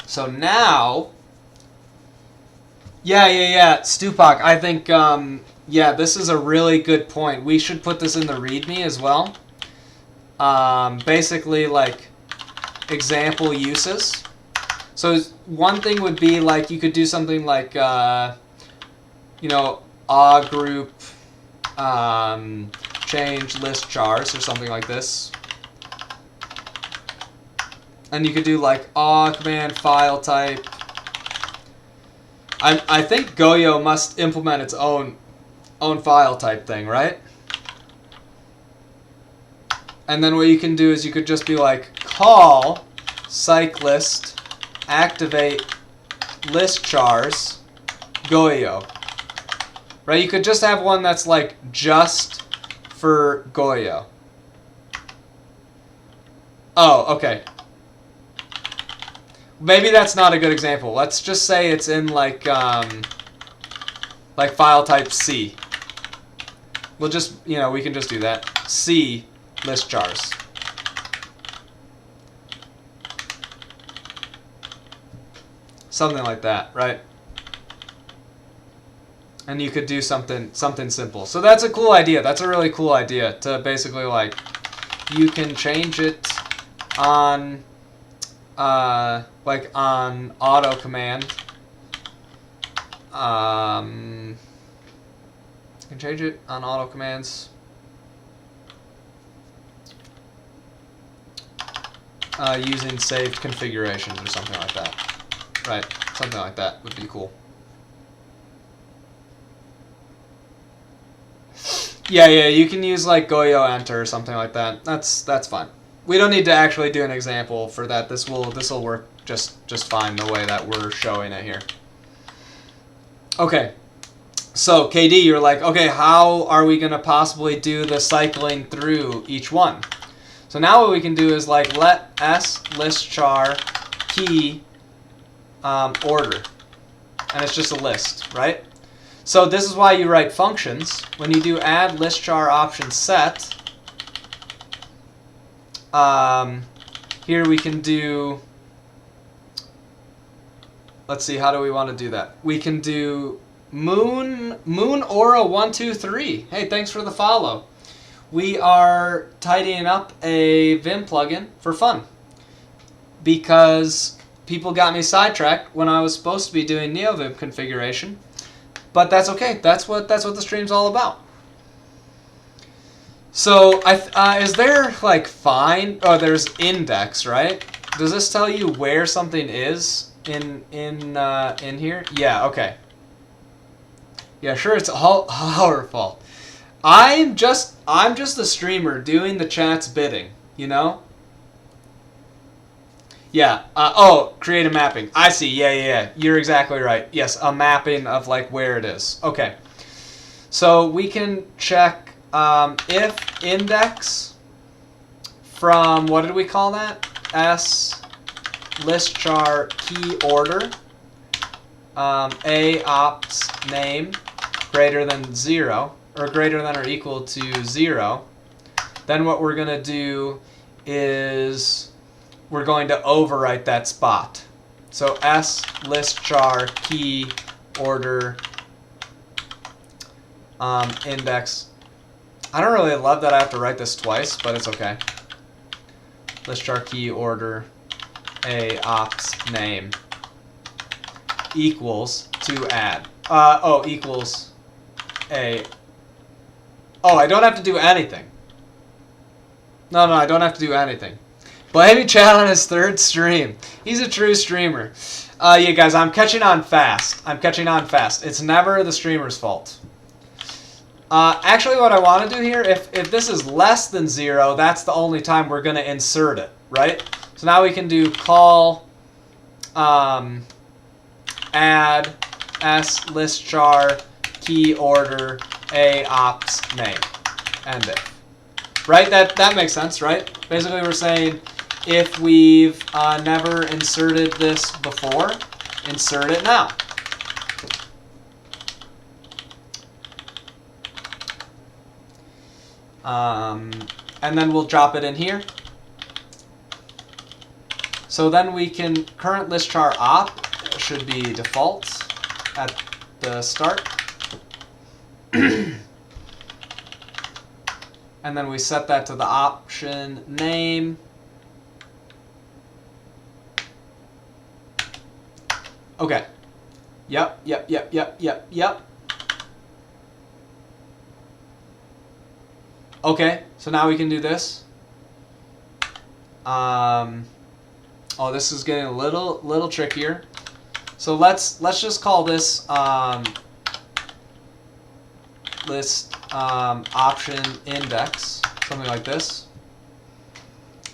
So now, yeah, Stupak, I think, yeah, this is a really good point. We should put this in the README as well. Basically, like, example uses. So one thing would be, like, you could do something like, you know, a group change list jars or something like this. And you could do like a command file type. I think Goyo must implement its own file type thing, right? And then what you can do is you could just be like call cyclist activate list jars Goyo. Right? You could just have one that's like just for Goyo. Oh, okay. Maybe that's not a good example. Let's just say it's in like file type C. We'll just, you know, we can just do that. C list jars. Something like that, right? And you could do something simple. So that's a cool idea. That's a really cool idea to basically like you can change it on like on auto command. You can change it on auto commands. Using saved configurations or something like that. Right, something like that would be cool. Yeah, you can use like Goyo enter or something like that. That's fine. We don't need to actually do an example for that. This will work just fine the way that we're showing it here. Okay. So KD, you're like, okay, how are we gonna possibly do the cycling through each one? So now what we can do is like let s list char key order, and it's just a list, right? So this is why you write functions. When you do add list char option set, here we can do, let's see, how do we want to do that? We can do moon aura 123. Hey, thanks for the follow. We are tidying up a Vim plugin for fun because people got me sidetracked when I was supposed to be doing Neovim configuration. But that's okay. That's what the stream's all about. So, is there like find? Oh, there's index, right? Does this tell you where something is in here? Yeah. Okay. Yeah, sure. It's all our fault. I'm just the streamer doing the chat's bidding. You know. Yeah. Oh, create a mapping. I see. Yeah. You're exactly right. Yes, a mapping of like where it is. Okay. So we can check if index from, what did we call that? S list char key order a ops name greater than 0 or greater than or equal to 0. Then what we're gonna do is we're going to overwrite that spot. So s list char key order index. I don't really love that I have to write this twice, but it's okay. List char key order a ops name equals to add. Equals a. Oh, I don't have to do anything. No, I don't have to do anything. Baby Chad on his 3rd stream. He's a true streamer. Yeah, guys, I'm catching on fast. It's never the streamer's fault. Actually, what I want to do here, if this is less than 0, that's the only time we're going to insert it, right? So now we can do call add s list char key order a ops name end if. Right? That makes sense, right? Basically, we're saying if we've never inserted this before, insert it now. And then we'll drop it in here. So then we can current list char op should be default at the start. And then we set that to the option name. Okay. Yep. Okay, so now we can do this. Oh, this is getting a little trickier. So let's just call this list option index, something like this.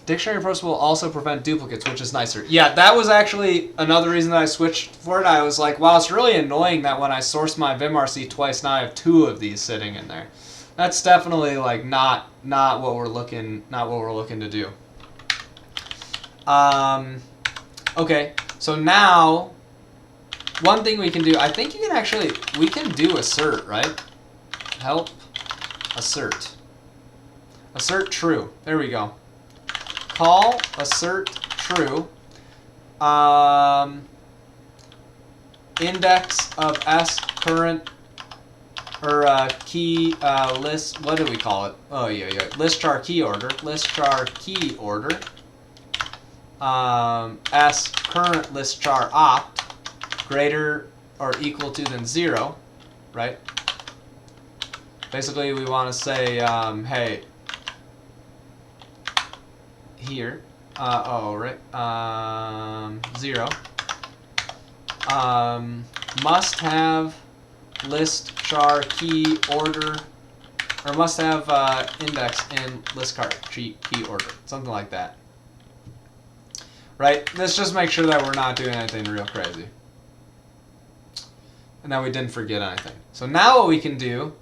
Dictionary approach will also prevent duplicates, which is nicer. Yeah, that was actually another reason that I switched for it. I was like, wow, it's really annoying that when I source my vimrc twice, now I have 2 of these sitting in there. That's definitely like not what we're looking to do. Okay, so now one thing we can do, I think we can do assert, right? Help assert. Assert true. There we go. Call assert true. Index of s current or key list. What do we call it? Oh yeah. List char key order. List char key order. S current list char opt greater or equal to than 0, right? Basically, we want to say, hey, here, 0, must have list char key order, or must have index in list char key order, something like that. Right? Let's just make sure that we're not doing anything real crazy. And that we didn't forget anything. So now what we can do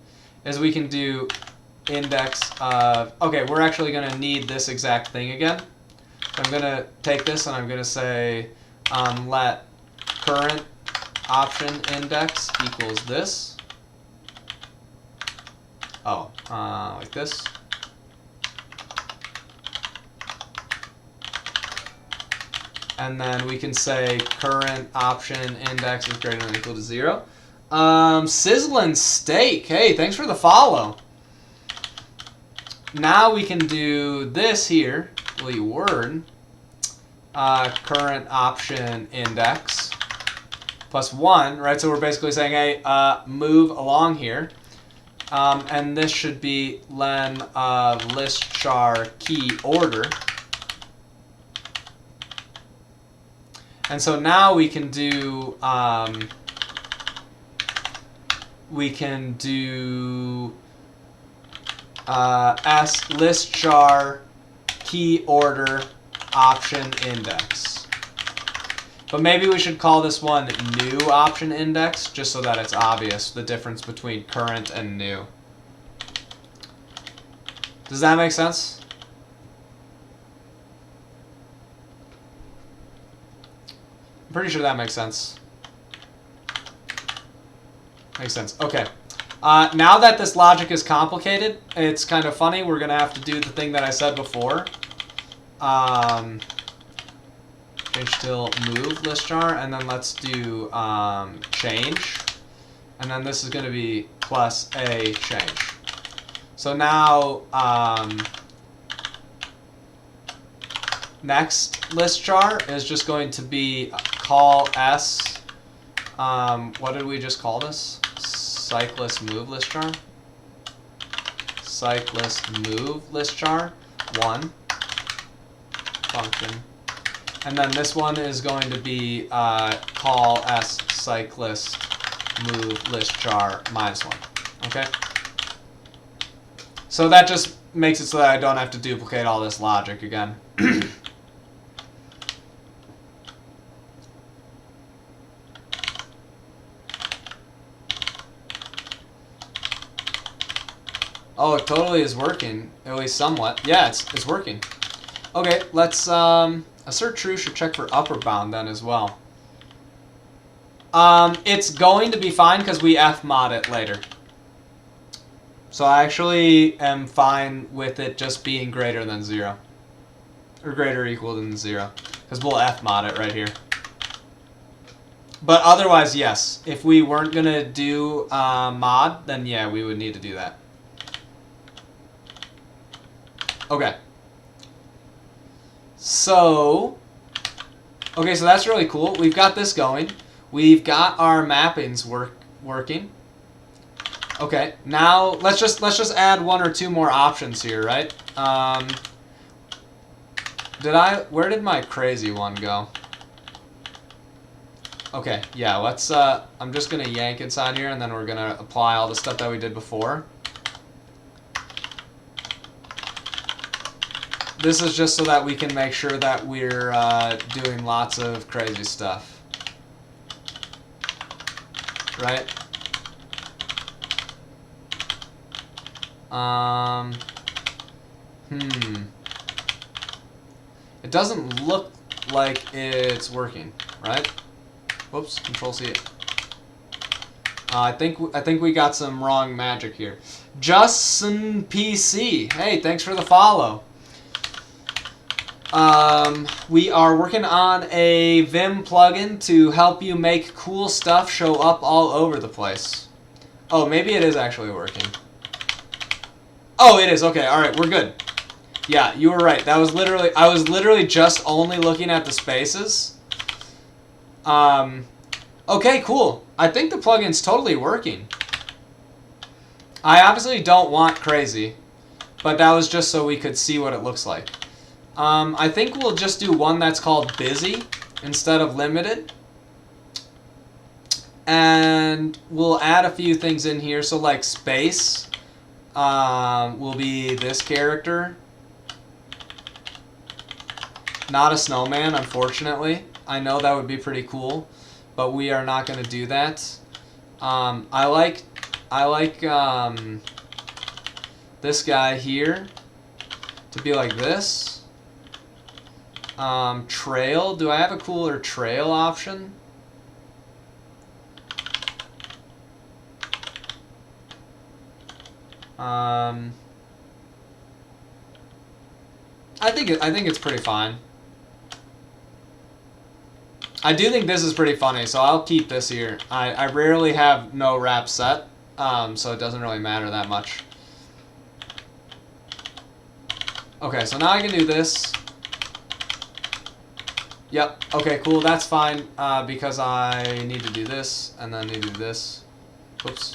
is we can do index of, okay, we're actually going to need this exact thing again. So I'm going to take this and I'm going to say let current option index equals this. Oh, like this. And then we can say current option index is greater than or equal to 0. Sizzling Steak, hey, thanks for the follow. Now we can do this here, word, current option index plus 1, right? So we're basically saying, hey, move along here. And this should be len of list char key order. And so now we can do s list char key order option index. But maybe we should call this one new option index, just so that it's obvious the difference between current and new. Does that make sense? I'm pretty sure that makes sense. Makes sense. Okay. Now that this logic is complicated, it's kind of funny. We're going to have to do the thing that I said before. till move list jar, and then let's do change, and then this is going to be plus a change. So now next list jar is just going to be call s. What did we just call this? Cyclist move list jar. Cyclist move list jar 1 function. And then this one is going to be call s cyclist move list jar -1. Okay. So that just makes it so that I don't have to duplicate all this logic again. Oh, it totally is working, at least somewhat. Yeah, it's working. Okay, let's assert true should check for upper bound then as well. It's going to be fine because we fmod it later. So I actually am fine with it just being greater than 0. Or greater or equal than 0. Because we'll fmod it right here. But otherwise, yes. If we weren't going to do mod, then yeah, we would need to do that. Okay. So that's really cool. We've got this going. We've got our mappings working. Okay, now let's just add 1 or 2 more options here, right? Where did my crazy one go? Okay, yeah, let's I'm just gonna yank inside here, and then we're gonna apply all the stuff that we did before. This is just so that we can make sure that we're doing lots of crazy stuff. Right? It doesn't look like it's working, right? Whoops, Control C. I think we got some wrong magic here. Justin PC, hey, thanks for the follow. We are working on a Vim plugin to help you make cool stuff show up all over the place. Oh, maybe it is actually working. Oh, it is. Okay, all right, we're good. Yeah, you were right. I was literally just only looking at the spaces. Okay, cool. I think the plugin's totally working. I obviously don't want crazy, but that was just so we could see what it looks like. I think we'll just do one that's called busy instead of limited. And we'll add a few things in here. So like space will be this character. Not a snowman, unfortunately. I know that would be pretty cool, but we are not going to do that. I like this guy here to be like this. Trail. Do I have a cooler trail option? I think it's pretty fine. I do think this is pretty funny, so I'll keep this here. I rarely have no wrap set, so it doesn't really matter that much. Okay, so now I can do this. Yep, okay, cool, that's fine, because I need to do this, and then need to do this. Whoops.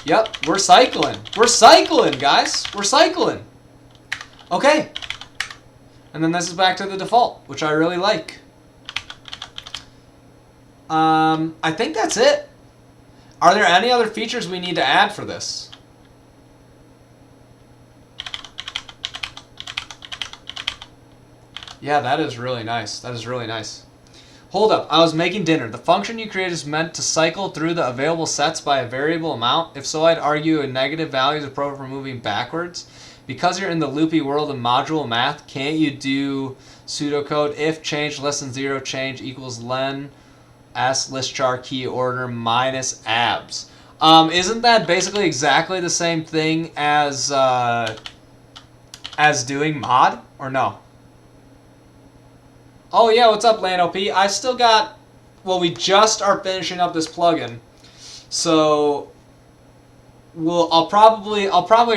Yep, we're cycling. We're cycling, guys. We're cycling. Okay. And then this is back to the default, which I really like. I think that's it. Are there any other features we need to add for this? Yeah, that is really nice. That is really nice. Hold up, I was making dinner. The function you created is meant to cycle through the available sets by a variable amount. If so, I'd argue a negative value is appropriate for moving backwards. Because you're in the loopy world of module math, can't you do pseudocode if change less than 0, change equals len s list char key order minus abs? Isn't that basically exactly the same thing as doing mod, or no? Oh yeah, what's up, Lano P? I still got. Well, we just are finishing up this plugin, so I'll probably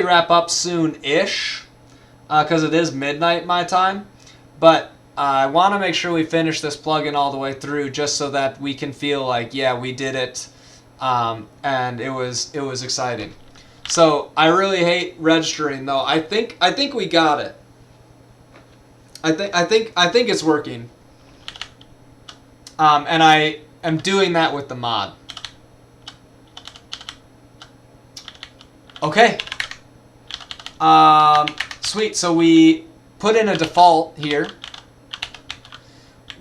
wrap up soon-ish, because it is midnight my time. But I want to make sure we finish this plugin all the way through, just so that we can feel like, yeah, we did it, and it was exciting. So I really hate registering though. I think we got it. I think it's working. And I am doing that with the mod. Okay. Sweet. So we put in a default here.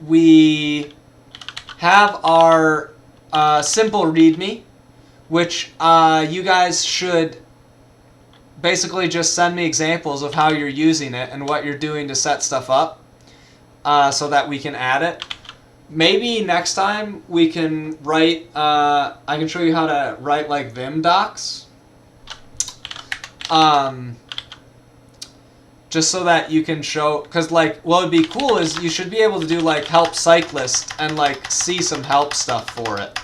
We have our simple README, which you guys should basically just send me examples of how you're using it and what you're doing to set stuff up, so that we can add it. Maybe next time we can write, I can show you how to write like Vim docs. Just so that you can show, because like what would be cool is you should be able to do like help cyclist and like see some help stuff for it,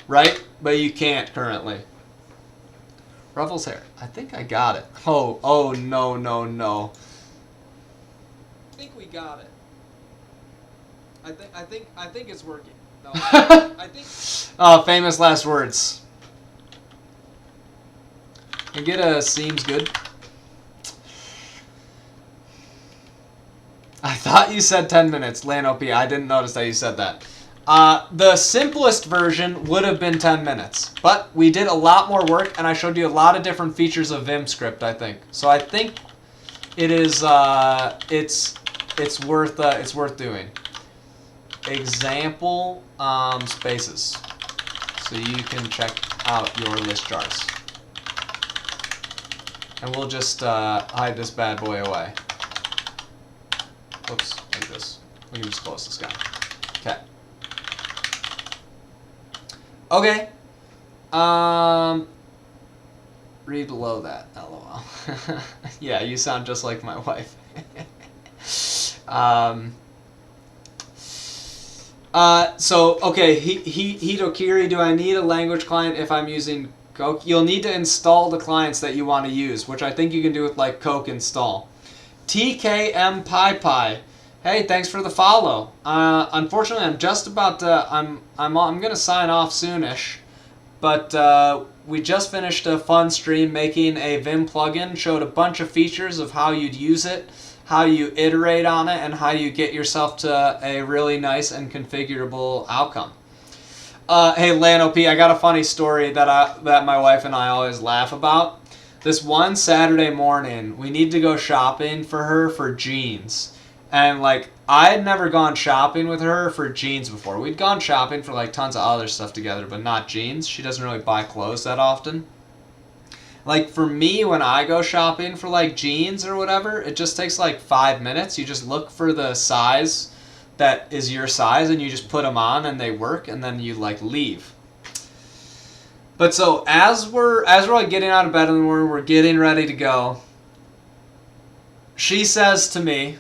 right? But you can't currently. Ruffles hair. I think I got it. Oh no. I think we got it. I think it's working. No, I think. Oh, famous last words. And get a seems good. I thought you said 10 minutes, Lano P. I didn't notice that you said that. The simplest version would have been 10 minutes, but we did a lot more work, and I showed you a lot of different features of Vim script, I think. So I think it is it's worth doing. Example spaces, so you can check out your list jars. And we'll just hide this bad boy away. Oops, like this. We can just close this guy. Okay. Okay. Read below that. LOL. Yeah, you sound just like my wife. So okay, Hitokiri, do I need a language client if I'm using Coke? You'll need to install the clients that you want to use, which I think you can do with like Coke install. TKM Pie. Hey, thanks for the follow. Unfortunately, I'm just about to. I'm gonna sign off soonish, but we just finished a fun stream making a Vim plugin. Showed a bunch of features of how you'd use it, how you iterate on it, and how you get yourself to a really nice and configurable outcome. Hey, Lano P, I got a funny story that my wife and I always laugh about. This one Saturday morning, we need to go shopping for her for jeans. And, like, I had never gone shopping with her for jeans before. We'd gone shopping for, like, tons of other stuff together, but not jeans. She doesn't really buy clothes that often. Like, for me, when I go shopping for, like, jeans or whatever, it just takes, like, 5 minutes. You just look for the size that is your size, and you just put them on, and they work, and then you, like, leave. But so as we're like getting out of bed in the morning, we're getting ready to go. She says to me,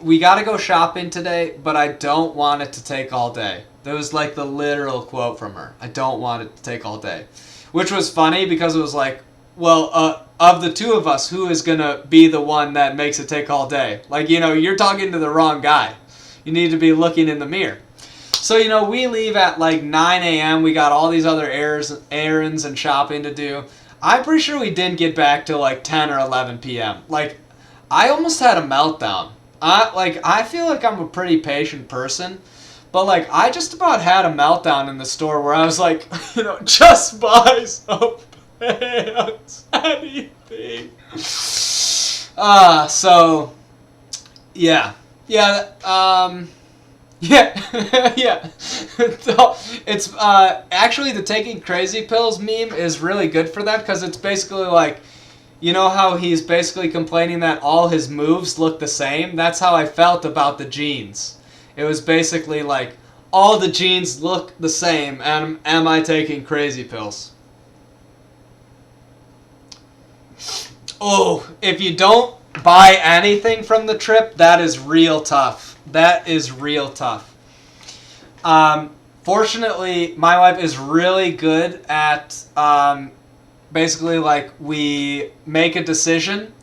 "We got to go shopping today, but I don't want it to take all day." That was like the literal quote from her. I don't want it to take all day, which was funny because it was like, well, of the two of us, who is gonna be the one that makes it take all day? Like, you know, you're talking to the wrong guy. You need to be looking in the mirror. So, you know, we leave at like 9 a.m. We got all these other errands and shopping to do. I'm pretty sure we didn't get back till like 10 or 11 p.m. Like, I almost had a meltdown. I feel like I'm a pretty patient person, but like I just about had a meltdown in the store where I was like, you know, just buy some pants, anything. So, yeah. Yeah. It's actually the taking crazy pills meme is really good for that, because it's basically like, you know how he's basically complaining that all his moves look the same? That's how I felt about the jeans. It was basically like, all the jeans look the same, and am I taking crazy pills? Oh, if you don't buy anything from the trip, that is real tough. That is real tough. Fortunately, my wife is really good at basically like we make a decision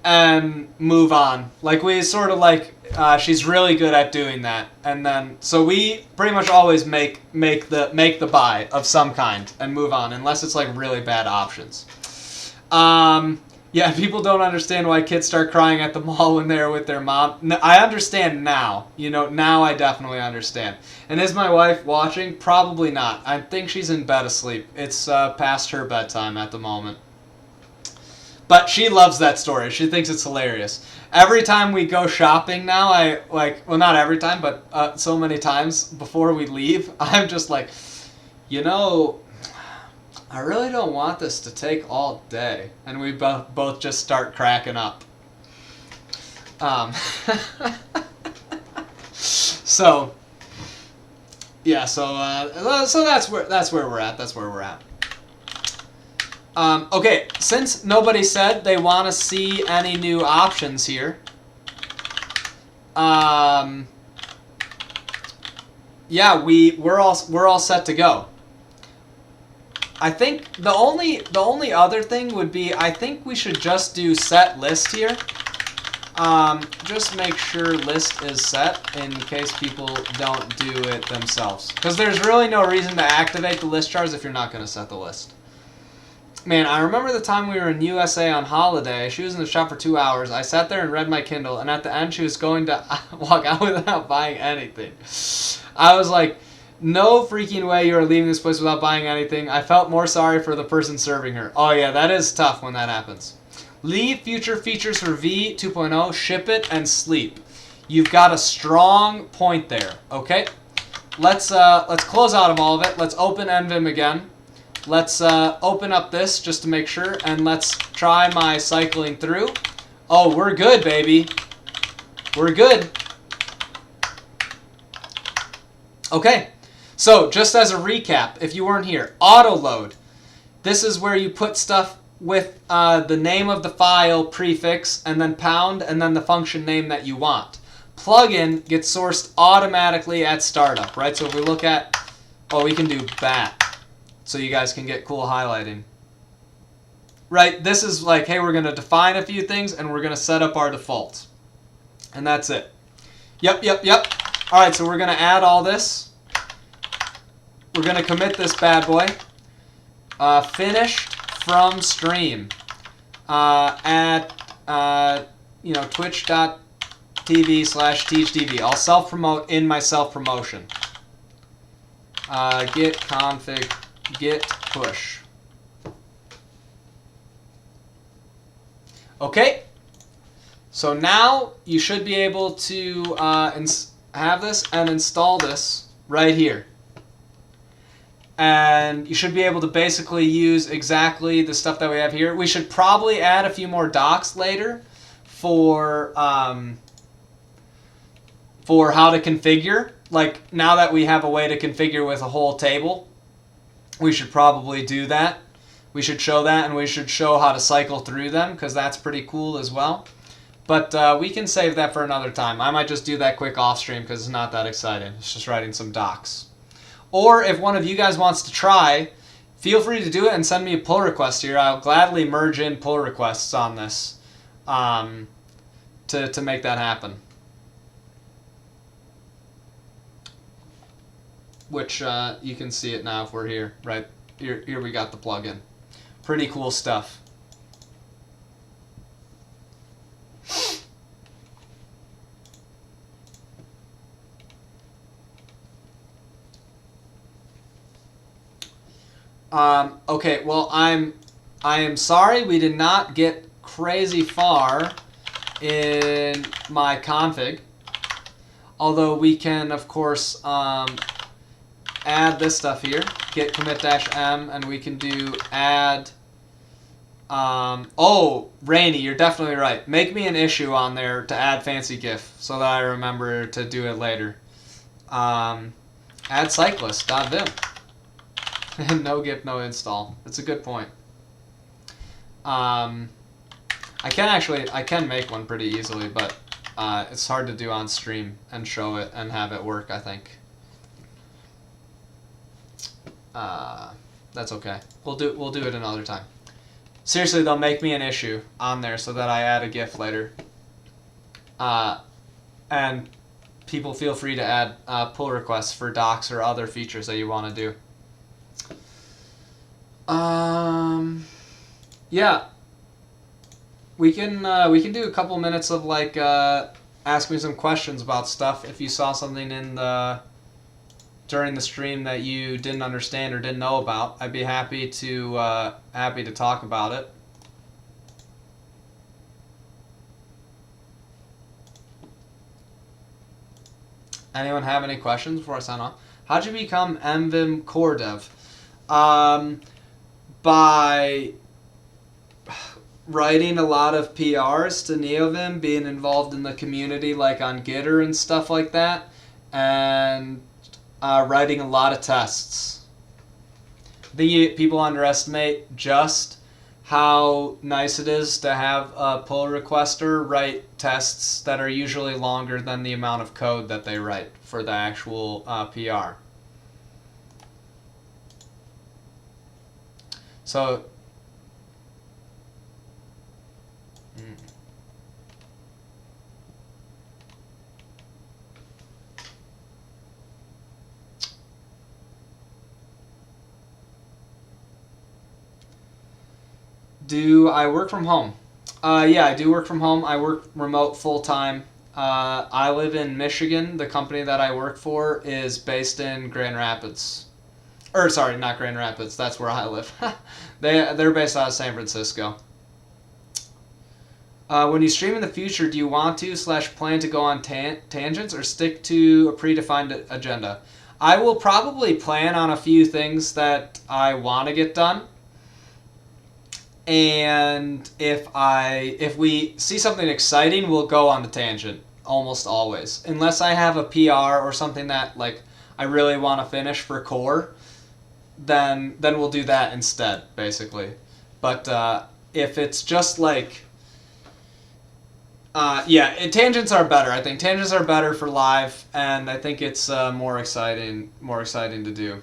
and move on. Like we sort of like she's really good at doing that, and then so we pretty much always make the buy of some kind and move on, unless it's like really bad options. Yeah, people don't understand why kids start crying at the mall when they're with their mom. I understand now. You know, now I definitely understand. And is my wife watching? Probably not. I think she's in bed asleep. It's past her bedtime at the moment. But she loves that story. She thinks it's hilarious. Every time we go shopping now, well, not every time, but so many times before we leave, I'm just like, you know, I really don't want this to take all day. And we both just start cracking up. So, yeah, so that's where we're at. That's where we're at. Okay, since nobody said they want to see any new options here, yeah, we're all set to go. I think the only other thing would be I think we should just do set list here. Just make sure list is set in case people don't do it themselves, because there's really no reason to activate the list jars if you're not going to set the list. Man, I remember the time we were in USA on holiday. She was in the shop for 2 hours. I sat there and read my Kindle, and at the end she was going to walk out without buying anything. I was like, no freaking way you are leaving this place without buying anything. I felt more sorry for the person serving her. Oh yeah, that is tough when that happens. Leave future features for V 2.0, ship it, and sleep. You've got a strong point there, okay? Let's close out of all of it. Let's open NVim again. Let's open up this just to make sure, and let's try my cycling through. Oh, we're good, baby. We're good. Okay, so just as a recap, if you weren't here, Autoload. This is where you put stuff with the name of the file prefix, and then pound, and then the function name that you want. Plugin gets sourced automatically at startup, right? So if we look at, oh, we can do bat. So you guys can get cool highlighting. Right, this is like, hey, we're going to define a few things, and we're going to set up our defaults. And that's it. Yep. All right, so we're going to add all this. We're going to commit this bad boy. Finished from stream. At, twitch.tv/teachdv. I'll self-promote in my self-promotion. Git config git push. Okay, so now you should be able to have this and install this right here. And you should be able to basically use exactly the stuff that we have here. We should probably add a few more docs later for how to configure. Like, now that we have a way to configure with a whole table, we should probably do that. We should show that, and we should show how to cycle through them, because that's pretty cool as well. But we can save that for another time. I might just do that quick off stream because it's not that exciting. It's just writing some docs. Or if one of you guys wants to try, feel free to do it and send me a pull request here. I'll gladly merge in pull requests on this to make that happen. Which you can see it now if we're here, right? Here we got the plugin. Pretty cool stuff. Okay, well, I am sorry we did not get crazy far in my config. Although we can, of course, add this stuff here, git commit-m, and we can do add. Oh, Rainy, you're definitely right. Make me an issue on there to add fancy GIF so that I remember to do it later. Add cyclist.vim. No GIF, no install. That's a good point. I I can make one pretty easily, but it's hard to do on stream and show it and have it work, I think. That's okay. We'll do it another time. Seriously, they'll make me an issue on there so that I add a GIF later. And people feel free to add pull requests for docs or other features that you want to do. Yeah. We can do a couple minutes of like ask me some questions about stuff. If you saw something in during the stream that you didn't understand or didn't know about, I'd be happy to talk about it. Anyone have any questions before I sign off? How'd you become Vim Core Dev? By writing a lot of PRs to Neovim, being involved in the community like on Gitter and stuff like that, and writing a lot of tests. I think people underestimate just how nice it is to have a pull requester write tests that are usually longer than the amount of code that they write for the actual PR. So, do I work from home? Yeah, I do work from home. I work remote full-time. I live in Michigan. The company that I work for is based in Grand Rapids. Or, sorry, not Grand Rapids. That's where I live. They're based out of San Francisco. When you stream in the future, do you want to / plan to go on tangents or stick to a predefined agenda? I will probably plan on a few things that I want to get done. And if we see something exciting, we'll go on the tangent almost always. Unless I have a PR or something that like I really want to finish for core, then we'll do that instead, basically. But if it's just like tangents are better. I think tangents are better for live, and I think it's more exciting to do.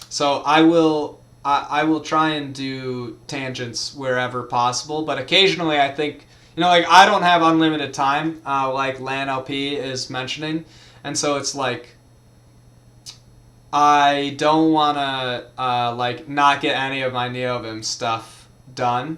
So I will try and do tangents wherever possible, but occasionally I think, like I don't have unlimited time, like LanLP is mentioning, and so it's like I don't want to like not get any of my Neovim stuff done.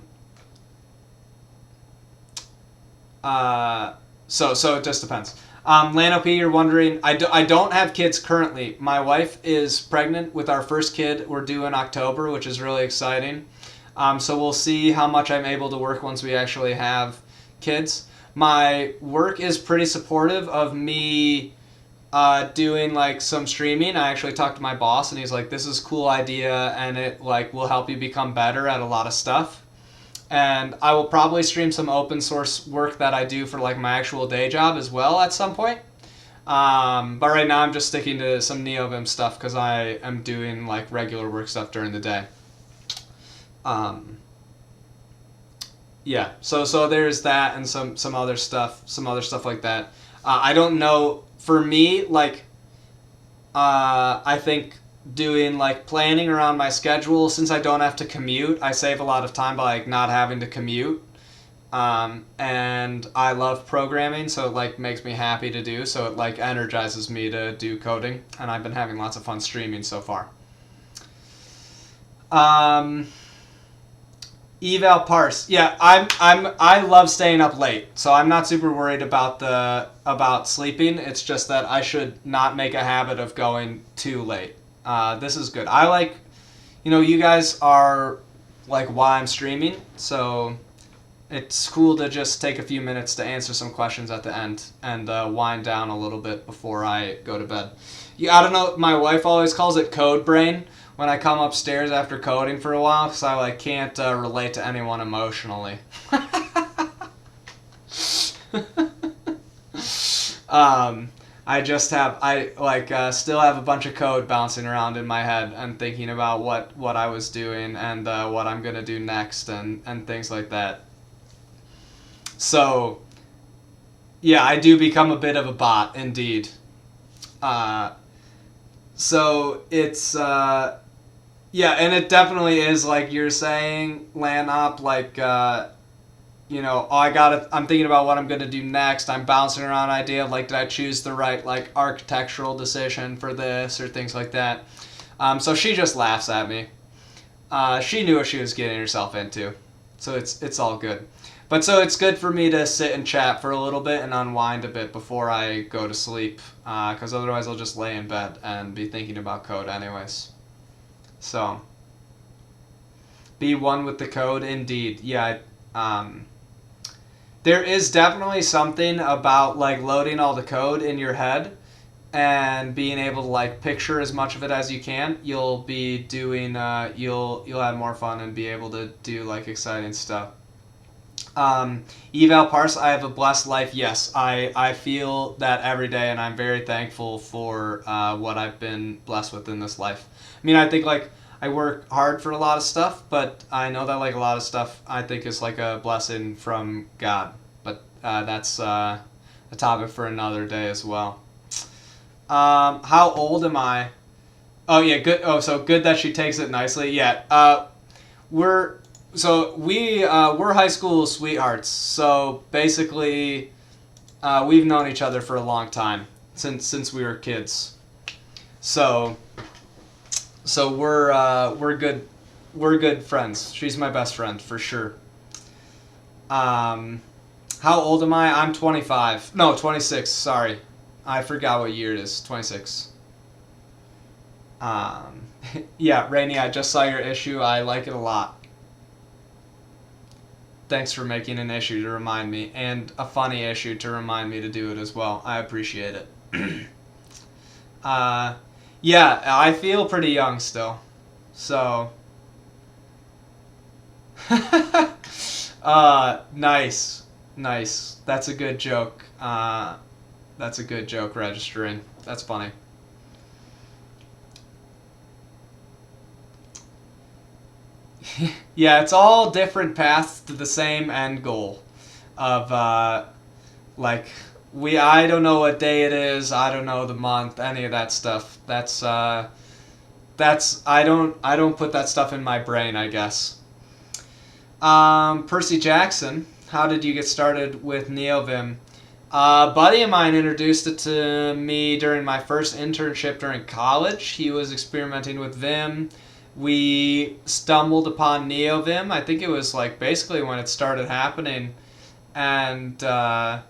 So it just depends. LanOP, you're wondering, I don't have kids currently. My wife is pregnant with our first kid. We're due in October, which is really exciting. So we'll see how much I'm able to work once we actually have kids. My work is pretty supportive of me doing like some streaming. I actually talked to my boss and he's like, this is a cool idea and it like will help you become better at a lot of stuff. And I will probably stream some open source work that I do for like my actual day job as well at some point. But right now I'm just sticking to some Neovim stuff because I am doing like regular work stuff during the day. Yeah, so there's that and some other stuff like that. I don't know, for me, like I think doing like planning around my schedule, since I don't have to commute, I save a lot of time by like not having to commute. And I love programming, so it like makes me happy to do, so it like energizes me to do coding, and I've been having lots of fun streaming so far. Eval parse. Yeah, I love staying up late, so I'm not super worried about sleeping. It's just that I should not make a habit of going too late. This is good. I like, you guys are like why I'm streaming, so it's cool to just take a few minutes to answer some questions at the end and wind down a little bit before I go to bed. Yeah, I don't know, my wife always calls it code brain when I come upstairs after coding for a while, because I like can't relate to anyone emotionally. I still have a bunch of code bouncing around in my head and thinking about what I was doing and what I'm gonna do next and things like that. So, yeah, I do become a bit of a bot, indeed. So it's yeah, and it definitely is like you're saying, Lanop, like I'm thinking about what I'm gonna do next. I'm bouncing around an idea of like, did I choose the right like architectural decision for this or things like that. So she just laughs at me. She knew what she was getting herself into, so it's all good. But so it's good for me to sit and chat for a little bit and unwind a bit before I go to sleep, because otherwise I'll just lay in bed and be thinking about code anyways. So, be one with the code, indeed. Yeah, there is definitely something about like loading all the code in your head and being able to like picture as much of it as you can. You'll be doing you'll have more fun and be able to do like exciting stuff. Eval Parse, I have a blessed life. Yes, I feel that every day, and I'm very thankful for what I've been blessed with in this life. I mean, I think like I work hard for a lot of stuff, but I know that like a lot of stuff I think is like a blessing from God. But that's a topic for another day as well. How old am I? Oh yeah, good. Oh, so good that she takes it nicely. Yeah. We're high school sweethearts. So basically, we've known each other for a long time since we were kids. So we're good friends. She's my best friend for sure. How old am I? I'm 25. No, 26. Sorry, I forgot what year it is. 26. Yeah, Rainey, I just saw your issue. I like it a lot. Thanks for making an issue to remind me, and a funny issue to remind me to do it as well. I appreciate it. Yeah, I feel pretty young still. So, nice, nice. That's a good joke. That's a good joke registering. That's funny. Yeah, it's all different paths to the same end goal of like I don't know what day it is, I don't know the month, any of that stuff. That's I don't put that stuff in my brain, I guess. Percy Jackson, how did you get started with Neovim? A buddy of mine introduced it to me during my first internship during college. He was experimenting with Vim. We stumbled upon Neovim. I think it was like basically when it started happening, and that,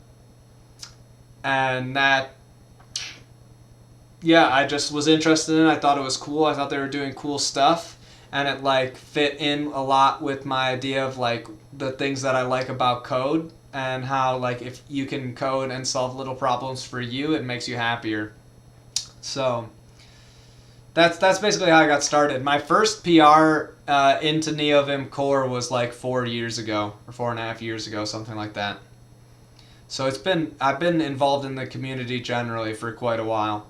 yeah, I just was interested in it. I thought it was cool. I thought they were doing cool stuff, and it like fit in a lot with my idea of like the things that I like about code, and how like if you can code and solve little problems for you, it makes you happier. So that's basically how I got started. My first PR into Neovim Core was like 4 years ago, or 4.5 years ago, something like that. So I've been involved in the community generally for quite a while.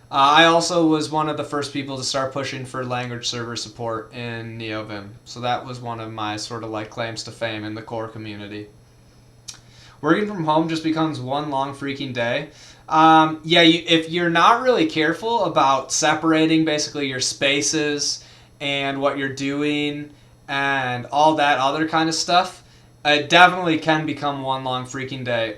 I also was one of the first people to start pushing for language server support in Neovim. So that was one of my sort of like claims to fame in the core community. Working from home just becomes one long freaking day. Yeah, if you're not really careful about separating basically your spaces and what you're doing and all that other kind of stuff, it definitely can become one long freaking day.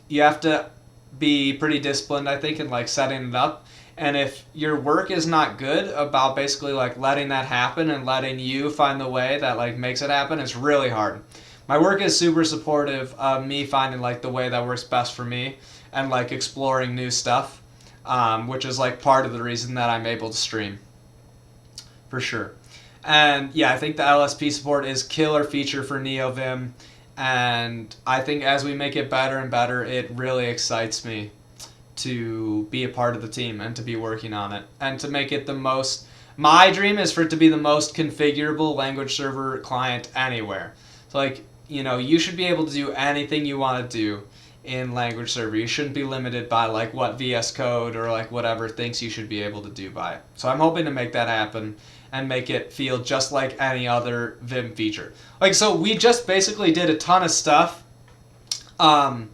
You have to be pretty disciplined, I think, in like setting it up. And if your work is not good about basically like letting that happen and letting you find the way that like makes it happen, it's really hard. My work is super supportive of me finding like the way that works best for me and like exploring new stuff, which is like part of the reason that I'm able to stream, for sure. And yeah, I think the LSP support is killer feature for Neovim, and I think as we make it better and better, it really excites me to be a part of the team and to be working on it and to make it the most. My dream is for it to be the most configurable language server client anywhere. So like, you should be able to do anything you want to do in language server. You shouldn't be limited by like what VS Code or like whatever thinks you should be able to do by it. So I'm hoping to make that happen, and make it feel just like any other Vim feature. Like, so we just basically did a ton of stuff on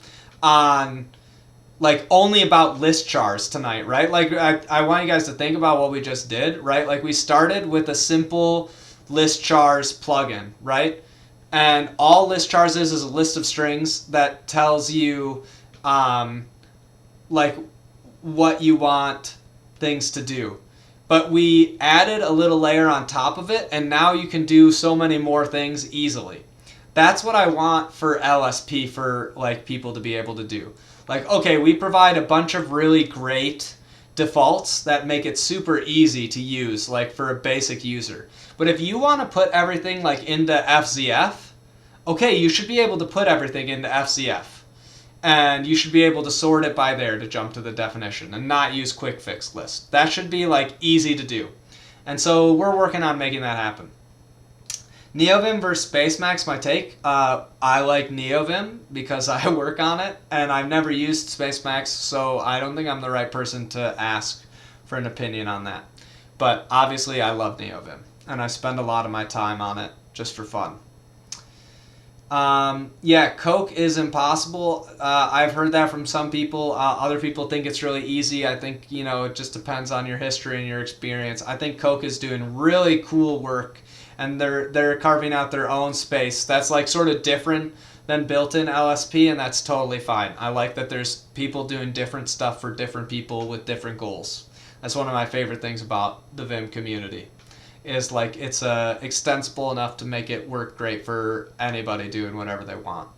like only about list chars tonight, right? Like I want you guys to think about what we just did, right? Like we started with a simple list chars plugin, right? And all list chars is a list of strings that tells you like what you want things to do. But we added a little layer on top of it, and now you can do so many more things easily. That's what I want for LSP for like people to be able to do. Like, okay, we provide a bunch of really great defaults that make it super easy to use, like for a basic user. But if you want to put everything like into FZF, okay, you should be able to put everything into FZF. And you should be able to sort it by there to jump to the definition and not use quick fix list. That should be like easy to do. And so we're working on making that happen. Neovim versus Spacemacs, my take. I like Neovim because I work on it, and I've never used Spacemacs, so I don't think I'm the right person to ask for an opinion on that. But obviously I love Neovim, and I spend a lot of my time on it just for fun. Yeah, Coke is impossible. I've heard that from some people. Other people think it's really easy. I think, you know, it just depends on your history and your experience. I think Coke is doing really cool work, and they're carving out their own space. That's like sort of different than built-in LSP, and that's totally fine. I like that there's people doing different stuff for different people with different goals. That's one of my favorite things about the Vim community. Is like it's extensible enough to make it work great for anybody doing whatever they want.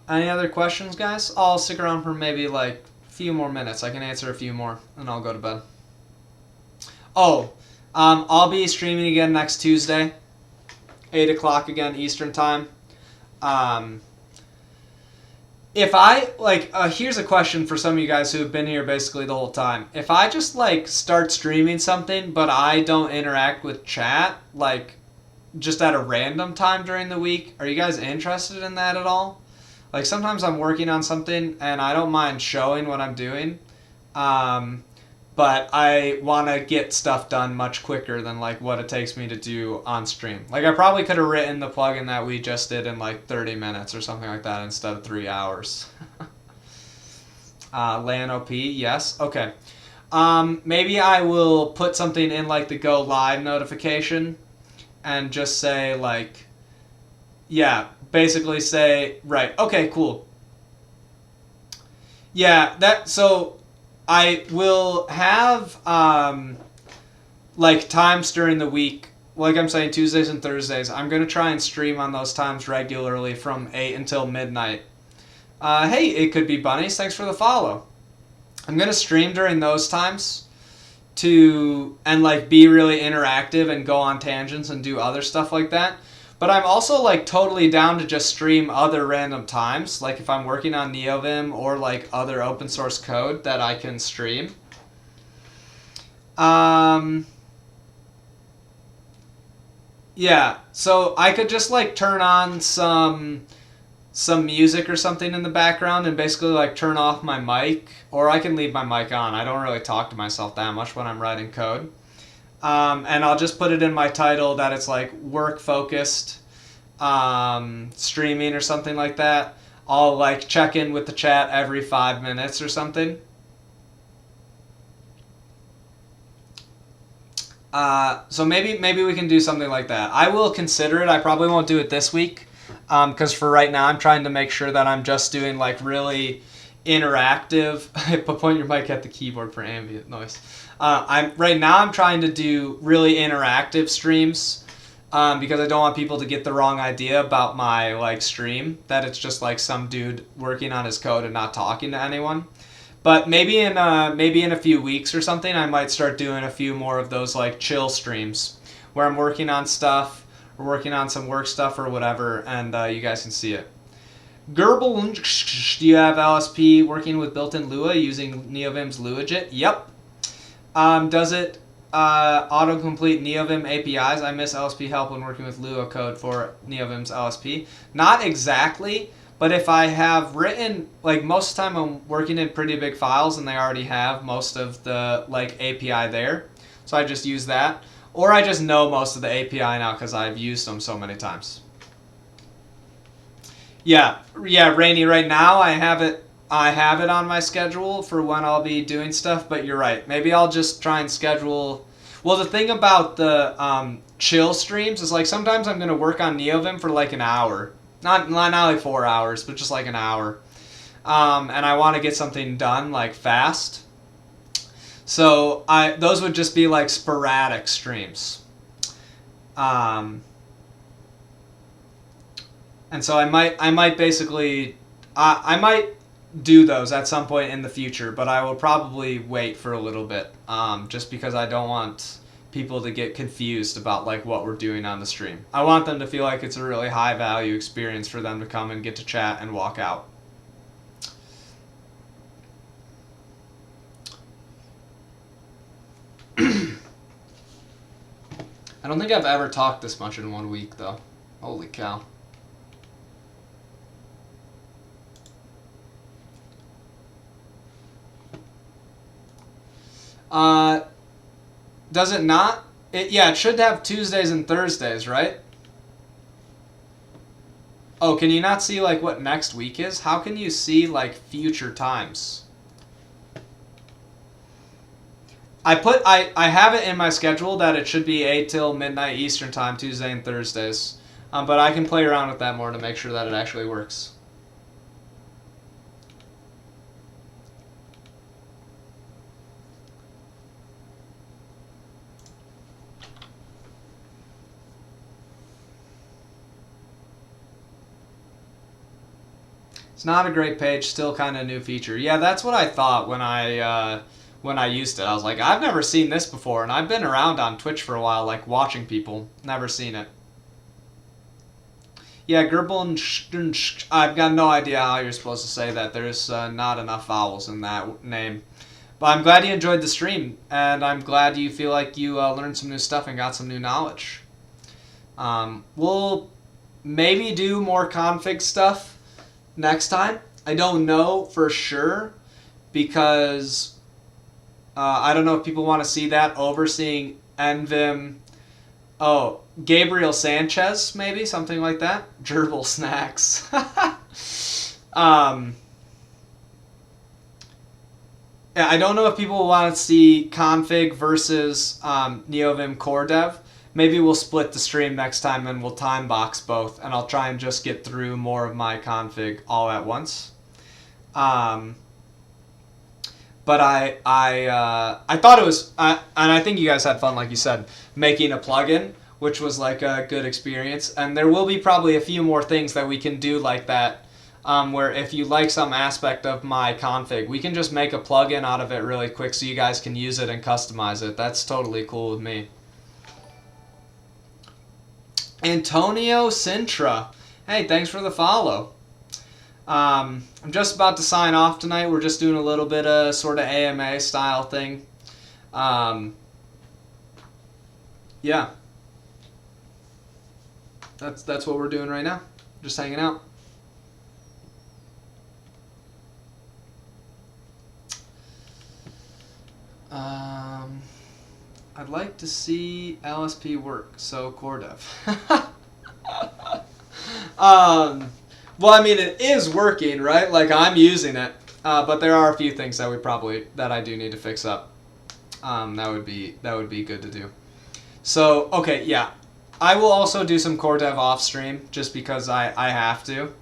Any other questions, guys? I'll stick around for maybe like a few more minutes. I can answer a few more, and I'll go to bed. Oh, I'll be streaming again next Tuesday. 8 o'clock again Eastern time. If I like here's a question for some of you guys who have been here basically the whole time. If I just like start streaming something but I don't interact with chat like just at a random time during the week, are you guys interested in that at all? Like sometimes I'm working on something and I don't mind showing what I'm doing. But I want to get stuff done much quicker than like what it takes me to do on stream. Like I probably could have written the plugin that we just did in like 30 minutes or something like that instead of 3 hours. LAN OP, yes. Okay. Maybe I will put something in like the go live notification and just say like, yeah, basically say, right, okay, cool. Yeah, so I will have like times during the week, like I'm saying Tuesdays and Thursdays. I'm going to try and stream on those times regularly from 8 until midnight. Hey, it could be Bunnies. Thanks for the follow. I'm going to stream during those times and like be really interactive and go on tangents and do other stuff like that. But I'm also like totally down to just stream other random times, like if I'm working on Neovim or like other open source code that I can stream. Yeah, so I could just like turn on some music or something in the background and basically like turn off my mic, or I can leave my mic on. I don't really talk to myself that much when I'm writing code. And I'll just put it in my title that it's like work focused streaming or something like that. I'll like check in with the chat every 5 minutes or something. So maybe we can do something like that. I will consider it. I probably won't do it this week because for right now I'm trying to make sure that I'm just doing like really interactive. Point your mic at the keyboard for ambient noise. Right now I'm trying to do really interactive streams because I don't want people to get the wrong idea about my like stream, that it's just like some dude working on his code and not talking to anyone. But maybe in a few weeks or something, I might start doing a few more of those like chill streams where I'm working on stuff or working on some work stuff or whatever, and you guys can see it. Gerbil, do you have LSP working with built-in Lua using Neovim's LuaJIT? Yep. Does it autocomplete Neovim APIs. I miss LSP help when working with Lua code for Neovim's LSP. Not exactly, but if I have written, like most of the time I'm working in pretty big files and they already have most of the like API there. So I just use that. Or I just know most of the API now because I've used them so many times. Yeah, Rainy, right now I have it on my schedule for when I'll be doing stuff, but you're right. Maybe I'll just try and schedule. Well, the thing about the chill streams is like sometimes I'm going to work on Neovim for like an hour. Not like 4 hours, but just like an hour. And I want to get something done like fast. So those would just be like sporadic streams. And so I might basically I might do those at some point in the future, but I will probably wait for a little bit, just because I don't want people to get confused about like what we're doing on the stream. I want them to feel like it's a really high value experience for them to come and get to chat and walk out. I don't think I've ever talked this much in 1 week though. Holy cow. Does it not? Yeah, it should have Tuesdays and Thursdays, right? Oh, can you not see like what next week is? How can you see like future times? I have it in my schedule that it should be 8 till midnight Eastern time, Tuesday and Thursdays. But I can play around with that more to make sure that it actually works. It's not a great page, still kind of a new feature. Yeah, that's what I thought when I used it. I was like, I've never seen this before, and I've been around on Twitch for a while, like watching people. Never seen it. Yeah, Gerbil, I've got no idea how you're supposed to say that. There's not enough vowels in that name. But I'm glad you enjoyed the stream, and I'm glad you feel like you learned some new stuff and got some new knowledge. We'll maybe do more config stuff next time. I don't know for sure because I don't know if people want to see that overseeing NVim. Oh, Gabriel Sanchez, maybe something like that. Gerbil snacks. Yeah, I don't know if people want to see config versus Neovim Core Dev. Maybe we'll split the stream next time and we'll time box both, and I'll try and just get through more of my config all at once. But I thought it was, and I think you guys had fun, like you said, making a plugin, which was like a good experience. And there will be probably a few more things that we can do like that, where if you like some aspect of my config, we can just make a plugin out of it really quick so you guys can use it and customize it. That's totally cool with me. Antonio Sintra. Hey, thanks for the follow. I'm just about to sign off tonight. We're just doing a little bit of sort of AMA style thing. Yeah. That's what we're doing right now. Just hanging out. I'd like to see LSP work, so core dev. Well, I mean, it is working, right? Like, I'm using it, but there are a few things that I do need to fix up. That would be good to do. So, okay, yeah. I will also do some core dev off stream, just because I have to.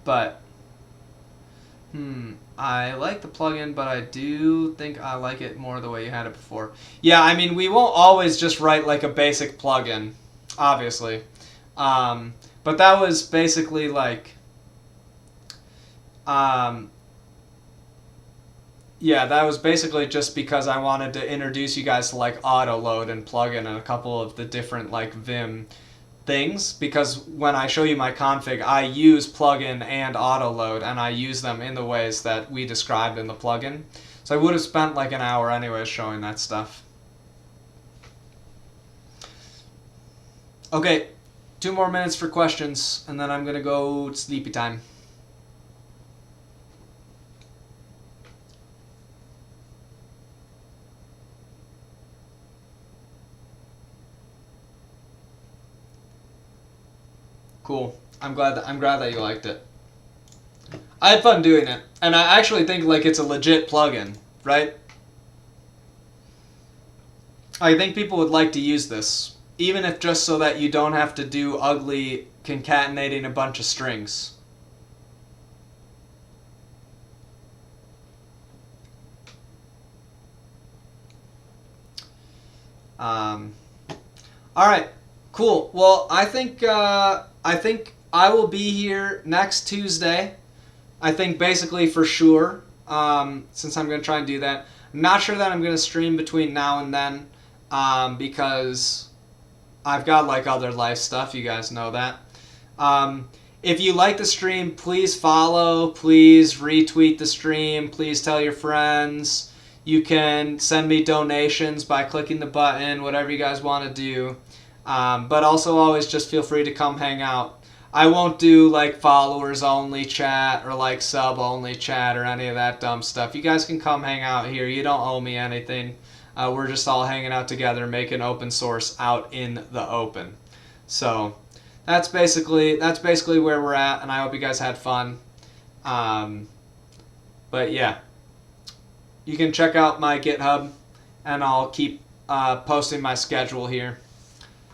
But, I like the plugin, but I do think I like it more the way you had it before. Yeah, I mean, we won't always just write like a basic plugin, obviously. But that was basically like, yeah, that was basically just because I wanted to introduce you guys to like Autoload and Plugin and a couple of the different like Vim things, because when I show you my config, I use Plugin and Autoload, and I use them in the ways that we described in the plugin. So I would have spent like an hour anyways showing that stuff. Okay, 2 more minutes for questions, and then I'm going to go sleepy time. Cool. I'm glad that you liked it. I had fun doing it, and I actually think like it's a legit plugin, right? I think people would like to use this, even if just so that you don't have to do ugly concatenating a bunch of strings. All right, cool. Well, I think I will be here next Tuesday. I think basically for sure, since I'm going to try and do that. I'm not sure that I'm going to stream between now and then, because I've got like other life stuff. You guys know that. If you like the stream, please follow. Please retweet the stream. Please tell your friends. You can send me donations by clicking the button, whatever you guys want to do. But also always just feel free to come hang out. I won't do like followers only chat or like sub only chat or any of that dumb stuff. You guys can come hang out here. You don't owe me anything. We're just all hanging out together, making open source out in the open. So that's basically where we're at, and I hope you guys had fun. But yeah, you can check out my GitHub, and I'll keep posting my schedule here.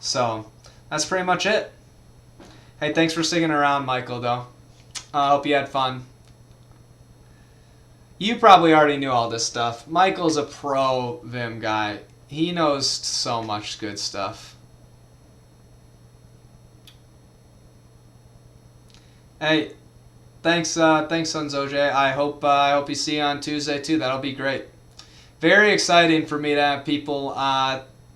So that's pretty much it. Hey, thanks for sticking around, Michael, though. I hope you had fun. You probably already knew all this stuff. Michael's a pro Vim guy. He knows so much good stuff. Hey, thanks, Sons OJ. I hope you see you on Tuesday too. That'll be great. Very exciting for me to have people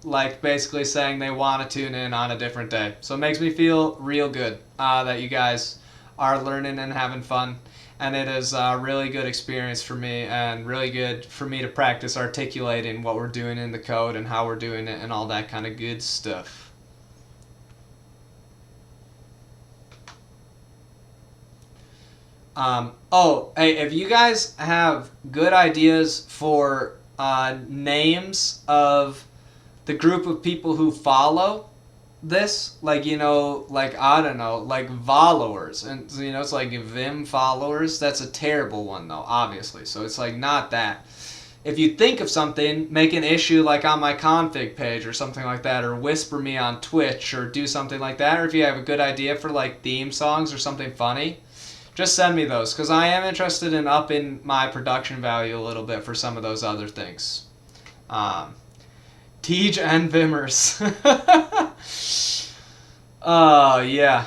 like basically saying they want to tune in on a different day. So it makes me feel real good that you guys are learning and having fun. And it is a really good experience for me, and really good for me to practice articulating what we're doing in the code and how we're doing it and all that kind of good stuff. Oh, hey, if you guys have good ideas for names of the group of people who follow this, like, you know, like, I don't know, like followers, and you know, it's like Vim followers. That's a terrible one though, obviously, so it's like not that. If you think of something, make an issue like on my config page or something like that, or whisper me on Twitch or do something like that. Or if you have a good idea for like theme songs or something funny, just send me those, because I am interested in upping my production value a little bit for some of those other things. Tej and Vimmers. Yeah.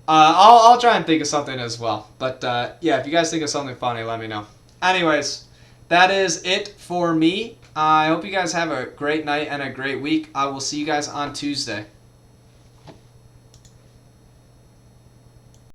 I'll try and think of something as well. But yeah, if you guys think of something funny, let me know. Anyways, that is it for me. I hope you guys have a great night and a great week. I will see you guys on Tuesday.